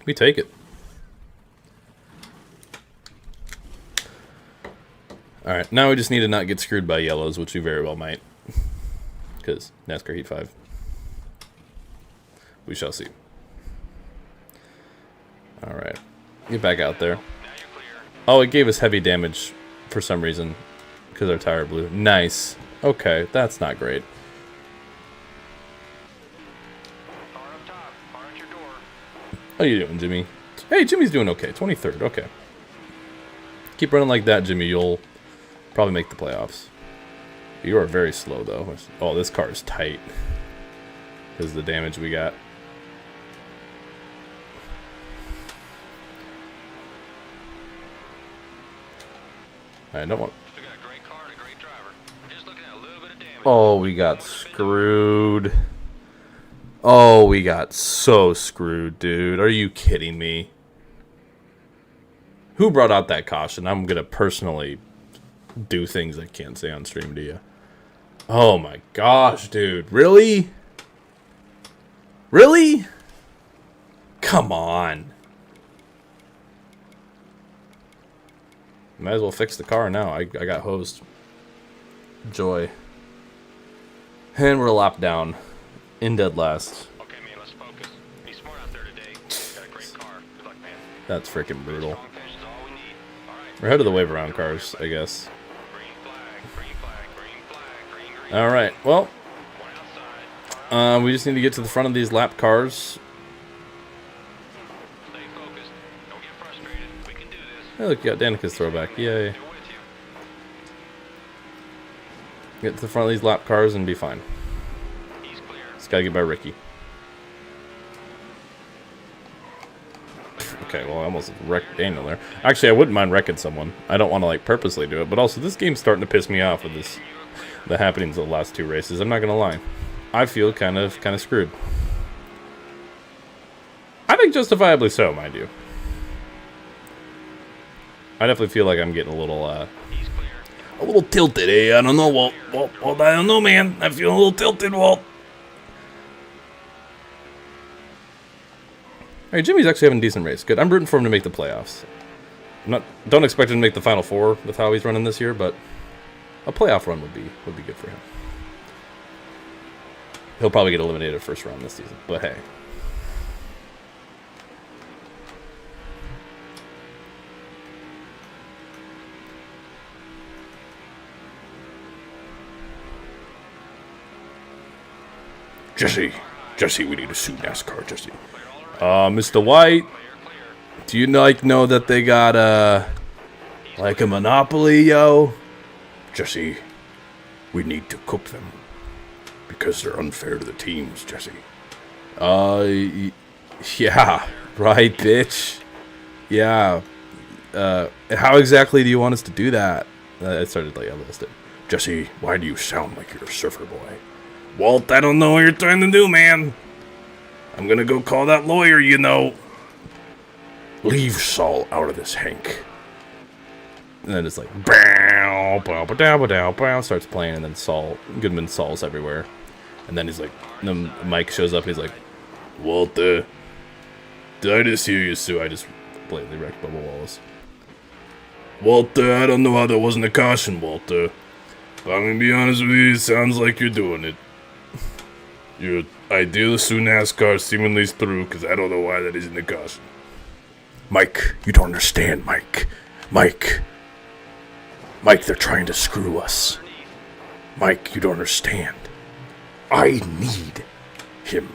We take it. Alright, now we just need to not get screwed by yellows, which we very well might. Because NASCAR Heat 5. We shall see. Alright. Get back out there. Oh, it gave us heavy damage for some reason. Because our tire blew. Nice. Okay, that's not great. How you doing, Jimmy? Hey, Jimmy's doing okay. 23rd. Okay. Keep running like that, Jimmy. You'll probably make the playoffs. You are very slow, though. Oh, this car is tight. Because of the damage we got. I don't want... Oh, we got screwed. Oh, we got so screwed, dude. Are you kidding me? Who brought out that caution? I'm going to personally do things I can't say on stream to you. Oh my gosh, dude. Really? Really? Come on. Might as well fix the car now. I got hosed. Joy. And we're a lap down. In dead last. Okay, man, let's focus. Be smart out there today. Got a great car. Good luck, man. That's freaking brutal. Strong finish is all we need. All right. We're ahead of the wave around cars, I guess. Green flag, green flag, green flag, green, green. All right. Well, One outside. we just need to get to the front of these lap cars. Stay focused. Don't get frustrated. We can do this. Hey, look, you got Danica's throwback. Yay. We're with you. Get to the front of these lap cars and be fine. He's clear. Just gotta get by Ricky. Let's Okay, well, I almost wrecked Daniel there. Actually, I wouldn't mind wrecking someone. I don't want to, like, purposely do it. But also, this game's starting to piss me off with the happenings of the last 2 races. I'm not going to lie. I feel kind of screwed. I think justifiably so, mind you. I definitely feel like I'm getting a little tilted, eh? I don't know, Walt. Walt, I don't know, man. I feel a little tilted, Walt. Alright, Jimmy's actually having a decent race. Good. I'm rooting for him to make the playoffs. Don't expect him to make the Final Four with how he's running this year, but a playoff run would be good for him. He'll probably get eliminated first round this season, but hey. Jesse, we need to sue NASCAR, Jesse. Mr. White, do you know that they got like a monopoly, yo? Jesse, we need to cook them because they're unfair to the teams, Jesse. Yeah, right, bitch. Yeah. How exactly do you want us to do that? I started like I lost it. Jesse, why do you sound like you're a surfer boy? Walt, I don't know what you're trying to do, man. I'm gonna go call that lawyer, you know. Leave Saul out of this, Hank. And then it's like, bow, bow, bow, bow, bow, starts playing, and then Goodman Saul's everywhere. And then he's like, then Mike shows up, and he's like, Walter, did I just hear you sue? I just blatantly wrecked Bubba Wallace. Walter, I don't know how that wasn't a caution, Walter. But I'm gonna be honest with you, it sounds like you're doing it. Your idea to sue NASCAR seemingly is through, because I don't know why that isn't a caution. Mike, you don't understand, Mike. Mike, they're trying to screw us. Mike, you don't understand. I need him.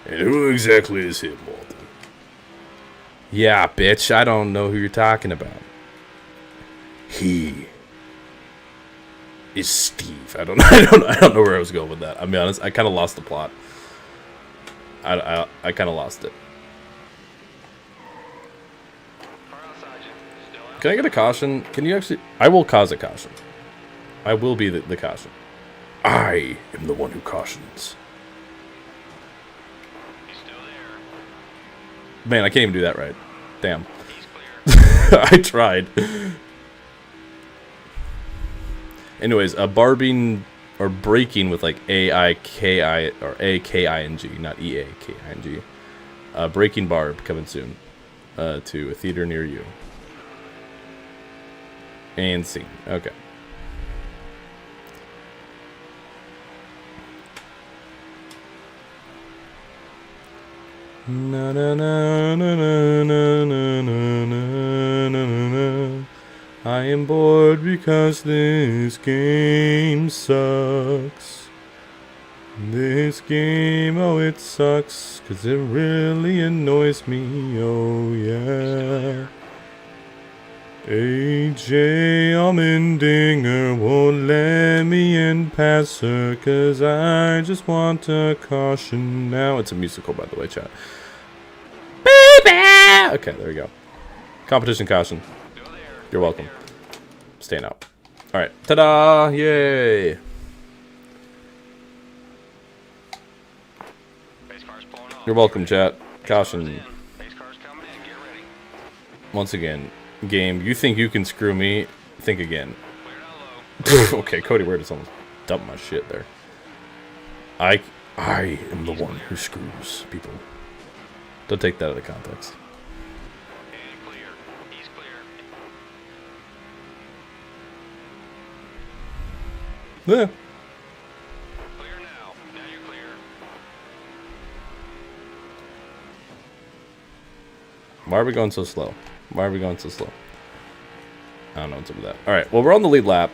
And who exactly is him, Walter? Yeah, bitch, I don't know who you're talking about. He is Steve. I don't know where I was going with that. I'll be honest, I kind of lost the plot. I kind of lost it. Can I get a caution? Can you actually? I will cause a caution. I will be the caution. I am the one who cautions. Man, I can't even do that right. Damn. I tried. Anyways, barbing or breaking with like A-I-K-I or A-K-I-N-G, not E-A-K-I-N-G. Breaking Barb coming soon to a theater near you. And scene. Okay. Na na na na na na na na na na. I am bored because this game sucks. This game, oh it sucks, 'cause it really annoys me, oh yeah. AJ Allmendinger won't let me in past her, 'cause I just want a caution now. It's a musical, by the way, chat. Baby! Okay, there we go. Competition caution. You're welcome. Staying out. Alright. Ta-da! Yay! You're welcome, chat. Caution. Once again, game, you think you can screw me? Think again. Okay, Cody Ware just almost dumped my shit there. I am the one who screws people. Don't take that out of context. Yeah. Clear now. Now you're clear. Why are we going so slow? Why are we going so slow? I don't know what's up with that. Alright, well, we're on the lead lap.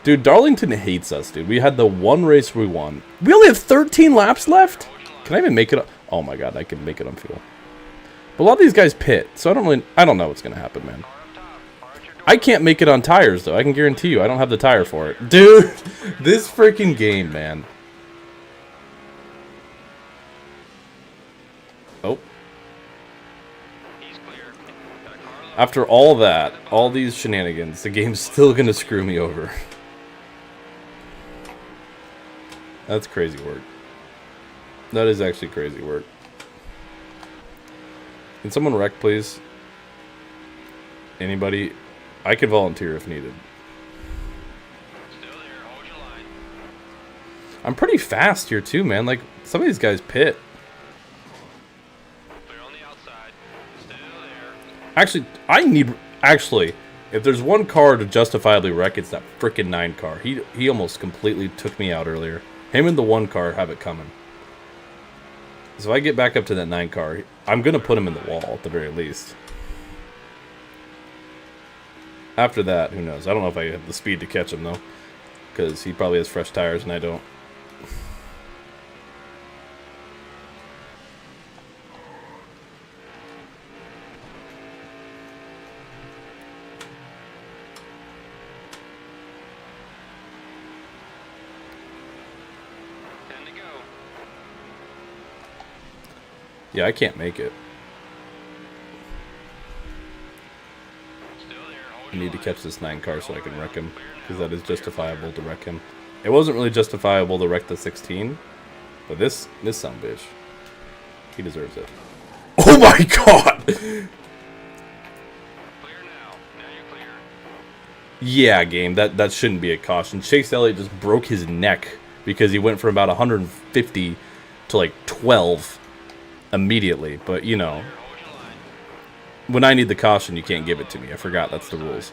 Dude, Darlington hates us, dude. We had the one race we won. We only have 13 laps left? Can I even make it? Oh my god, I can make it on fuel. But a lot of these guys pit, so I don't know what's going to happen, man. I can't make it on tires, though. I can guarantee you I don't have the tire for it. Dude, this freaking game, man. After all that, all these shenanigans, the game's still gonna screw me over. That's crazy work. That is actually crazy work. Can someone wreck, please? Anybody? I could volunteer if needed. I'm pretty fast here too, man. Like, some of these guys pit. Actually, if there's one car to justifiably wreck, it's that frickin' 9 car. He almost completely took me out earlier. Him and the 1 car have it coming. So if I get back up to that 9 car, I'm gonna put him in the wall at the very least. After that, who knows? I don't know if I have the speed to catch him though, because he probably has fresh tires and I don't. Yeah, I can't make it. I need to catch this 9 car so I can wreck him, because that is justifiable to wreck him. It wasn't really justifiable to wreck the 16, but this sumbitch, he deserves it. Oh my god! Yeah, game, that shouldn't be a caution. Chase Elliott just broke his neck because he went from about 150 to like 12 immediately, but you know, when I need the caution, you can't give it to me. I forgot that's the rules.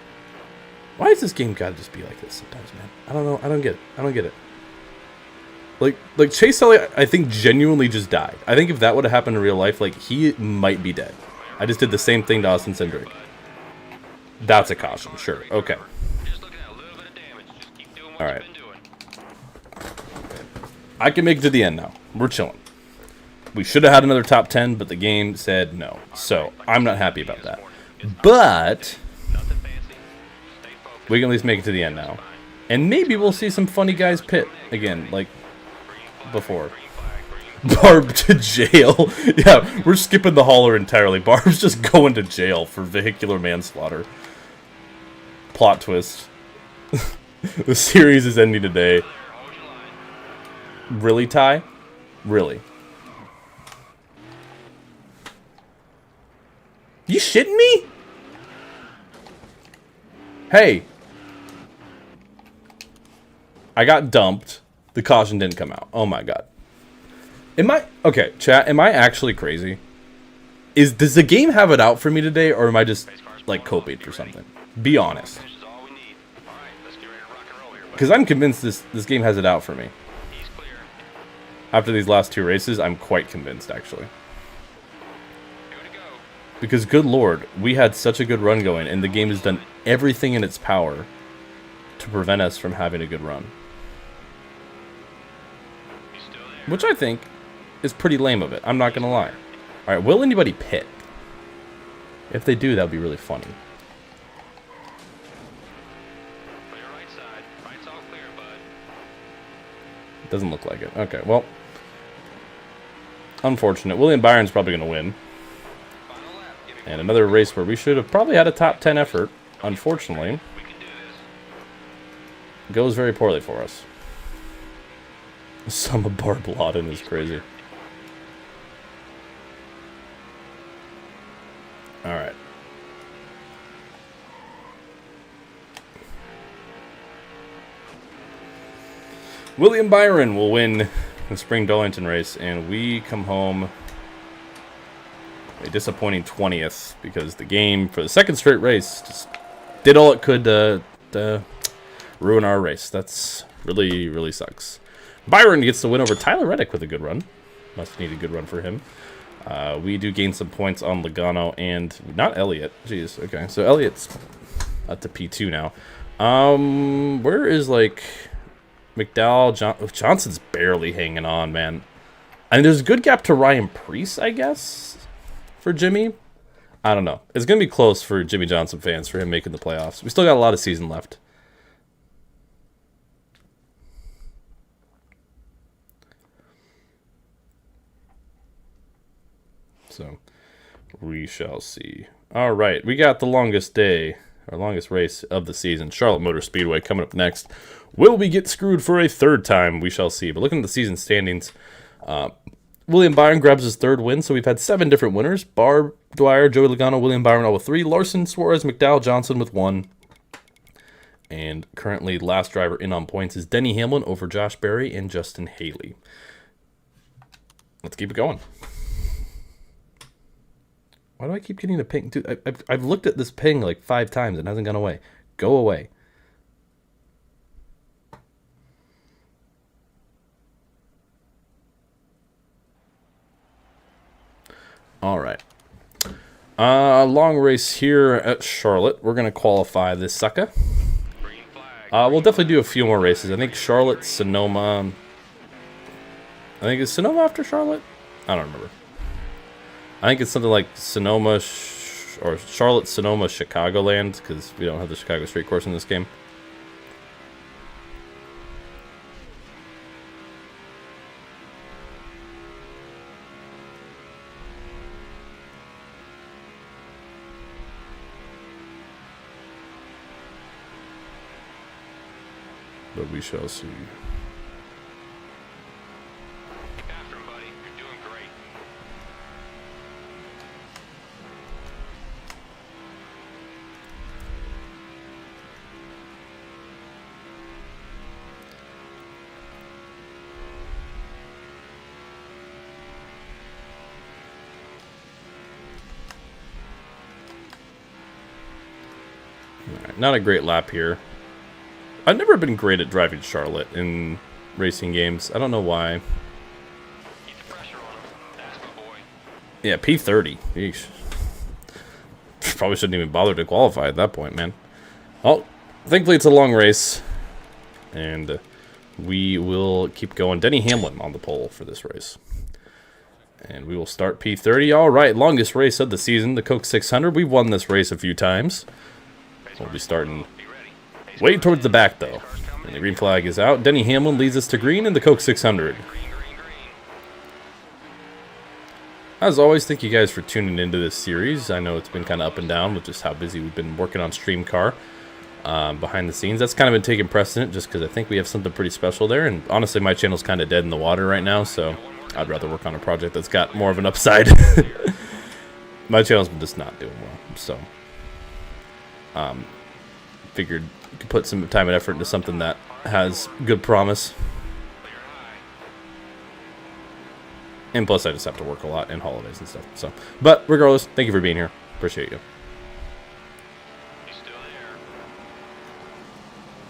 Why does this game gotta just be like this sometimes, man? I don't know. I don't get it. Like Chase Elliott, I think genuinely just died. I think if that would have happened in real life, like, he might be dead. I just did the same thing to Austin Cindric. That's a caution, sure. Okay. All right. I can make it to the end now. We're chilling. We should have had another top 10, but the game said no. So, I'm not happy about that. But we can at least make it to the end now. And maybe we'll see some funny guys pit again, like before. Barb to jail. Yeah, we're skipping the hauler entirely. Barb's just going to jail for vehicular manslaughter. Plot twist. The series is ending today. Really, Ty? Really? You shitting me? Hey. I got dumped. The caution didn't come out. Oh my god. Okay, chat, am I actually crazy? Does the game have it out for me today, or am I just, like, copied for something? Be honest. Because I'm convinced this game has it out for me. After these last 2 races, I'm quite convinced, actually. Because, good lord, we had such a good run going, and the game has done everything in its power to prevent us from having a good run. Which I think is pretty lame of it, I'm not going to lie. Alright, will anybody pit? If they do, that would be really funny. It doesn't look like it. Okay, well. Unfortunate. William Byron's probably going to win. And another race where we should have probably had a top 10 effort, unfortunately, goes very poorly for us. Some of Barb Lawton is crazy. Alright. William Byron will win the Spring Darlington race, and we come home a disappointing 20th, because the game for the second straight race just did all it could to ruin our race. That's really sucks. Byron gets the win over Tyler Reddick with a good run. Must need a good run for him. We do gain some points on Logano and not Elliott. Jeez. Okay, so Elliott's up to P2 now. Where is, like, McDowell? Johnson's barely hanging on, man. And there's a good gap to Ryan Preece, I guess, for Jimmy. I don't know. It's going to be close for Jimmy Johnson fans for him making the playoffs. We still got a lot of season left. So, We shall see. All right, we got the longest day, our longest race of the season, Charlotte Motor Speedway, coming up next. Will we get screwed for a third time? We shall see. But looking at the season standings, William Byron grabs his third win, so we've had 7 different winners. Barb Dwyer, Joey Logano, William Byron all with 3. Larson, Suarez, McDowell, Johnson with 1. And currently, last driver in on points is Denny Hamlin over Josh Berry and Justin Haley. Let's keep it going. Why do I keep getting a ping? Dude, I've looked at this ping like 5 times and it hasn't gone away. Go away. All right. Long race here at Charlotte. We're going to qualify this sucker. We'll definitely do a few more races. I think Charlotte, Sonoma. I think it's Sonoma after Charlotte? I don't remember. I think it's something like Sonoma or Charlotte, Sonoma, Chicagoland, because we don't have the Chicago Street Course in this game. But we shall see. After him, buddy. You're doing great. All right, not a great lap here. I've never been great at driving Charlotte in racing games. I don't know why. Keep the pressure on him. That's my boy. Yeah, P30. Yeesh. Probably shouldn't even bother to qualify at that point, man. Well, thankfully it's a long race. And we will keep going. Denny Hamlin on the pole for this race. And we will start P30. All right, longest race of the season, the Coke 600. We've won this race a few times. We'll be starting way towards the back, though. And the green flag is out. Denny Hamlin leads us to green in the Coke 600. As always, thank you guys for tuning into this series. I know it's been kind of up and down with just how busy we've been working on Stream Car behind the scenes. That's kind of been taking precedent just because I think we have something pretty special there. And honestly, my channel's kind of dead in the water right now, so I'd rather work on a project that's got more of an upside. My channel's been just not doing well, so figured you could put some time and effort into something that has good promise. And plus, I just have to work a lot in holidays and stuff. So, but regardless, thank you for being here. Appreciate you.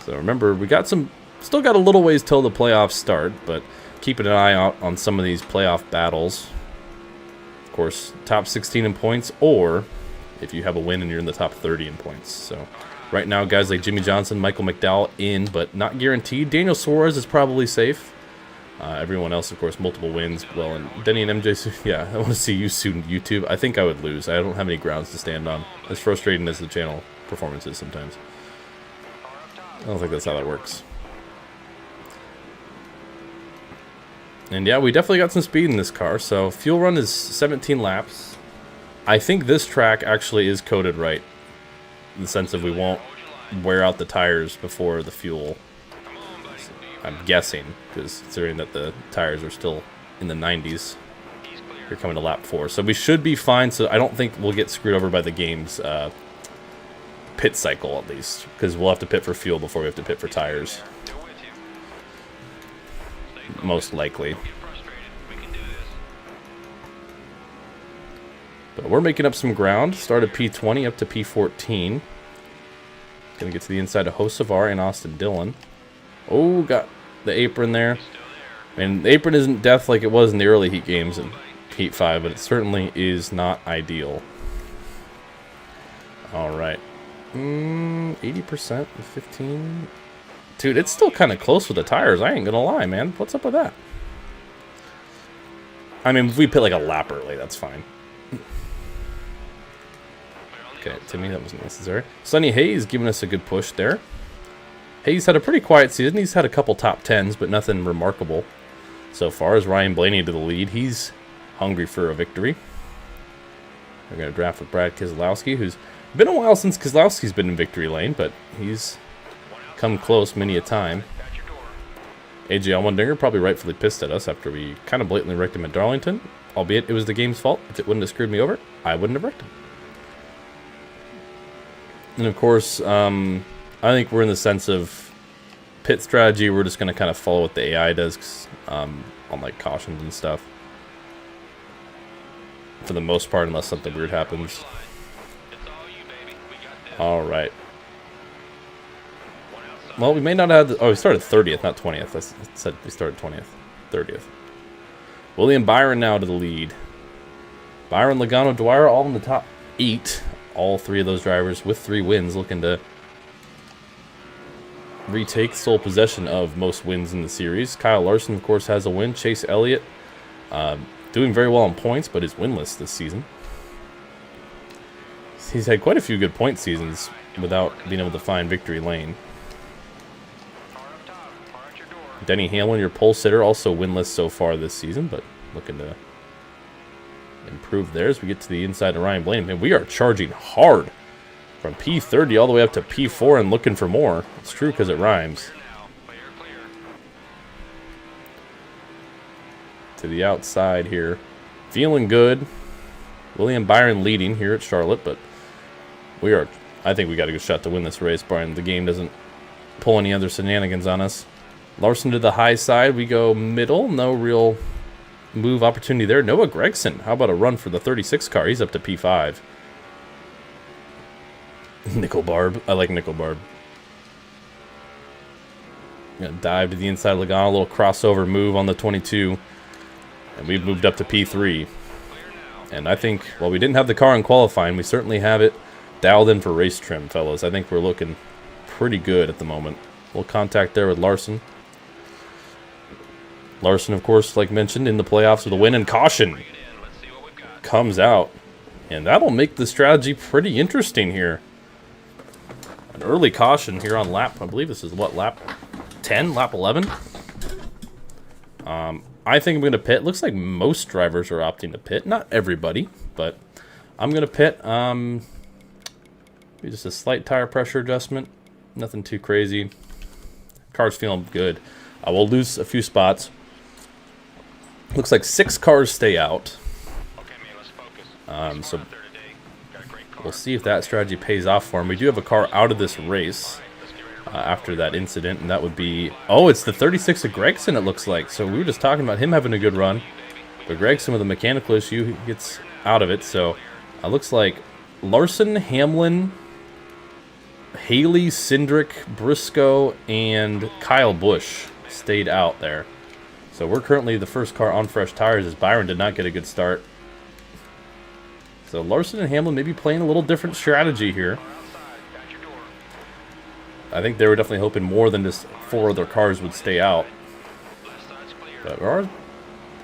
So remember, we got still got a little ways till the playoffs start, but keeping an eye out on some of these playoff battles. Of course, top 16 in points, or if you have a win and you're in the top 30 in points. So right now, guys like Jimmy Johnson, Michael McDowell in, but not guaranteed. Daniel Suarez is probably safe. Everyone else, of course, multiple wins. Well, and Denny and MJ, yeah, I want to see you soon, YouTube. I think I would lose. I don't have any grounds to stand on. As frustrating as the channel performance is sometimes. I don't think that's how that works. And yeah, we definitely got some speed in this car. So fuel run is 17 laps. I think this track actually is coded right, in the sense that we won't wear out the tires before the fuel. I'm guessing, because considering that the tires are still in the 90s. You're coming to lap 4. So we should be fine, so I don't think we'll get screwed over by the game's pit cycle, at least. Because we'll have to pit for fuel before we have to pit for tires. Most likely. But we're making up some ground. Started P20 up to P14. Gonna get to the inside of Hocevar and Austin Dillon. Oh, got the apron there. And the apron isn't death like it was in the early Heat games in Heat 5, but it certainly is not ideal. Alright. 80%, 15. Dude, it's still kind of close with the tires. I ain't gonna lie, man. What's up with that? I mean, if we pit like a lap early, that's fine. Okay, to me that wasn't necessary. Sonny Hayes giving us a good push there. Hayes had a pretty quiet season. He's had a couple top 10s, but nothing remarkable so far. As Ryan Blaney to the lead, he's hungry for a victory. We're going to draft with Brad Keselowski, who's been a while since Keselowski's been in victory lane, but he's come close many a time. AJ Allmendinger probably rightfully pissed at us after we kind of blatantly wrecked him at Darlington, albeit it was the game's fault. If it wouldn't have screwed me over, I wouldn't have wrecked him. And of course, I think we're in the sense of pit strategy. We're just going to kind of follow what the AI does on like cautions and stuff. For the most part, unless something weird happens. Alright. Well, we may not have... Oh, we started 30th, not 20th. I said we started 20th. 30th. William Byron now to the lead. Byron, Logano, Dwyer all in the top 8. All 3 of those drivers with 3 wins looking to retake sole possession of most wins in the series. Kyle Larson, of course, has a win. Chase Elliott doing very well on points, but is winless this season. He's had quite a few good point seasons without being able to find victory lane. Denny Hamlin, your pole sitter, also winless so far this season, but looking to improve there as we get to the inside of Ryan Blaney. And we are charging hard from P30 all the way up to P4 and looking for more. It's true because it rhymes. To the outside here. Feeling good. William Byron leading here at Charlotte, but we are... I think we got a good shot to win this race, Brian. The game doesn't pull any other shenanigans on us. Larson to the high side. We go middle. No real move opportunity there. Noah Gragson. How about a run for the 36 car? He's up to P5. Nickel Barb. I like Nickel Barb. Gonna dive to the inside of Logano. A little crossover move on the 22. And we've moved up to P3. And I think, while we didn't have the car in qualifying, we certainly have it dialed in for race trim, fellas. I think we're looking pretty good at the moment. A little contact there with Larson. Larson, of course, like mentioned, in the playoffs with a win, and caution comes out. And that'll make the strategy pretty interesting here. An early caution here on lap, I believe this is what, lap 10, lap 11? I think I'm going to pit. Looks like most drivers are opting to pit. Not everybody, but I'm going to pit. Just a slight tire pressure adjustment. Nothing too crazy. Car's feeling good. I will lose a few spots. Looks like 6 cars stay out. So we'll see if that strategy pays off for him. We do have a car out of this race after that incident, and that would be... Oh, it's the 36 of Gregson, it looks like. So we were just talking about him having a good run. But Gregson with a mechanical issue gets out of it. So it looks like Larson, Hamlin, Haley, Cindric, Briscoe, and Kyle Busch stayed out there. So we're currently the first car on fresh tires as Byron did not get a good start. So Larson and Hamlin may be playing a little different strategy here. I think they were definitely hoping more than just 4 other cars would stay out. But we are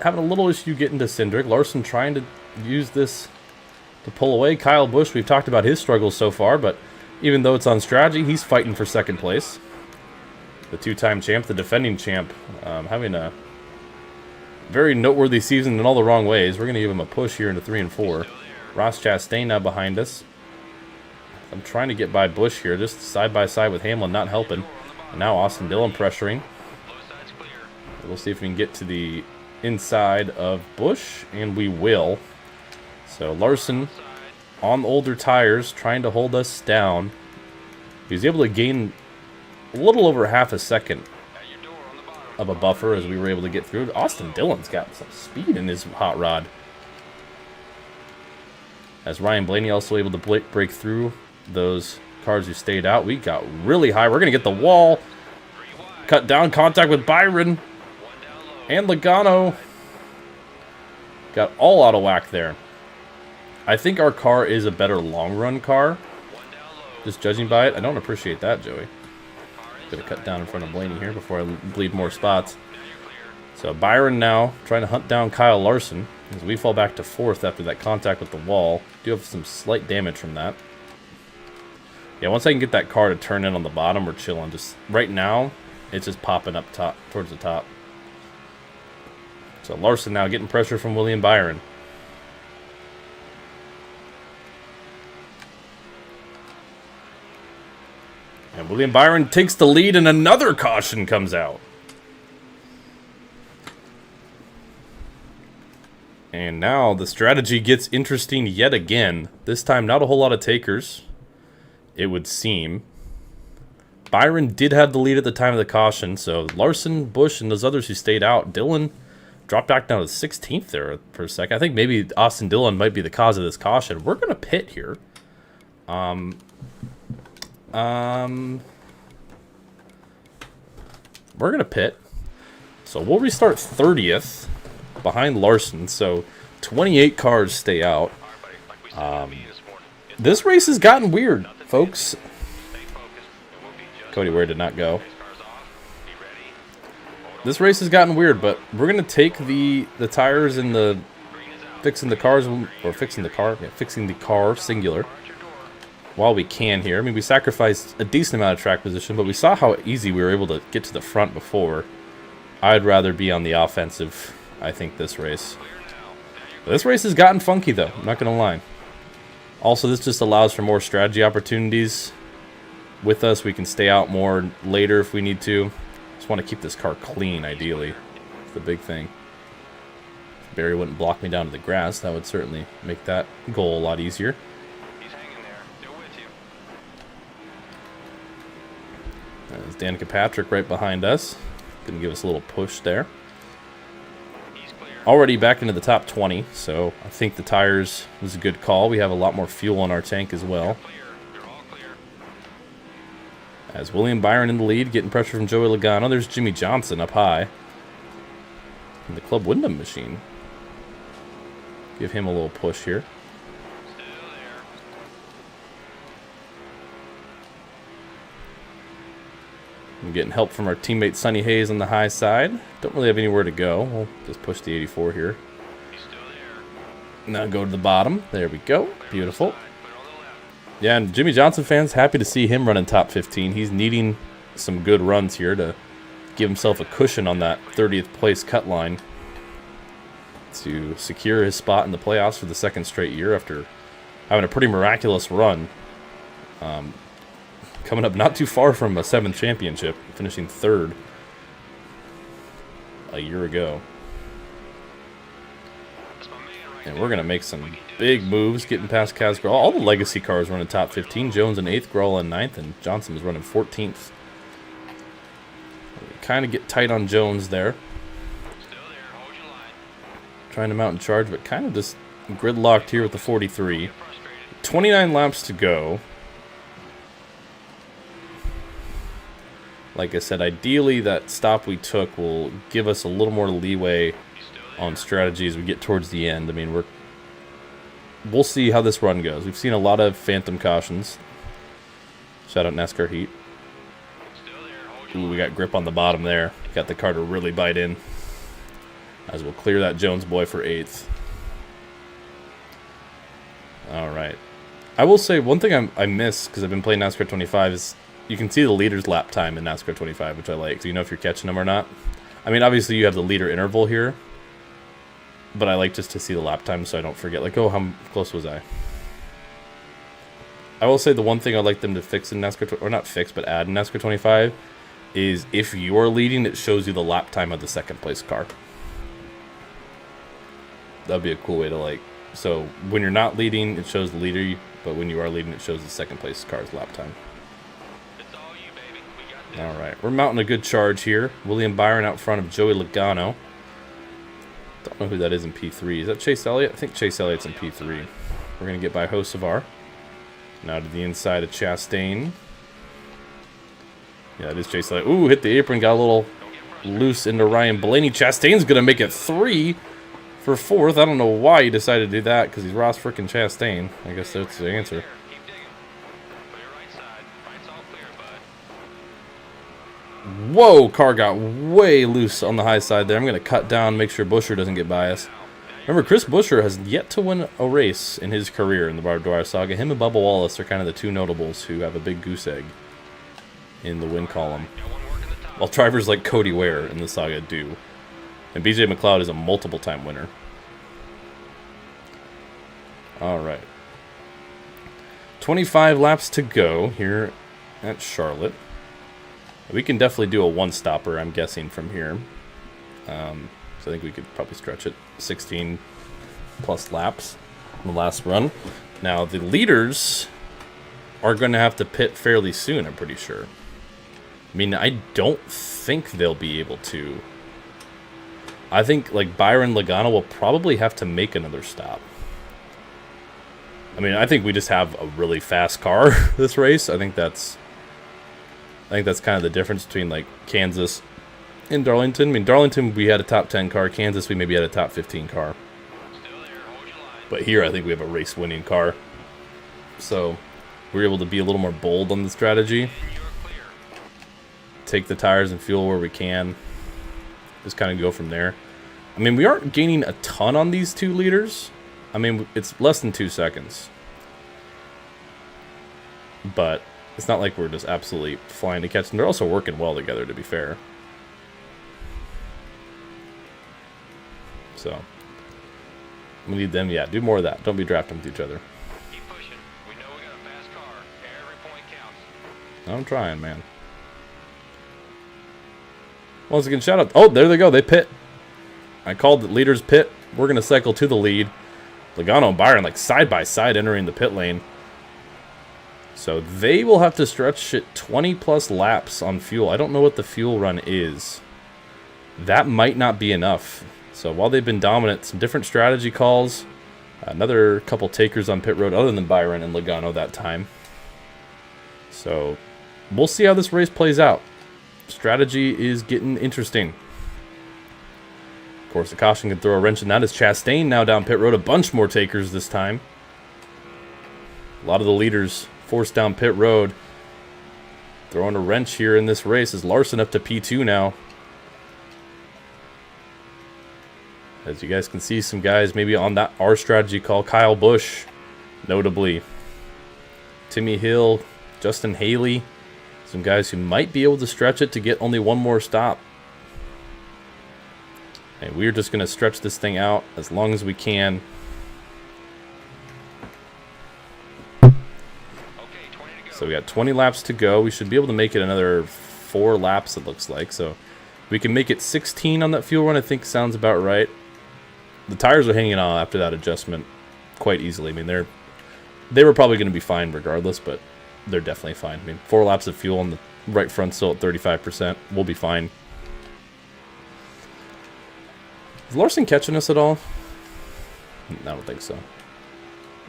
having a little issue getting to Cindric. Larson trying to use this to pull away. Kyle Busch, we've talked about his struggles so far, but even though it's on strategy, he's fighting for second place. The 2-time champ, the defending champ, having a very noteworthy season in all the wrong ways. We're going to give him a push here into 3 and 4. Ross Chastain now behind us. I'm trying to get by Busch here, just side by side with Hamlin, not helping. And now Austin Dillon pressuring. We'll see if we can get to the inside of Busch, and we will. So Larson on older tires, trying to hold us down. He was able to gain a little over half a second of a buffer as we were able to get through. Austin Dillon's got some speed in his hot rod. As Ryan Blaney also able to break through those cars who stayed out. We got really high. We're going to get the wall. Cut down, contact with Byron. And Logano. Got all out of whack there. I think our car is a better long-run car. Just judging by it. I don't appreciate that, Joey. Gonna cut down in front of Blaney here before I bleed more spots. So Byron now trying to hunt down Kyle Larson as we fall back to 4th after that contact with the wall. Do have some slight damage from that. Yeah, once I can get that car to turn in on the bottom, we're chilling. Just right now, it's just popping up top towards the top. So Larson now getting pressure from William Byron. And William Byron takes the lead, and another caution comes out. And now the strategy gets interesting yet again. This time, not a whole lot of takers, it would seem. Byron did have the lead at the time of the caution, so Larson, Bush, and those others who stayed out. Dylan dropped back down to 16th there for a second. I think maybe Austin Dillon might be the cause of this caution. We're going to pit here. We're going to pit. So we'll restart 30th behind Larson. So 28 cars stay out. This race has gotten weird, folks. Cody Ware did not go. This race has gotten weird, but we're going to take the tires and the fixing the cars, or fixing the car, yeah, fixing the car, singular, while we can here. I mean, we sacrificed a decent amount of track position, but we saw how easy we were able to get to the front before. I'd rather be on the offensive, I think, this race. This race has gotten funky, though. I'm not going to lie. Also, this just allows for more strategy opportunities with us. We can stay out more later if we need to. Just want to keep this car clean, ideally. It's the big thing. If Barry wouldn't block me down to the grass, that would certainly make that goal a lot easier. He's hanging there. Still with you. There's Danica Patrick right behind us. Going to give us a little push there. Already back into the top 20, so I think the tires was a good call. We have a lot more fuel in our tank as well. As William Byron in the lead, getting pressure from Joey Logano. There's Jimmy Johnson up high. And the Club Wyndham machine. Give him a little push here. I'm getting help from our teammate Sonny Hayes on the high side. Don't really have anywhere to go. We'll just push the 84 here. Now go to the bottom. There we go. Beautiful. Yeah, and Jimmy Johnson fans, happy to see him running top 15. He's needing some good runs here to give himself a cushion on that 30th place cut line to secure his spot in the playoffs for the second straight year after having a pretty miraculous run. Coming up not too far from a 7th championship, finishing 3rd a year ago. And we're going to make some big moves, getting past Kaz Grall. All the legacy cars running top 15. Jones in 8th, Grall in 9th, and Johnson was running 14th. Kind of get tight on Jones there. Trying to mount and charge, but kind of just gridlocked here with the 43. 29 laps to go. Like I said, ideally that stop we took will give us a little more leeway on strategy as we get towards the end. I mean, we'll see how this run goes. We've seen a lot of phantom cautions. Shout out NASCAR Heat. Ooh, we got grip on the bottom there. Got the car to really bite in. As we'll clear that Jones boy for 8th. Alright. I will say, one thing I miss, because I've been playing NASCAR 25, is you can see the leader's lap time in NASCAR 25, which I like. So you know if you're catching them or not. I mean, obviously you have the leader interval here. But I like just to see the lap time so I don't forget. Like, oh, how close was I? I will say the one thing I'd like them to fix in NASCAR, or not fix, but add in NASCAR 25, is if you're leading, it shows you the lap time of the second place car. That'd be a cool way to, like, so when you're not leading, it shows the leader, but when you are leading, it shows the second place car's lap time. Alright, we're mounting a good charge here. William Byron out front of Joey Logano. Don't know who that is in P3. Is that Chase Elliott? I think Chase Elliott's in P3. We're going to get by Hocevar. Now to the inside of Chastain. Yeah, it is Chase Elliott. Ooh, hit the apron. Got a little loose into Ryan Blaney. Chastain's going to make it 3 for 4th. I don't know why he decided to do that, because he's Ross frickin' Chastain. I guess that's the answer. Whoa, car got way loose on the high side there. I'm going to cut down, make sure Buescher doesn't get by us. Remember, Chris Buescher has yet to win a race in his career in the Barb Dwyer saga. Him and Bubba Wallace are kind of the two notables who have a big goose egg in the win column. While drivers like Cody Ware in the saga do. And BJ McLeod is a multiple-time winner. Alright. 25 laps to go here That's Charlotte. We can definitely do a one-stopper, I'm guessing, from here. So I think we could probably stretch it 16 plus laps in the last run. Now, the leaders are going to have to pit fairly soon, I'm pretty sure. I mean, I don't think they'll be able to. I think, like, Byron Logano will probably have to make another stop. I mean, I think we just have a really fast car this race. I think that's kind of the difference between, like, Kansas and Darlington. I mean, Darlington, we had a top 10 car. Kansas, we maybe had a top 15 car. But here, I think we have a race-winning car. So, we're able to be a little more bold on the strategy. Take the tires and fuel where we can. Just kind of go from there. I mean, we aren't gaining a ton on these two leaders. I mean, it's less than 2 seconds. But it's not like we're just absolutely flying to catch them. They're also working well together, to be fair. So, we need them, yeah, do more of that. Don't be drafting with each other. Keep pushing. We know we got a fast car. Every point counts. I'm trying, man. Once again, shout out. Oh, there they go. They pit. I called the leaders pit. We're going to cycle to the lead. Logano and Byron, like, side by side entering the pit lane. So they will have to stretch it 20 plus laps on fuel. I don't know what the fuel run is. That might not be enough. So while they've been dominant, some different strategy calls. Another couple takers on pit road other than Byron and Logano that time. So we'll see how this race plays out. Strategy is getting interesting. Of course, the caution can throw a wrench in that as Chastain now down pit road. A bunch more takers this time. A lot of the leaders forced down pit road. Throwing a wrench here in this race is Larson up to P2 now. As you guys can see, some guys maybe on that our strategy call. Kyle Busch, notably. Timmy Hill, Justin Haley. Some guys who might be able to stretch it to get only one more stop. And we're just going to stretch this thing out as long as we can. So we got 20 laps to go. We should be able to make it another 4 laps, it looks like. So we can make it 16 on that fuel run, I think sounds about right. The tires are hanging on after that adjustment quite easily. I mean, they were probably going to be fine regardless, but they're definitely fine. I mean, 4 laps of fuel on the right front still at 35%. We'll be fine. Is Larson catching us at all? I don't think so.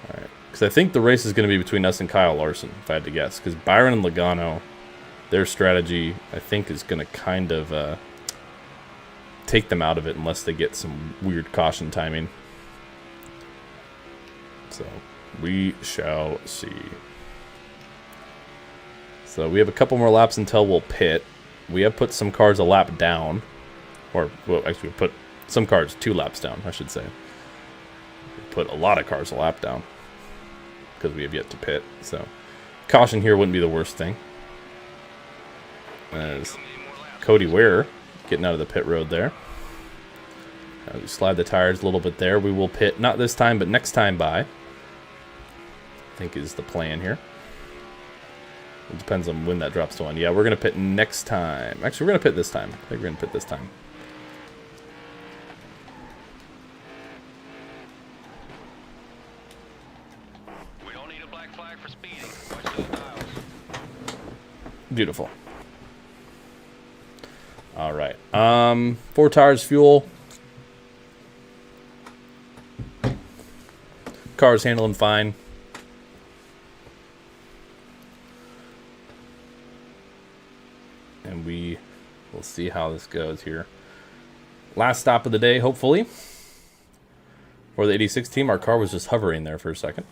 Alright. Because I think the race is going to be between us and Kyle Larson, if I had to guess. Because Byron and Logano, their strategy, I think, is going to kind of take them out of it unless they get some weird caution timing. So, we shall see. So, we have a couple more laps until we'll pit. We have put some cars a lap down. Or, well, actually, we put some cars 2 laps down, I should say. We put a lot of cars a lap down. Because we have yet to pit. So, caution here wouldn't be the worst thing. There's Cody Ware getting out of the pit road there. We slide the tires a little bit there. We will pit, not this time, but next time by. I think is the plan here. It depends on when that drops to 1. Yeah, we're going to pit next time. Actually, we're going to pit this time. I think we're going to pit this time. We don't need a black flag for speeding. Watch those dials. Beautiful. All right. 4 tires, fuel. Car's handling fine. And we will see how this goes here. Last stop of the day, hopefully. For the 86 team, our car was just hovering there for a second.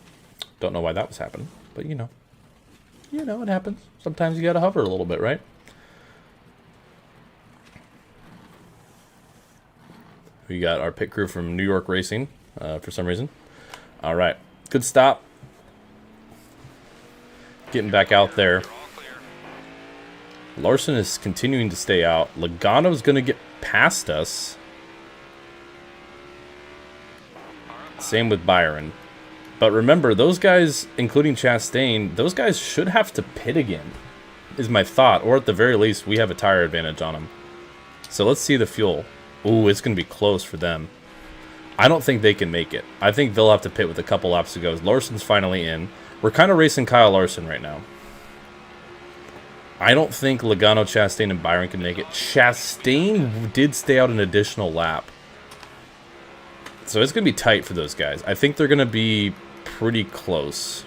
Don't know why that was happening, but you know. You know, it happens. Sometimes you gotta hover a little bit, right? We got our pit crew from New York Racing for some reason. All right, good stop. Getting back out there. Larson is continuing to stay out. Logano's going to get past us. Same with Byron. But remember, those guys, including Chastain, those guys should have to pit again. is my thought. Or at the very least, we have a tire advantage on them. So let's see the fuel. Ooh, it's going to be close for them. I don't think they can make it. I think they'll have to pit with a couple laps to go. Larson's finally in. We're kind of racing Kyle Larson right now. I don't think Logano, Chastain, and Byron can make it. Chastain did stay out an additional lap. So it's going to be tight for those guys. I think they're going to be pretty close.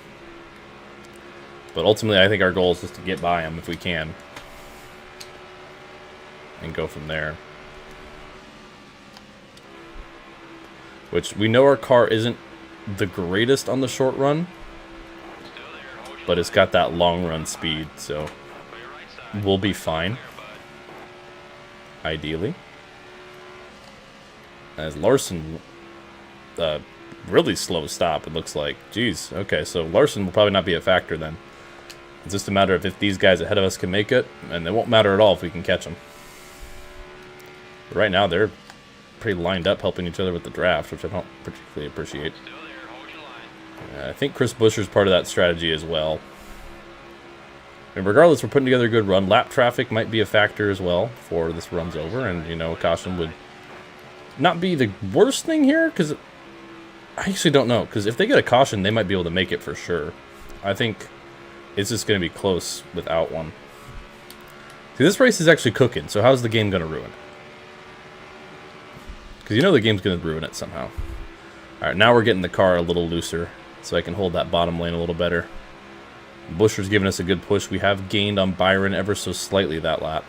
But ultimately, I think our goal is just to get by them if we can. And go from there. Which, we know our car isn't the greatest on the short run. But it's got that long run speed, so we'll be fine. Ideally. As Larson, really slow stop, it looks like. Jeez, okay, so Larson will probably not be a factor then. It's just a matter of if these guys ahead of us can make it, and it won't matter at all if we can catch them. But right now, they're pretty lined up helping each other with the draft, which I don't particularly appreciate. I think Chris Buescher's part of that strategy as well. And regardless, we're putting together a good run. Lap traffic might be a factor as well before this run's over. And, you know, a caution would not be the worst thing here. Because I actually don't know. Because if they get a caution, they might be able to make it for sure. I think it's just going to be close without one. See, this race is actually cooking. So how's the game going to ruin? Because you know the game's going to ruin it somehow. Alright, now we're getting the car a little looser. So I can hold that bottom lane a little better. Buescher's giving us a good push. We have gained on Byron ever so slightly that lap.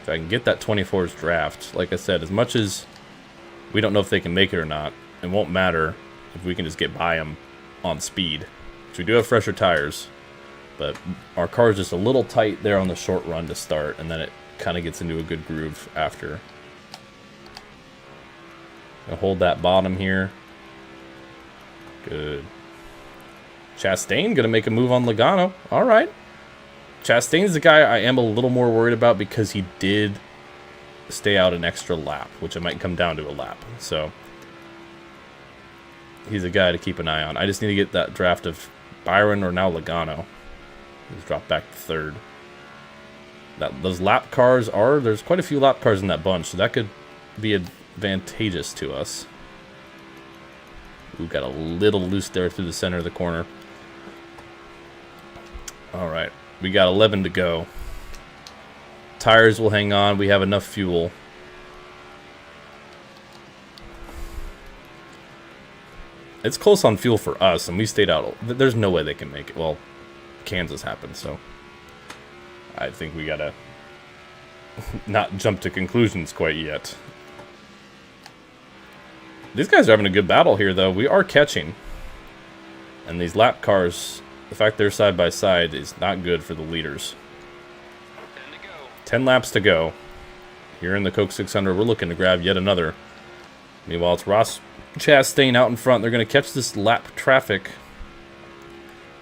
If I can get that 24's draft, like I said, as much as we don't know if they can make it or not, it won't matter if we can just get by them on speed. Which we do have fresher tires, but our car is just a little tight there on the short run to start, and then it kind of gets into a good groove after. I'll hold that bottom here. Good. Chastain going to make a move on Logano. All right. Chastain's the guy I am a little more worried about because he did stay out an extra lap, which it might come down to a lap. So he's a guy to keep an eye on. I just need to get that draft of Byron or now Logano. He's dropped back to third. Those lap cars are... There's quite a few lap cars in that bunch, so that could be advantageous to us. We got a little loose there through the center of the corner. Alright, we got 11 to go. Tires will hang on. We have enough fuel. It's close on fuel for us, and we stayed out. There's no way they can make it. Well, Kansas happened, so I think we gotta not jump to conclusions quite yet. These guys are having a good battle here, though. We are catching. And these lap cars, the fact they're side by side is not good for the leaders. 10 laps to go. Here in the Coke 600, we're looking to grab yet another. Meanwhile, it's Ross Chastain out in front. They're going to catch this lap traffic.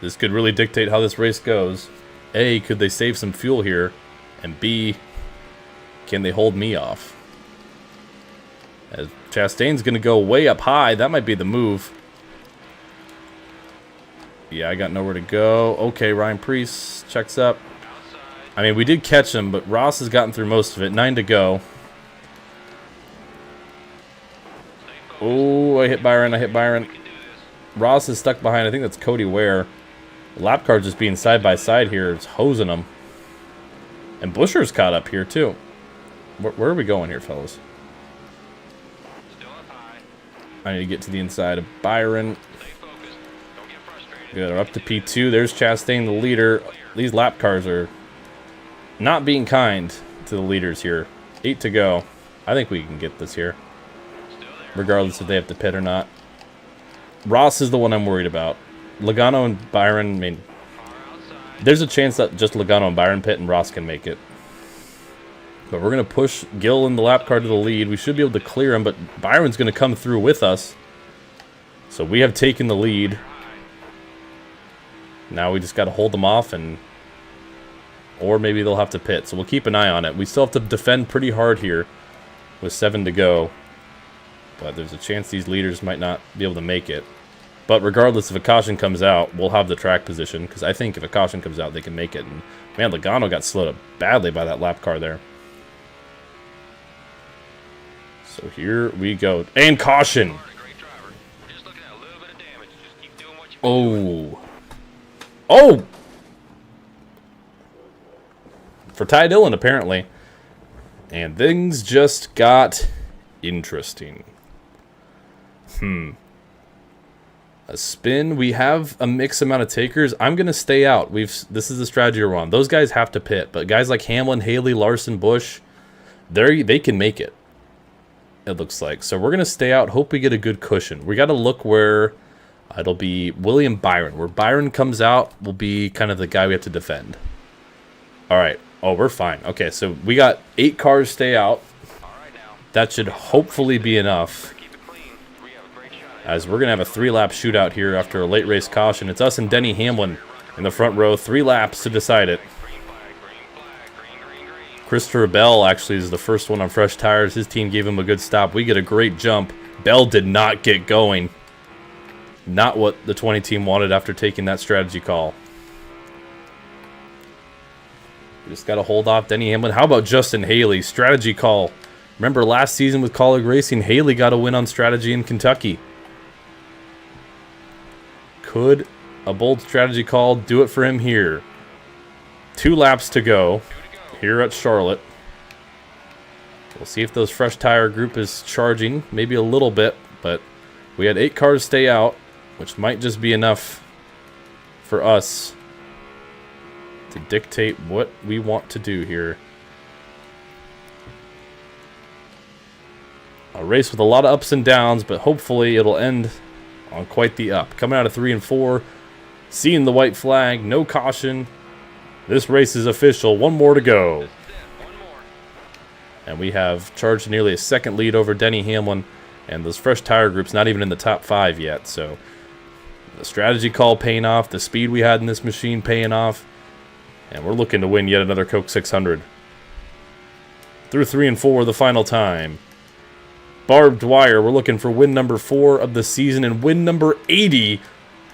This could really dictate how this race goes. A, could they save some fuel here? And B, can they hold me off? As Chastain's going to go way up high. That might be the move. Yeah, I got nowhere to go. Okay, Ryan Preece checks up. I mean, we did catch him, but Ross has gotten through most of it. 9 to go. Oh, I hit Byron. Ross is stuck behind. I think that's Cody Ware. The lap car just being side by side here is hosing him. And Buescher's caught up here, too. Where are we going here, fellas? I need to get to the inside of Byron. Good, we're up to P2. There's Chastain, the leader. These lap cars are not being kind to the leaders here. 8 to go. I think we can get this here, regardless if they have to pit or not. Ross is the one I'm worried about. Logano and Byron, I mean, there's a chance that just Logano and Byron pit and Ross can make it. But we're going to push Gill in the lap car to the lead. We should be able to clear him, but Byron's going to come through with us. So we have taken the lead. Now we just got to hold them off, and or maybe they'll have to pit. So we'll keep an eye on it. We still have to defend pretty hard here with 7 to go. But there's a chance these leaders might not be able to make it. But regardless, if a caution comes out, we'll have the track position. Because I think if a caution comes out, they can make it. And, man, Logano got slowed up badly by that lap car there. So here we go. And caution! Oh. Oh! For Ty Dillon, apparently. And things just got interesting. A spin. We have a mixed amount of takers. I'm going to stay out. This is the strategy we're on. Those guys have to pit. But guys like Hamlin, Haley, Larson, Busch, they can make it. It looks like. So we're going to stay out. Hope we get a good cushion. We got to look where it'll be William Byron. Where Byron comes out will be kind of the guy we have to defend. All right. Oh, we're fine. Okay, so we got 8 cars stay out. That should hopefully be enough. As we're going to have a 3-lap shootout here after a late race caution. It's us and Denny Hamlin in the front row. 3 laps to decide it. Christopher Bell actually is the first one on fresh tires. His team gave him a good stop. We get a great jump. Bell did not get going. Not what the 20 team wanted after taking that strategy call. We just got to hold off Denny Hamlin. How about Justin Haley? Strategy call. Remember last season with Colleague Racing, Haley got a win on strategy in Kentucky. Could a bold strategy call do it for him here? 2 laps to go here at Charlotte. We'll see if those fresh tire group is charging. Maybe a little bit, but we had 8 cars stay out, which might just be enough for us to dictate what we want to do here. A race with a lot of ups and downs, but hopefully it'll end on quite the up. Coming out of 3 and 4, seeing the white flag, no caution. This race is official. 1 more to go. And we have charged nearly a second lead over Denny Hamlin, and those fresh tire groups not even in the top 5 yet. So the strategy call paying off, the speed we had in this machine paying off, and we're looking to win yet another Coke 600. Through 3 and 4 the final time. Barb Dwyer, we're looking for win number 4 of the season and win number 80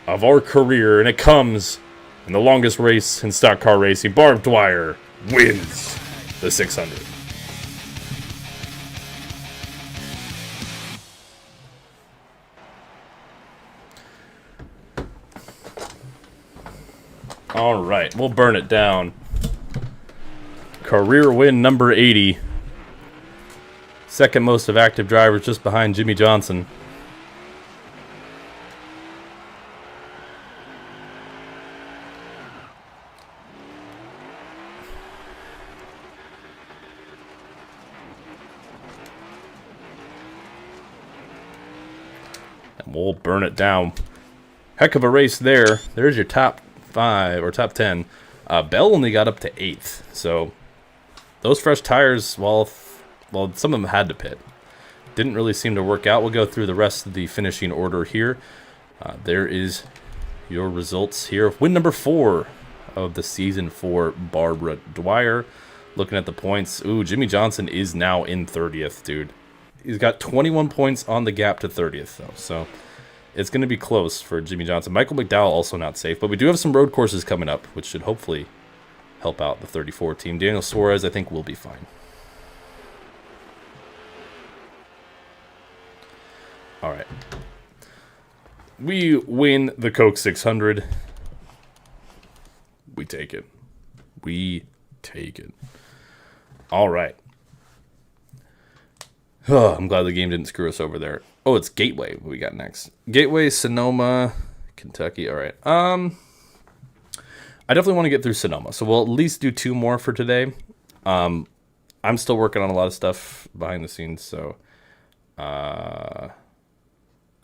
of our career. And it comes in the longest race in stock car racing. Barb Dwyer wins the 600. All right, we'll burn it down. Career win number 80. Second most of active drivers, just behind Jimmy Johnson. And we'll burn it down. Heck of a race there. There's your top 5 or top 10. Bell only got up to 8th. So those fresh tires, well, some of them had to pit. Didn't really seem to work out. We'll go through the rest of the finishing order here. There is your results here. Win number 4 of the season for Barbara Dwyer. Looking at the points. Ooh, Jimmy Johnson is now in 30th, dude. He's got 21 points on the gap to 30th, though. So it's going to be close for Jimmy Johnson. Michael McDowell also not safe. But we do have some road courses coming up, which should hopefully help out the 34 team. Daniel Suarez, I think, will be fine. All right. We win the Coke 600. We take it. We take it. All right. Oh, I'm glad the game didn't screw us over there. Oh, it's Gateway. What we got next? Gateway, Sonoma, Kentucky. All right. I definitely want to get through Sonoma, so we'll at least do 2 more for today. I'm still working on a lot of stuff behind the scenes, so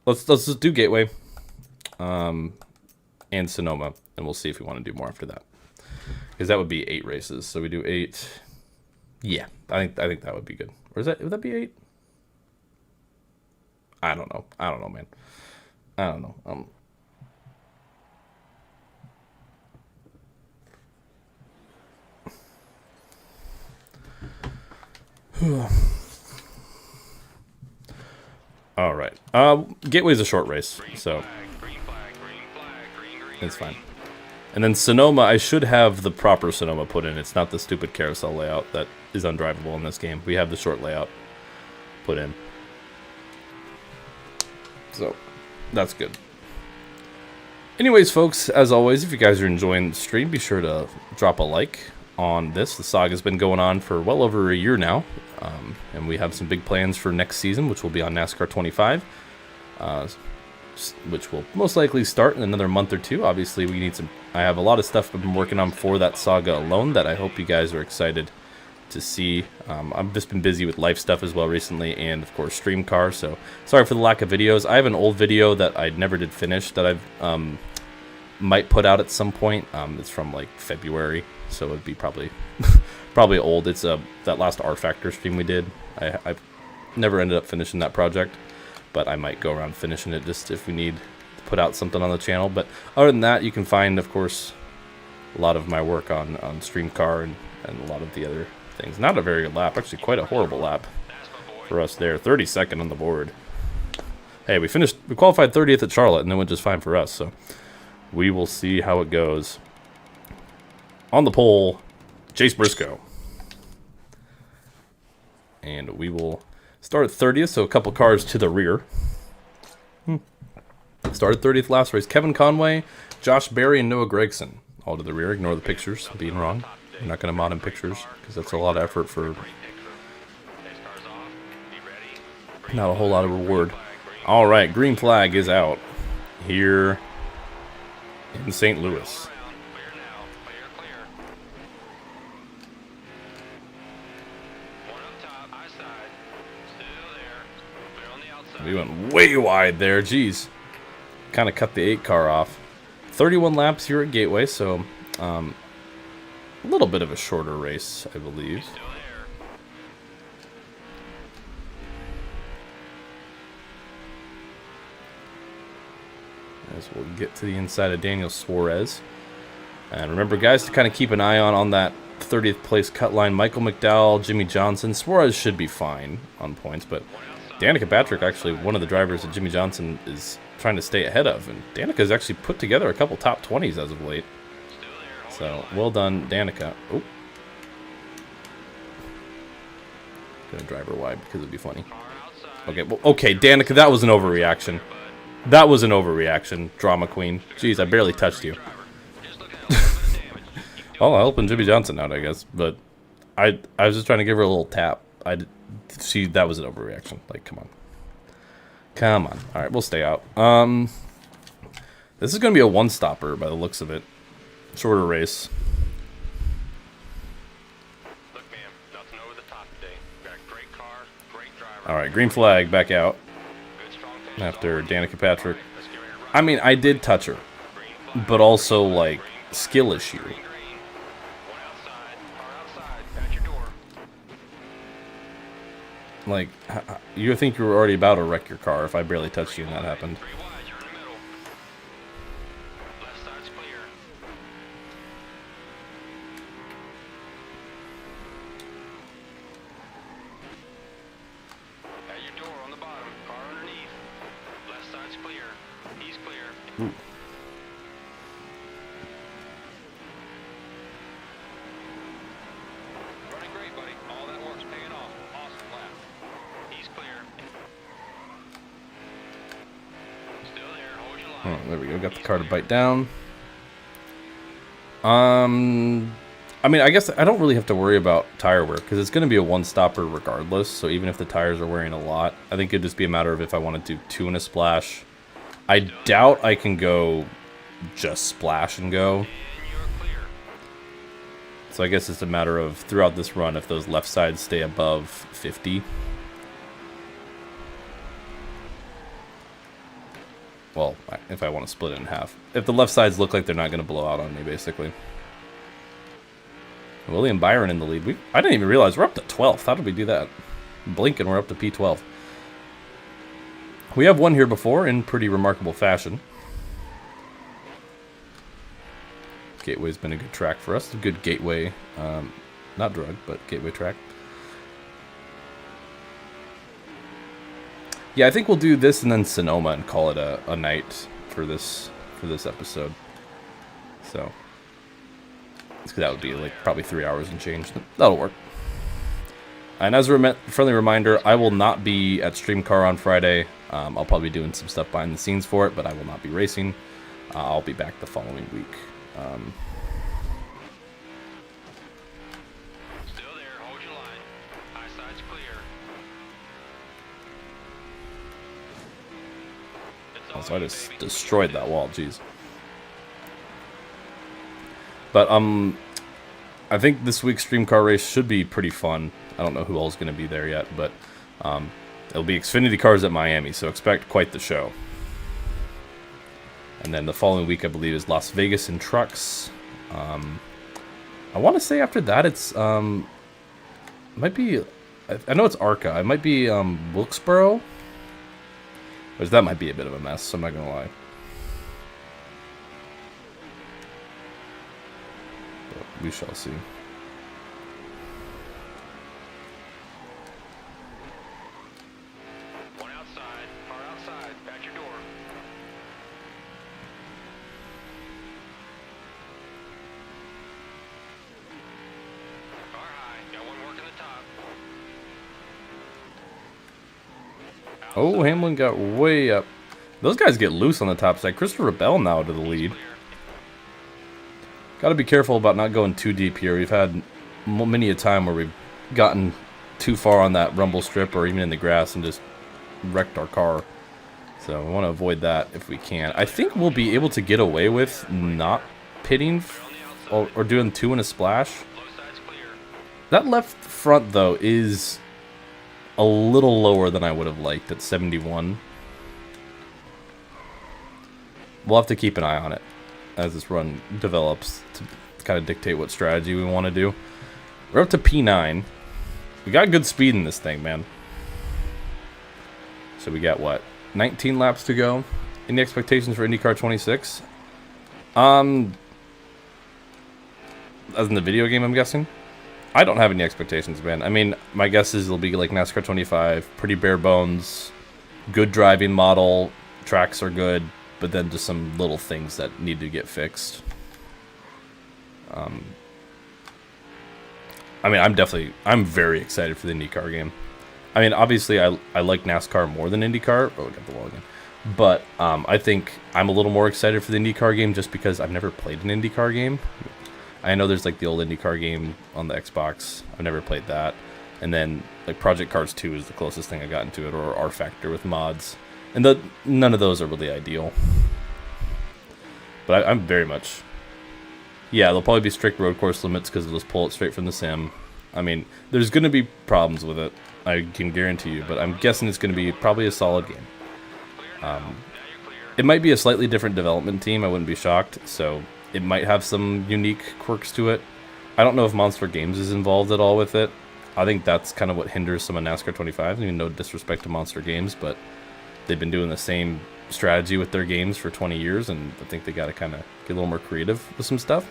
let's just do Gateway, and Sonoma, and we'll see if we want to do more after that, because that would be 8 races. So we do 8. Yeah, I think that would be good. Or would that be 8? I don't know, man. I don't know. All right. Gateway's a short race, so It's fine. And then Sonoma, I should have the proper Sonoma put in. It's not the stupid carousel layout that is undrivable in this game. We have the short layout put in. So, that's good. Anyways, folks, as always, if you guys are enjoying the stream, be sure to drop a like on this. The saga's been going on for well over a year now. And we have some big plans for next season, which will be on NASCAR 25. Which will most likely start in another month or two. Obviously, we need some. I have a lot of stuff I've been working on for that saga alone that I hope you guys are excited to see. I've just been busy with life stuff as well recently, and of course Stream Car. So sorry for the lack of videos. I have an old video that I never did finish that I might put out at some point. It's from like February, so it'd be probably probably old. It's that last R Factor stream we did. I've never ended up finishing that project. But I might go around finishing it just if we need to put out something on the channel. But other than that, you can find, of course, a lot of my work on Stream Car and a lot of the other things. Not a very good lap. Actually, quite a horrible lap for us there. 32nd on the board. Hey, we qualified 30th at Charlotte, and then went just fine for us. So we will see how it goes. On the pole, Chase Briscoe. And we will start at 30th, so a couple cars to the rear. Started 30th last race. Kevin Conway, Josh Berry, and Noah Gregson. All to the rear. Ignore the pictures. Being wrong. I'm not going to mod in pictures, because that's a lot of effort for not a whole lot of reward. Alright, green flag is out here in St. Louis. We went way wide there, jeez. Kind of cut the 8 car off. 31 laps here at Gateway, so a little bit of a shorter race, I believe. As we'll get to the inside of Daniel Suarez. And remember, guys, to kind of keep an eye on that 30th place cut line. Michael McDowell, Jimmy Johnson. Suarez should be fine on points, but Danica Patrick, actually one of the drivers that Jimmy Johnson is trying to stay ahead of. And Danica's actually put together a couple top 20s as of late. So, well done, Danica. Oh. Gonna drive her wide because it'd be funny. Okay, well, okay, Danica, that was an overreaction. That was an overreaction, drama queen. Jeez, I barely touched you. Well, I'm helping Jimmy Johnson out, I guess. But I was just trying to give her a little tap. That was an overreaction. Like, come on. Come on. All right, we'll stay out. This is going to be a one-stopper by the looks of it. Shorter race. Look, man, nothing over the top today. Got a great car, great driver. All right, green flag back out. Good strong finish After already. Danica Patrick. Let's get ready to ride. I mean, I did touch her. But also, like, skill issue. Green, green. One outside, car outside, at your door. Like, you think you were already about to wreck your car if I barely touched you and that happened. 3 wide, you're in the middle. Left side's clear. At your door on the bottom, car underneath. Left side's clear. He's clear. Ooh. Running great, buddy. All that work's paying off. Awesome lap. He's clear. Still there. Hold your line. Oh, there we go. Got the car to bite down. I mean, I guess I don't really have to worry about tire wear because it's going to be a one-stopper regardless. So even if the tires are wearing a lot, I think it'd just be a matter of if I want to do 2 in a splash. I doubt I can go just splash and go. And you're clear. So I guess it's a matter of throughout this run if those left sides stay above 50. Well, if I want to split it in half. If the left sides look like they're not going to blow out on me, basically. William Byron in the lead. I didn't even realize we're up to 12th. How did we do that? Blink and we're up to P12. We have won here before in pretty remarkable fashion. Gateway's been a good track for us. A good gateway, not drug, but gateway track. Yeah, I think we'll do this and then Sonoma and call it a night for this episode. So that would be like probably 3 hours and change. That'll work. And as a friendly reminder, I will not be at StreamCar on Friday. I'll probably be doing some stuff behind the scenes for it, but I will not be racing. I'll be back the following week. Still there. Hold your line. High side's clear. It's So I just destroyed that wall. Jeez. But I think this week's StreamCar race should be pretty fun. I don't know who all's going to be there yet, but it'll be Xfinity cars at Miami, so expect quite the show. And then the following week, I believe, is Las Vegas in trucks. I want to say after that, it's might be. I know it's ARCA. It might be Wilkesboro, but that might be a bit of a mess. So I'm not gonna lie. But we shall see. one outside. Car outside. At your door. Car high. Got one working the top. Oh, Hamlin got way up. Those guys get loose on the top side. Christopher Bell now to the lead. Got to be careful about not going too deep here. We've had many a time where we've gotten too far on that rumble strip or even in the grass and just wrecked our car. So we want to avoid that if we can. I think we'll be able to get away with not pitting or doing two in a splash. That left front, though, is a little lower than I would have liked at 71. We'll have to keep an eye on it as this run develops to kind of dictate what strategy we want to do. We're up to P9. We got good speed in this thing, man. So we got, what, 19 laps to go? Any expectations for IndyCar 26? As in the video game, I'm guessing? I don't have any expectations, man. I mean, my guess is it'll be like NASCAR 25, pretty bare bones, good driving model, tracks are good, but then just some little things that need to get fixed. I mean, I'm very excited for the IndyCar game. I mean, obviously, I like NASCAR more than IndyCar. Oh, we got the wall again. But I think I'm a little more excited for the IndyCar game just because I've never played an IndyCar game. I know there's like the old IndyCar game on the Xbox. I've never played that. And then like Project Cars 2 is the closest thing I got into it, or R Factor with mods. And none of those are really ideal. But I'm very much... Yeah, there'll probably be strict road course limits because they'll just pull it straight from the sim. I mean, there's going to be problems with it, I can guarantee you, but I'm guessing it's going to be probably a solid game. It might be a slightly different development team, I wouldn't be shocked, so it might have some unique quirks to it. I don't know if Monster Games is involved at all with it. I think that's kind of what hinders some of NASCAR 25. I mean, no disrespect to Monster Games, but they've been doing the same strategy with their games for 20 years, and I think they got to kind of get a little more creative with some stuff.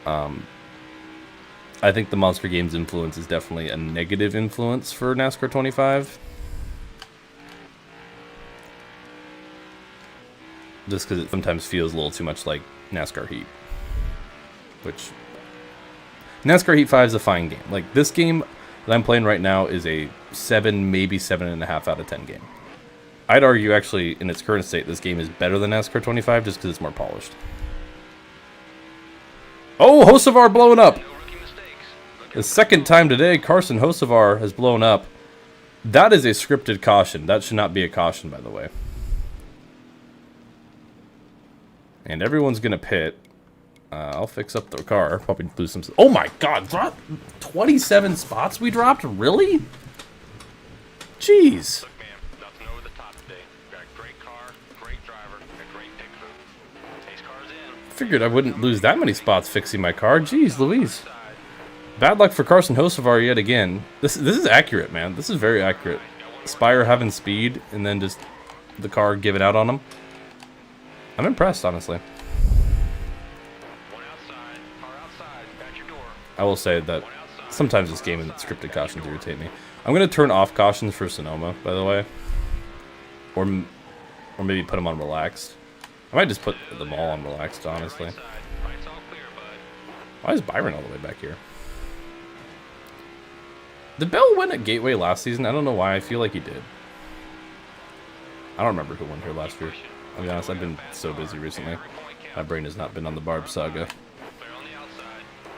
I think the Monster Games influence is definitely a negative influence for NASCAR 25. Just because it sometimes feels a little too much like NASCAR Heat. Which... NASCAR Heat 5 is a fine game. Like, this game that I'm playing right now is a 7, maybe 7.5 out of 10 game. I'd argue, actually, in its current state, this game is better than NASCAR 25 just because it's more polished. Oh, Hocevar blowing up! The second time today, Carson Hocevar has blown up. That is a scripted caution. That should not be a caution, by the way. And everyone's going to pit. I'll fix up the car. Probably lose some... Oh my god! 27 spots we dropped? Really? Jeez. Look, man, nothing over the top today. Got a great car, great driver, and a great pit crew. Ace car's in. Figured I wouldn't lose that many spots fixing my car. Jeez Louise. Bad luck for Carson Hocevar yet again. This is accurate, man. This is very accurate. Spire having speed, and then just the car giving out on him. I'm impressed, honestly. One outside, car outside, at your door. I will say that sometimes this game and scripted cautions irritate me. I'm going to turn off cautions for Sonoma, by the way. Or maybe put them on relaxed. I'm might just put them all on relaxed, honestly. Why is Byron all the way back here? Did Bell win at Gateway last season? I don't know why. I feel like he did. I don't remember who won here last year. I'll be honest, I've been so busy recently. My brain has not been on the Barb saga.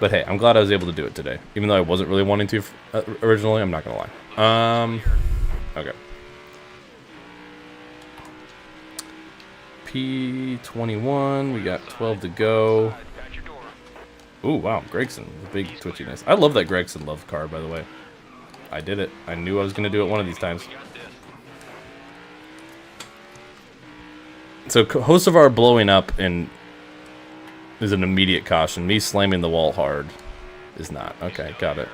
But hey, I'm glad I was able to do it today. Even though I wasn't really wanting to originally, I'm not going to lie. Okay. P21, we got 12 to go. Ooh, wow, Gregson, big twitchiness. I love that Gregson love car, by the way. I did it. I knew I was going to do it one of these times. So, Hocevar blowing up and is an immediate caution. Me slamming the wall hard is not. Okay, got it.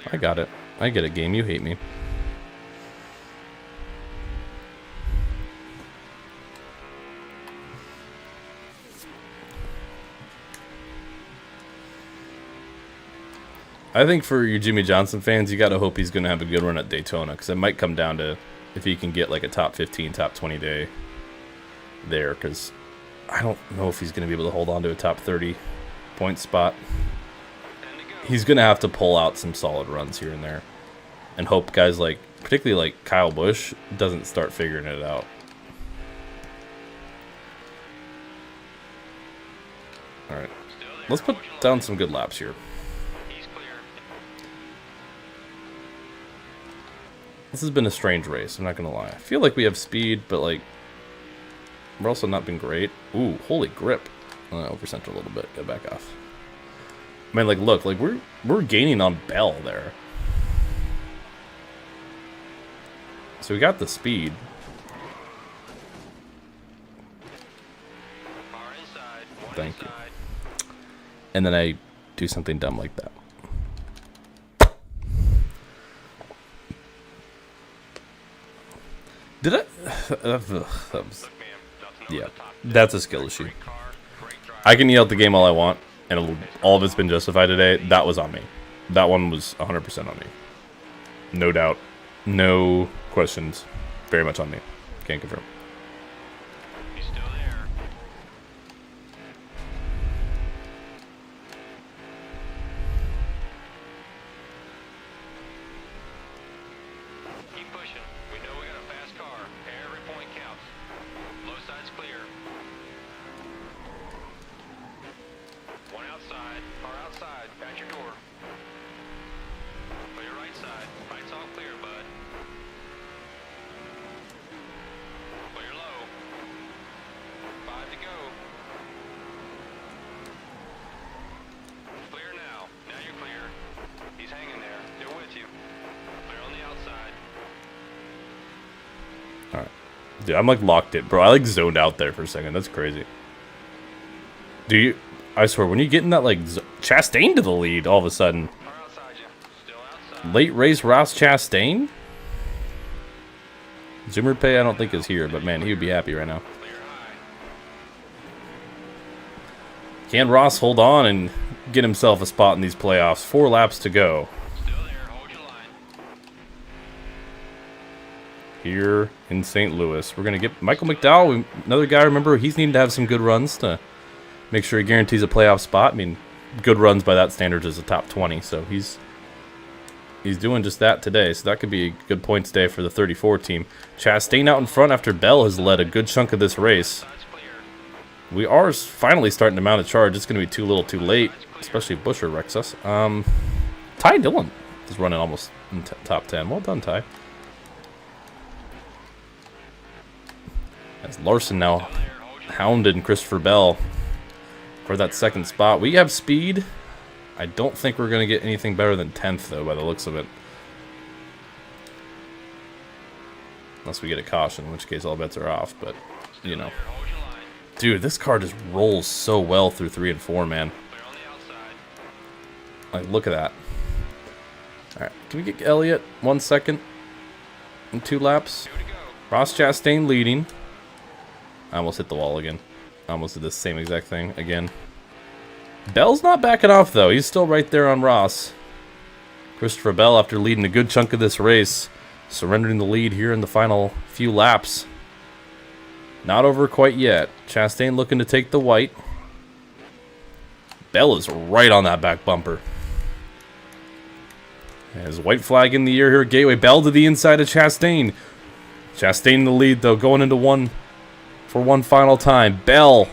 I got it. I get it, game. You hate me. I think for you Jimmy Johnson fans, you got to hope he's going to have a good run at Daytona, because it might come down to if he can get like a top 15, top 20 day there, because I don't know if he's going to be able to hold on to a top 30 point spot. He's going to have to pull out some solid runs here and there and hope guys like, particularly like Kyle Busch, doesn't start figuring it out. All right, let's put down some good laps here. This has been a strange race, I'm not gonna lie. I feel like we have speed, but like we're also not been great. Ooh, holy grip. Overcenter a little bit, get back off. Man, like look, like we're gaining on Bell there. So we got the speed. Thank you. And then I do something dumb like that. Did I? Yeah, that's a skill issue. I can yell at the game all I want, and all of it's been justified today. That was on me. That one was 100% on me. No doubt. No questions. Very much on me. Can't confirm. Dude, I'm like locked in, bro. I like zoned out there for a second. That's crazy. Do you? I swear, when you get in that like Chastain to the lead, all of a sudden, late race Ross Chastain. Zimmer Pay, I don't think is here, but man, he would be happy right now. Can Ross hold on and get himself a spot in these playoffs? 4 laps to go. Here in St. Louis, we're gonna get Michael McDowell, another guy. Remember, he's needing to have some good runs to make sure he guarantees a playoff spot. I mean, good runs by that standard is a top 20, so he's doing just that today. So that could be a good points day for the 34 team. Chastain out in front after Bell has led a good chunk of this race. We are finally starting to mount a charge. It's gonna be too little, too late, especially if Buescher wrecks us. Ty Dillon is running almost in top 10. Well done, Ty. As Larson now hounded Christopher Bell for that second spot. We have speed. I don't think we're going to get anything better than 10th, though, by the looks of it. Unless we get a caution, in which case all bets are off, but, you know. Dude, this car just rolls so well through 3 and 4, man. Like, look at that. Alright, can we get Elliott 1 second in 2 laps? Ross Chastain leading. I almost hit the wall again. I almost did the same exact thing again. Bell's not backing off, though. He's still right there on Ross. Christopher Bell, after leading a good chunk of this race, surrendering the lead here in the final few laps. Not over quite yet. Chastain looking to take the white. Bell is right on that back bumper. As white flag in the air here, Gateway. Bell to the inside of Chastain. Chastain in the lead, though, going into one for one final time. Bell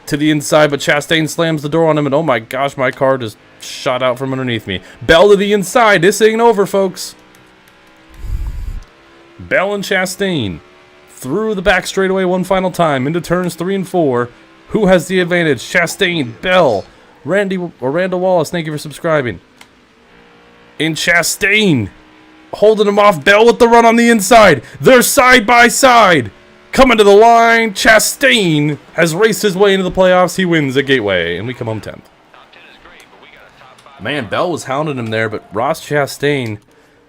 to the inside, but Chastain slams the door on him, and oh my gosh, my car just shot out from underneath me. Bell to the inside. This ain't over, folks. Bell and Chastain through the back straightaway one final time into turns 3 and 4. Who has the advantage? Chastain, Bell, Randall Wallace, thank you for subscribing. And Chastain holding him off. Bell with the run on the inside. They're side by side. Coming to the line. Chastain has raced his way into the playoffs. He wins at Gateway, and we come home 10th. Man, Bell was hounding him there, but Ross Chastain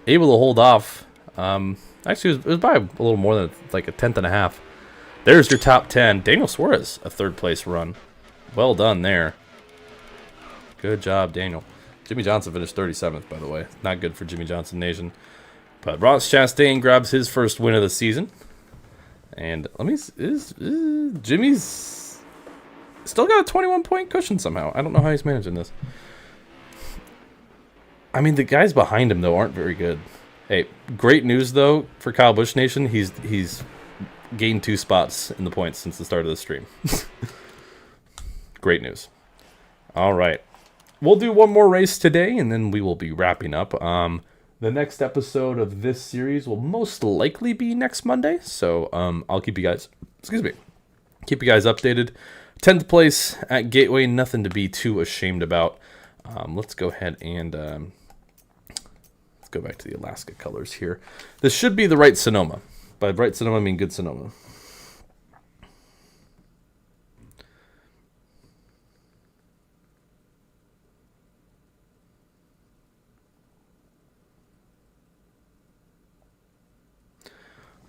able to hold off. Actually, it was by a little more than like a tenth and a half. There's your top 10. Daniel Suarez, a third place run. Well done there. Good job, Daniel. Jimmy Johnson finished 37th, by the way. Not good for Jimmy Johnson Nation. But Ross Chastain grabs his first win of the season. And let me... Jimmy's still got a 21-point cushion somehow. I don't know how he's managing this. I mean, the guys behind him, though, aren't very good. Hey, great news, though, for Kyle Busch Nation. He's gained 2 spots in the points since the start of the stream. Great news. All right. We'll do one more race today, and then we will be wrapping up. The next episode of this series will most likely be next Monday, so I'll keep you guys, keep you guys updated. 10th place at Gateway, nothing to be too ashamed about. Let's go ahead and let's go back to the Alaska colors here. This should be the right Sonoma. By right Sonoma, I mean good Sonoma.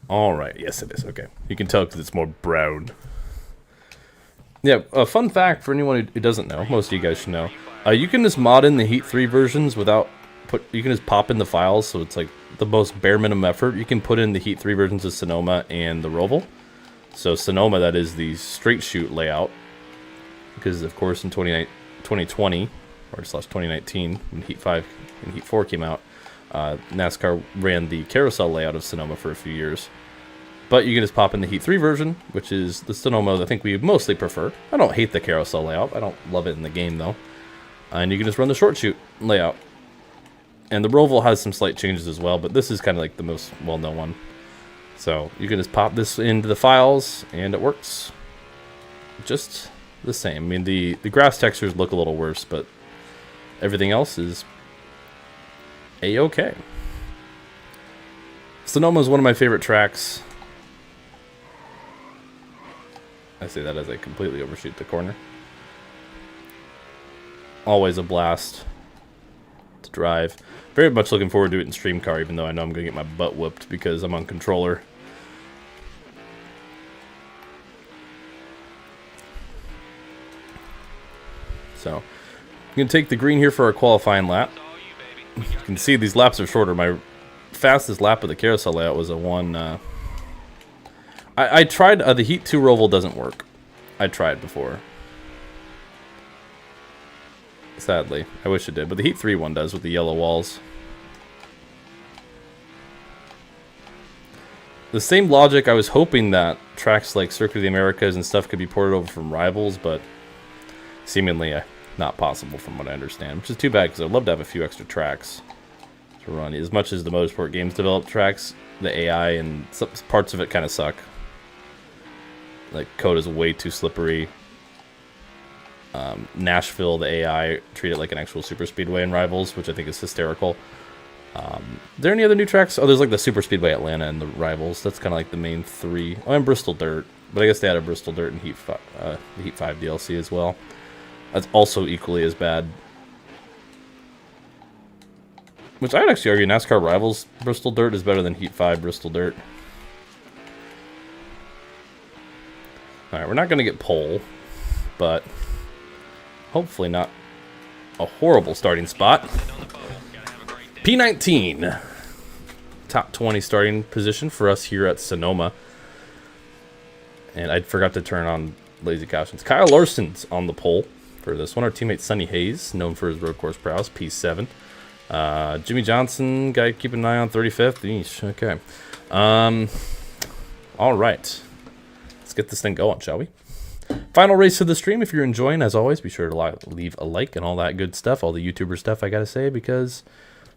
All right. Yes, it is. Okay. You can tell because it's more brown. Yeah, a fun fact for anyone who doesn't know, most of you guys should know, you can just mod in the Heat 3 versions without you can just pop in the files, so it's like the most bare minimum effort. You can put in the Heat 3 versions of Sonoma and the Roval. So Sonoma, that is the straight shoot layout, because of course in 2020 or slash 2019 when Heat 5 and Heat 4 came out, NASCAR ran the carousel layout of Sonoma for a few years. But you can just pop in the Heat 3 version, which is the Sonoma I think we mostly prefer. I don't hate the carousel layout. I don't love it in the game, though. And you can just run the short shoot layout. And the Roval has some slight changes as well, but this is kind of like the most well-known one. So you can just pop this into the files, and it works just the same. I mean, the grass textures look a little worse, but everything else is A-okay. Sonoma is one of my favorite tracks. I say that as I completely overshoot the corner. Always a blast to drive. Very much looking forward to it in Stream Car, even though I know I'm going to get my butt whooped because I'm on controller. So, I'm going to take the green here for our qualifying lap. You can see these laps are shorter. My fastest lap of the carousel layout was a 1... I tried, the Heat 2 Roval doesn't work. I tried before. Sadly. I wish it did, but the Heat 3 one does with the yellow walls. The same logic, I was hoping that tracks like Circuit of the Americas and stuff could be ported over from Rivals, but seemingly not possible from what I understand, which is too bad because I'd love to have a few extra tracks to run. As much as the motorsport games develop tracks, the AI and some parts of it kind of suck. Like, code is way too slippery. Nashville, the AI, treat it like an actual super speedway in Rivals, which I think is hysterical. Are there any other new tracks? Oh, there's like the Super Speedway Atlanta and the Rivals. That's kind of like the main 3. Oh, and Bristol Dirt. But I guess they had a Bristol Dirt and Heat 5 DLC as well. That's also equally as bad. Which I'd actually argue NASCAR Rivals Bristol Dirt is better than Heat 5 Bristol Dirt. Alright, we're not going to get pole, but hopefully not a horrible starting spot. P19. top 20 starting position for us here at Sonoma. And I forgot to turn on lazy cautions. Kyle Larson's on the pole for this one. Our teammate Sonny Hayes, known for his road course prowess, P7. Jimmy Johnson, guy keep an eye on, 35th. Eesh, okay. All right. Let's get this thing going, shall we? Final race of the stream. If you're enjoying, as always, be sure to leave a like and all that good stuff, all the YouTuber stuff I gotta say, because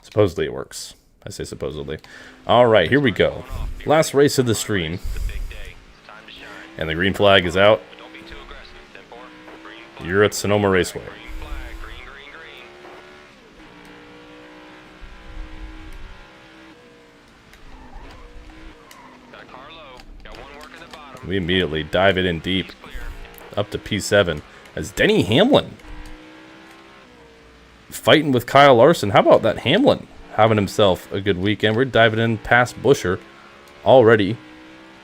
supposedly it works. I say supposedly. All right, here we go. Last race of the stream. And the green flag is out. You're at Sonoma Raceway. We immediately dive it in deep. Up to P7 as Denny Hamlin fighting with Kyle Larson. How about that Hamlin having himself a good weekend? We're diving in past Busher already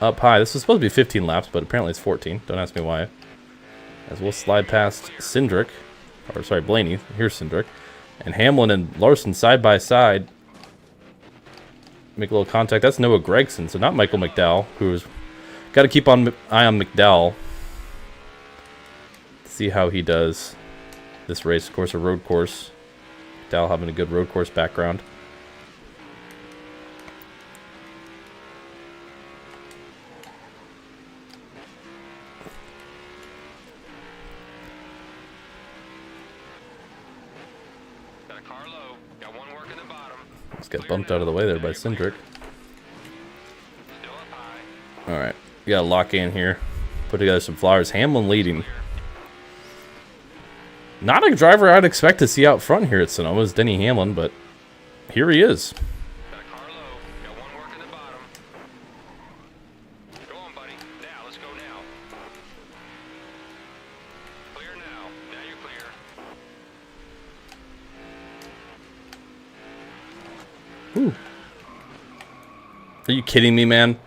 up high. This was supposed to be 15 laps, but apparently it's 14. Don't ask me why. As we'll slide past Cindric, or sorry, Blaney. Here's Cindric. And Hamlin and Larson side by side. Make a little contact. That's Noah Gragson, so not Michael McDowell, who's got to keep an eye on McDowell. See how he does this race. Of course, a road course. McDowell having a good road course background. Just got bumped out of the way there by Cindric. Alright, we gotta lock in here. Put together some flowers. Hamlin leading. Not a driver I'd expect to see out front here at Sonoma is Denny Hamlin, but here he is. Ooh. Are you kidding me, man?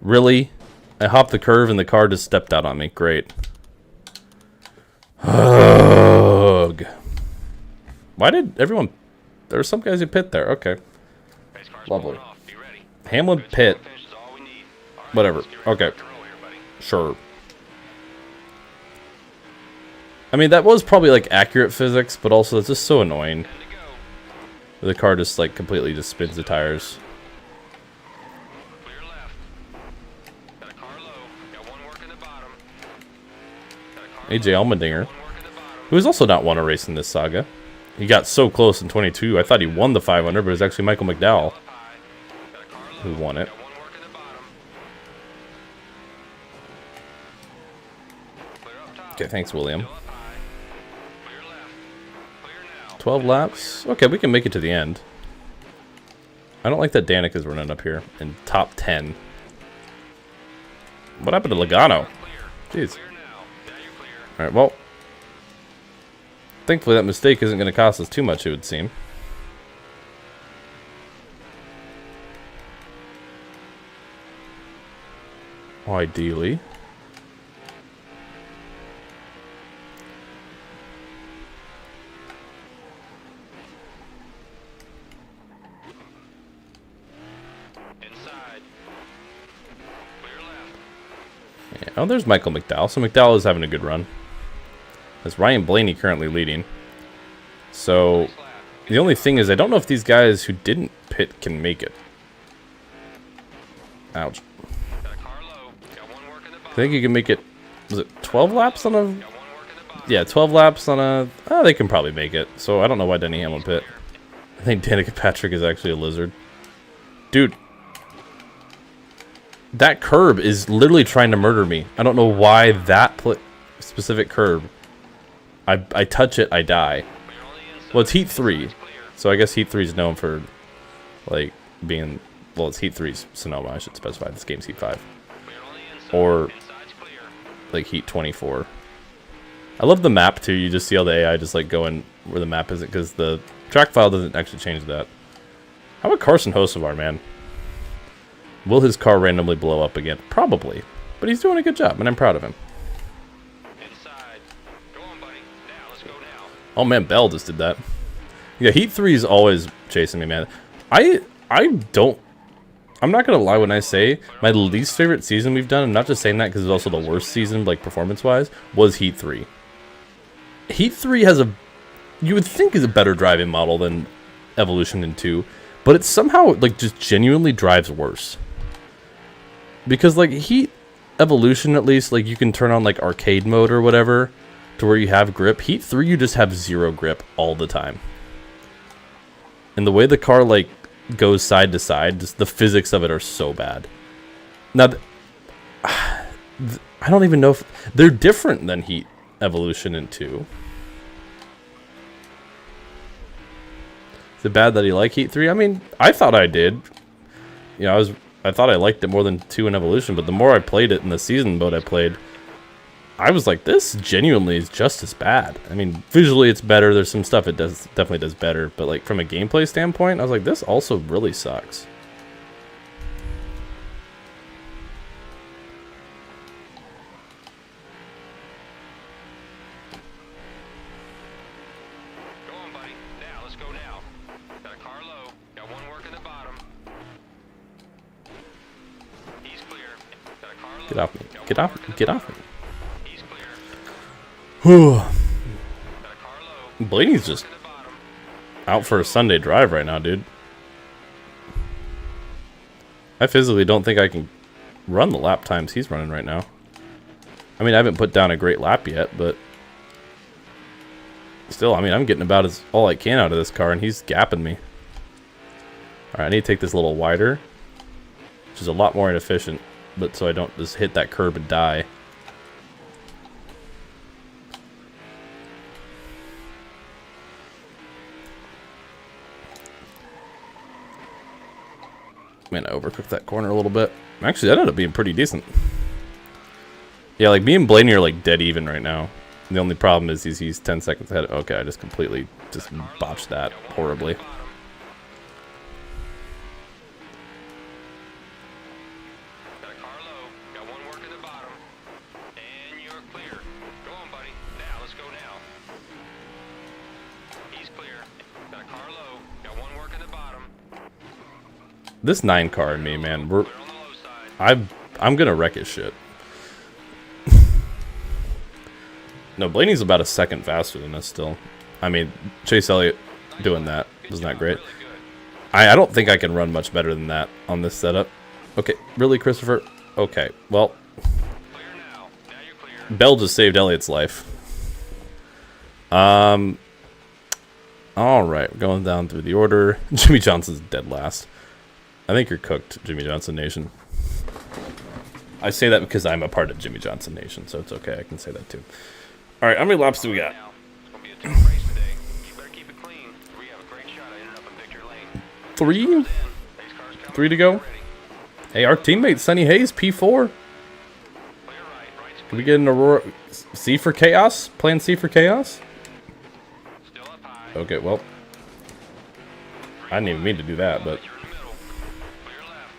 Really? I hopped the curve and the car just stepped out on me. Great. Ugh. Why did everyone... There were some guys who pit there. Okay. Lovely. Hamlin pit. Whatever. Okay. Sure. I mean, that was probably, like, accurate physics, but also it's just so annoying. The car just, like, completely just spins the tires. AJ Allmendinger, who has also not won a race in this saga. He got so close in 22. I thought he won the 500, but it was actually Michael McDowell who won it. Okay, thanks, William. 12 laps. Okay, we can make it to the end. I don't like that Danica's running up here in top 10. What happened to Logano? Jeez. Alright, well. Thankfully that mistake isn't going to cost us too much, it would seem. Ideally. Yeah, oh, there's Michael McDowell. So McDowell is having a good run. As Ryan Blaney currently leading. So the only thing is I don't know if these guys who didn't pit can make it. Ouch. I think you can make it. Was it 12 laps on a... Yeah, 12 laps on a... Oh, they can probably make it. So I don't know why Denny Hamlin pit. I think Danica Patrick is actually a lizard. Dude. That curb is literally trying to murder me. I don't know why that specific curb. I touch it, I die. Well, it's Heat 3. So I guess Heat 3 is known for, like, being... Well, it's Heat 3's Sonoma, I should specify. This game's Heat 5. Or, like, Heat 24. I love the map, too. You just see all the AI just, like, going where the map isn't, because the track file doesn't actually change that. How about Carson Hocevar, man? Will his car randomly blow up again? Probably. But he's doing a good job, and I'm proud of him. Oh man, Bell just did that. Yeah, Heat 3 is always chasing me, man. I'm not gonna lie when I say my least favorite season we've done, and not just saying that because it's also the worst season, like performance-wise, was Heat 3. Heat 3 has you would think is a better driving model than Evolution in 2, but it somehow, like, just genuinely drives worse. Because, like, Heat Evolution, at least, like, you can turn on, like, arcade mode or whatever to where you have grip. Heat 3, you just have 0 grip all the time. And the way the car, like, goes side to side, just the physics of it are so bad. Now, I don't even know if they're different than Heat Evolution in 2. Is it bad that you like Heat 3? I mean, I thought I did. You know, I thought I liked it more than 2 in Evolution, but the more I played it in the season mode I played, I was like, this genuinely is just as bad. I mean, visually it's better. There's some stuff it definitely does better, but like from a gameplay standpoint, I was like, this also really sucks. Go on, buddy. Now, let's go now. Got a car low. Got one working the bottom. He's clear. Got a car low. Get off me. Get off me. Get off me. He's clear. Whew. Got a car low. Blaney's just Working the bottom. out for a Sunday drive right now, dude. I physically don't think I can run the lap times he's running right now. I mean, I haven't put down a great lap yet, but still, I mean, I'm getting about all I can out of this car, and he's gapping me. Alright, I need to take this a little wider, which is a lot more inefficient, but so I don't just hit that curb and die. Man, I overcooked that corner a little bit. Actually, that ended up being pretty decent. Yeah, like me and Blaney are like dead even right now. The only problem is he's 10 seconds ahead. Okay, I just completely botched that horribly. Got a car low. Got one working the bottom. And you're clear. Go on, buddy. Now, let's go now. He's clear. Got a car low. Got one working the bottom. This 9 car and me, man, Clear on the low side. I'm gonna wreck his shit. No, Blaney's about a second faster than us still. I mean, Chase Elliott doing that was not great. I don't think I can run much better than that on this setup. Okay, really, Christopher? Okay, well, Clear now. Now you're clear. Bell just saved Elliott's life. All right, going down through the order. Jimmy Johnson's dead last. I think you're cooked, Jimmy Johnson Nation. I say that because I'm a part of Jimmy Johnson Nation, so it's okay. I can say that too. All right, how many laps do we got? Now, it's going to be a tough race today. You better keep it clean. We have a great shot at ending up in victory lane. 3? Pace cars coming 3 to go. already. Hey, our teammate Sonny Hayes, P4. Clear right. Right's Can we get an Aurora C for Chaos? Plan C for Chaos? still up high. Okay, well, I didn't even mean to do that, but You're in the middle. Clear left.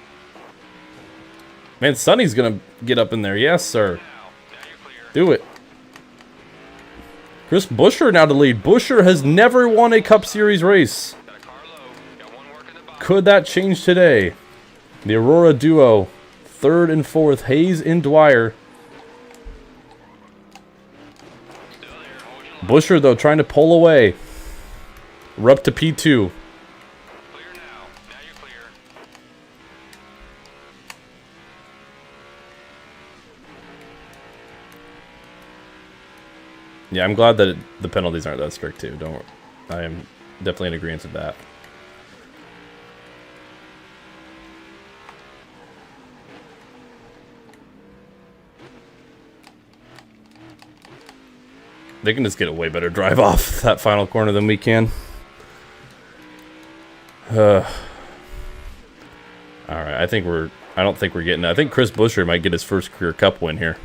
man, Sonny's gonna get up in there. Yes, sir. Now you're clear. Do it. Chris Buescher now to lead. Buescher has never won a Cup Series race. Got a car low. Got one working the bottom. Could that change today? The Aurora duo, 3rd and 4th, Hayes and Dwyer. Still there. Hold your line. Buescher, though, trying to pull away. We're up to P2. Clear now. Now you're clear. Yeah, I'm glad that the penalties aren't that strict, too. Don't. I am definitely in agreement with that. They can just get a way better drive off that final corner than we can. Alright, I don't think we're getting it. I think Chris Buescher might get his first career Cup win here.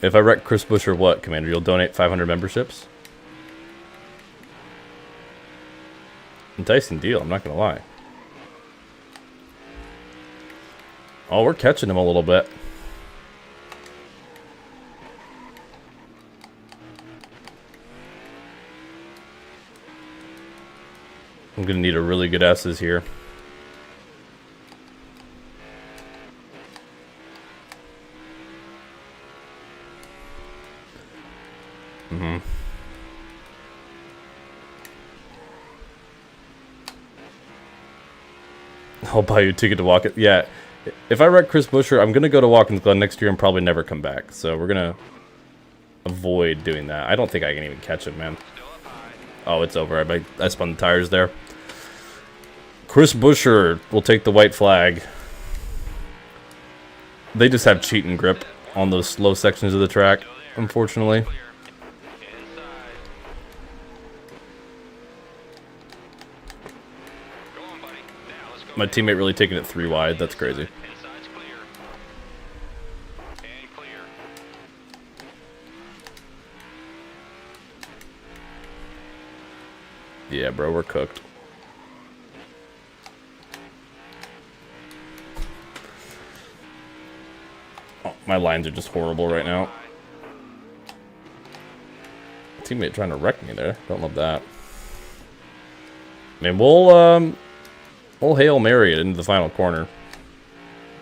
If I wreck Chris Buescher, what, Commander? You'll donate 500 memberships? Enticing deal, I'm not gonna lie. Oh, we're catching him a little bit. I'm going to need a really good S's here. I'll buy you a ticket to walk it. Yeah, if I wreck Chris Buescher, I'm going to go to Watkins Glen next year and probably never come back. So we're going to avoid doing that. I don't think I can even catch him, man. Oh, it's over. I spun the tires there. Chris Buescher will take the white flag. They just have cheating grip on those slow sections of the track, unfortunately. My teammate really taking it 3 wide. That's crazy. Yeah, bro, we're cooked. Oh, my lines are just horrible right now. Teammate trying to wreck me there. Don't love that. I mean, we'll Hail Mary it into the final corner.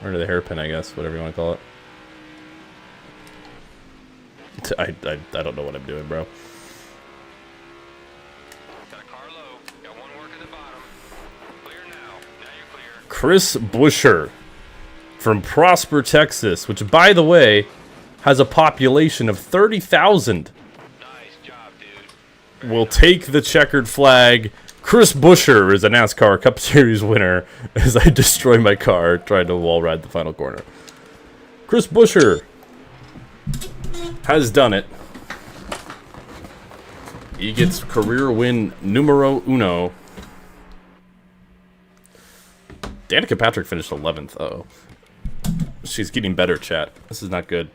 Or to the hairpin, I guess. Whatever you want to call it. I don't know what I'm doing, bro. Chris Buescher from Prosper, Texas, which, by the way, has a population of 30,000. Nice job, dude. Will take the checkered flag. Chris Buescher is a NASCAR Cup Series winner as I destroy my car trying to wall ride the final corner. Chris Buescher has done it. He gets career win numero uno. Danica Patrick finished 11th. Uh-oh. She's getting better, chat. This is not good.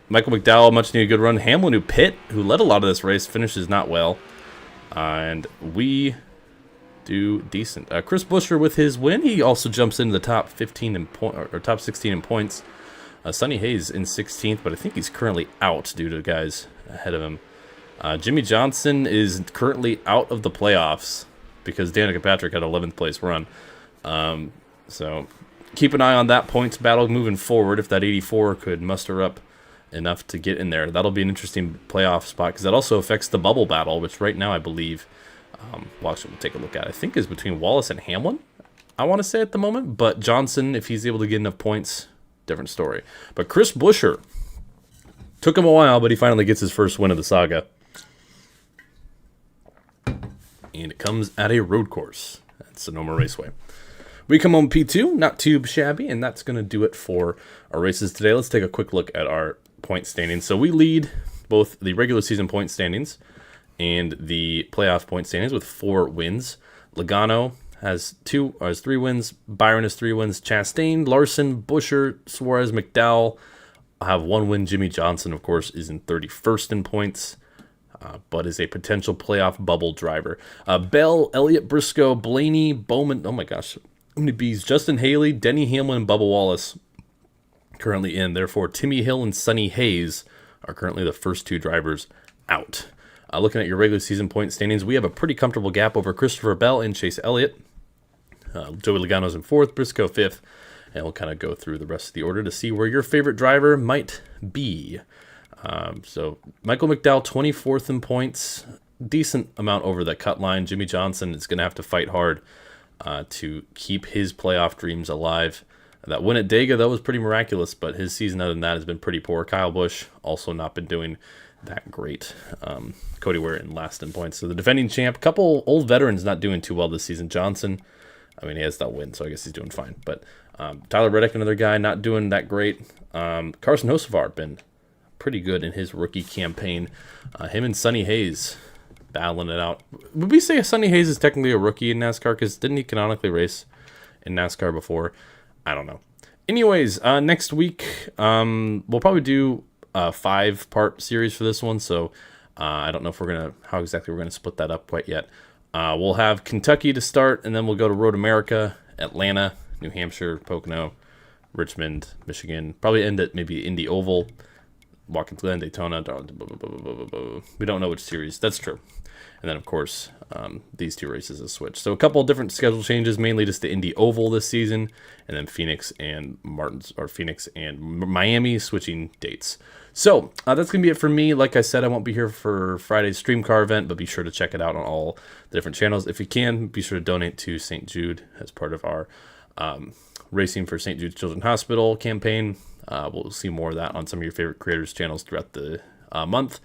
Michael McDowell, much needed good run. Hamlin, who who led a lot of this race, finishes not well. And we do decent. Chris Buescher with his win. He also jumps into the top 15 in or top 16 in points. Sonny Hayes in 16th, but I think he's currently out due to guys ahead of him. Jimmy Johnson is currently out of the playoffs because Danica Patrick had an 11th place run. So keep an eye on that points battle moving forward. If that 84 could muster up enough to get in there, that'll be an interesting playoff spot because that also affects the bubble battle, which right now I believe, well, actually we'll take a look at, I think is between Wallace and Hamlin, I want to say at the moment, but Johnson, if he's able to get enough points, different story. But Chris Buescher, took him a while, but he finally gets his first win of the saga. And it comes at a road course at Sonoma Raceway. We come home P2, not too shabby, and that's going to do it for our races today. Let's take a quick look at our point standings. So we lead both the regular season point standings and the playoff point standings with 4 wins. Logano has 3 wins. Byron has 3 wins. Chastain, Larson, Buescher, Suarez, McDowell have 1 win. Jimmy Johnson, of course, is in 31st in points, but is a potential playoff bubble driver. Bell, Elliott, Briscoe, Blaney, Bowman. Oh my gosh. How many B's? Justin Haley, Denny Hamlin, and Bubba Wallace currently in. Therefore, Timmy Hill and Sonny Hayes are currently the first 2 drivers out. Looking at your regular season point standings, we have a pretty comfortable gap over Christopher Bell and Chase Elliott. Joey Logano's in 4th, Briscoe 5th, and we'll kind of go through the rest of the order to see where your favorite driver might be. So Michael McDowell, 24th in points, decent amount over the cut line. Jimmy Johnson is going to have to fight hard to keep his playoff dreams alive. That win at Dega, that was pretty miraculous, but his season other than that has been pretty poor. Kyle Busch also not been doing that great. Cody Ware in last in points. So the defending champ, couple old veterans not doing too well this season. Johnson, I mean, he has that win, so I guess he's doing fine. But Tyler Reddick, another guy, not doing that great. Carson Hocevar been pretty good in his rookie campaign. Him and Sonny Hayes battling it out. Would we say Sonny Hayes is technically a rookie in NASCAR? Because didn't he canonically race in NASCAR before? I don't know. Anyways, next week we'll probably do a 5-part series for this one. So I don't know if how exactly we're gonna split that up quite yet. We'll have Kentucky to start, and then we'll go to Road America, Atlanta, New Hampshire, Pocono, Richmond, Michigan. Probably end at maybe Indy Oval, Watkins Glen, Daytona. We don't know which series. That's true. And then, of course, these two races have switched. So a couple of different schedule changes, mainly just the Indy Oval this season, and then Phoenix and Miami switching dates. So that's going to be it for me. Like I said, I won't be here for Friday's Stream Car event, but be sure to check it out on all the different channels. If you can, be sure to donate to St. Jude as part of our Racing for St. Jude's Children's Hospital campaign. We'll see more of that on some of your favorite creators' channels throughout the month.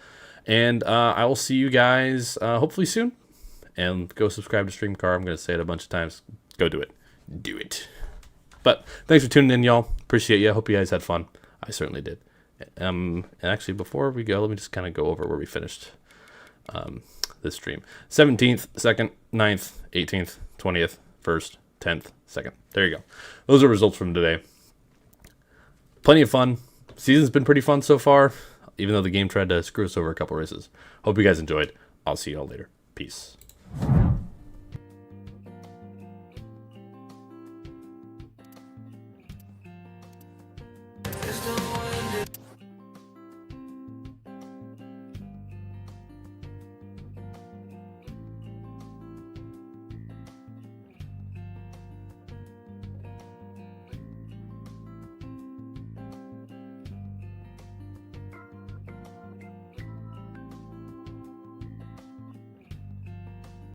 And I will see you guys hopefully soon. And go subscribe to Stream Car. I'm going to say it a bunch of times. Go do it. Do it. But thanks for tuning in, y'all. Appreciate you. I hope you guys had fun. I certainly did. And actually, before we go, let me just kind of go over where we finished this stream. 17th, 2nd, 9th, 18th, 20th, 1st, 10th, 2nd. There you go. Those are results from today. Plenty of fun. Season's been pretty fun so far, even though the game tried to screw us over a couple races. Hope you guys enjoyed. I'll see you all later. Peace.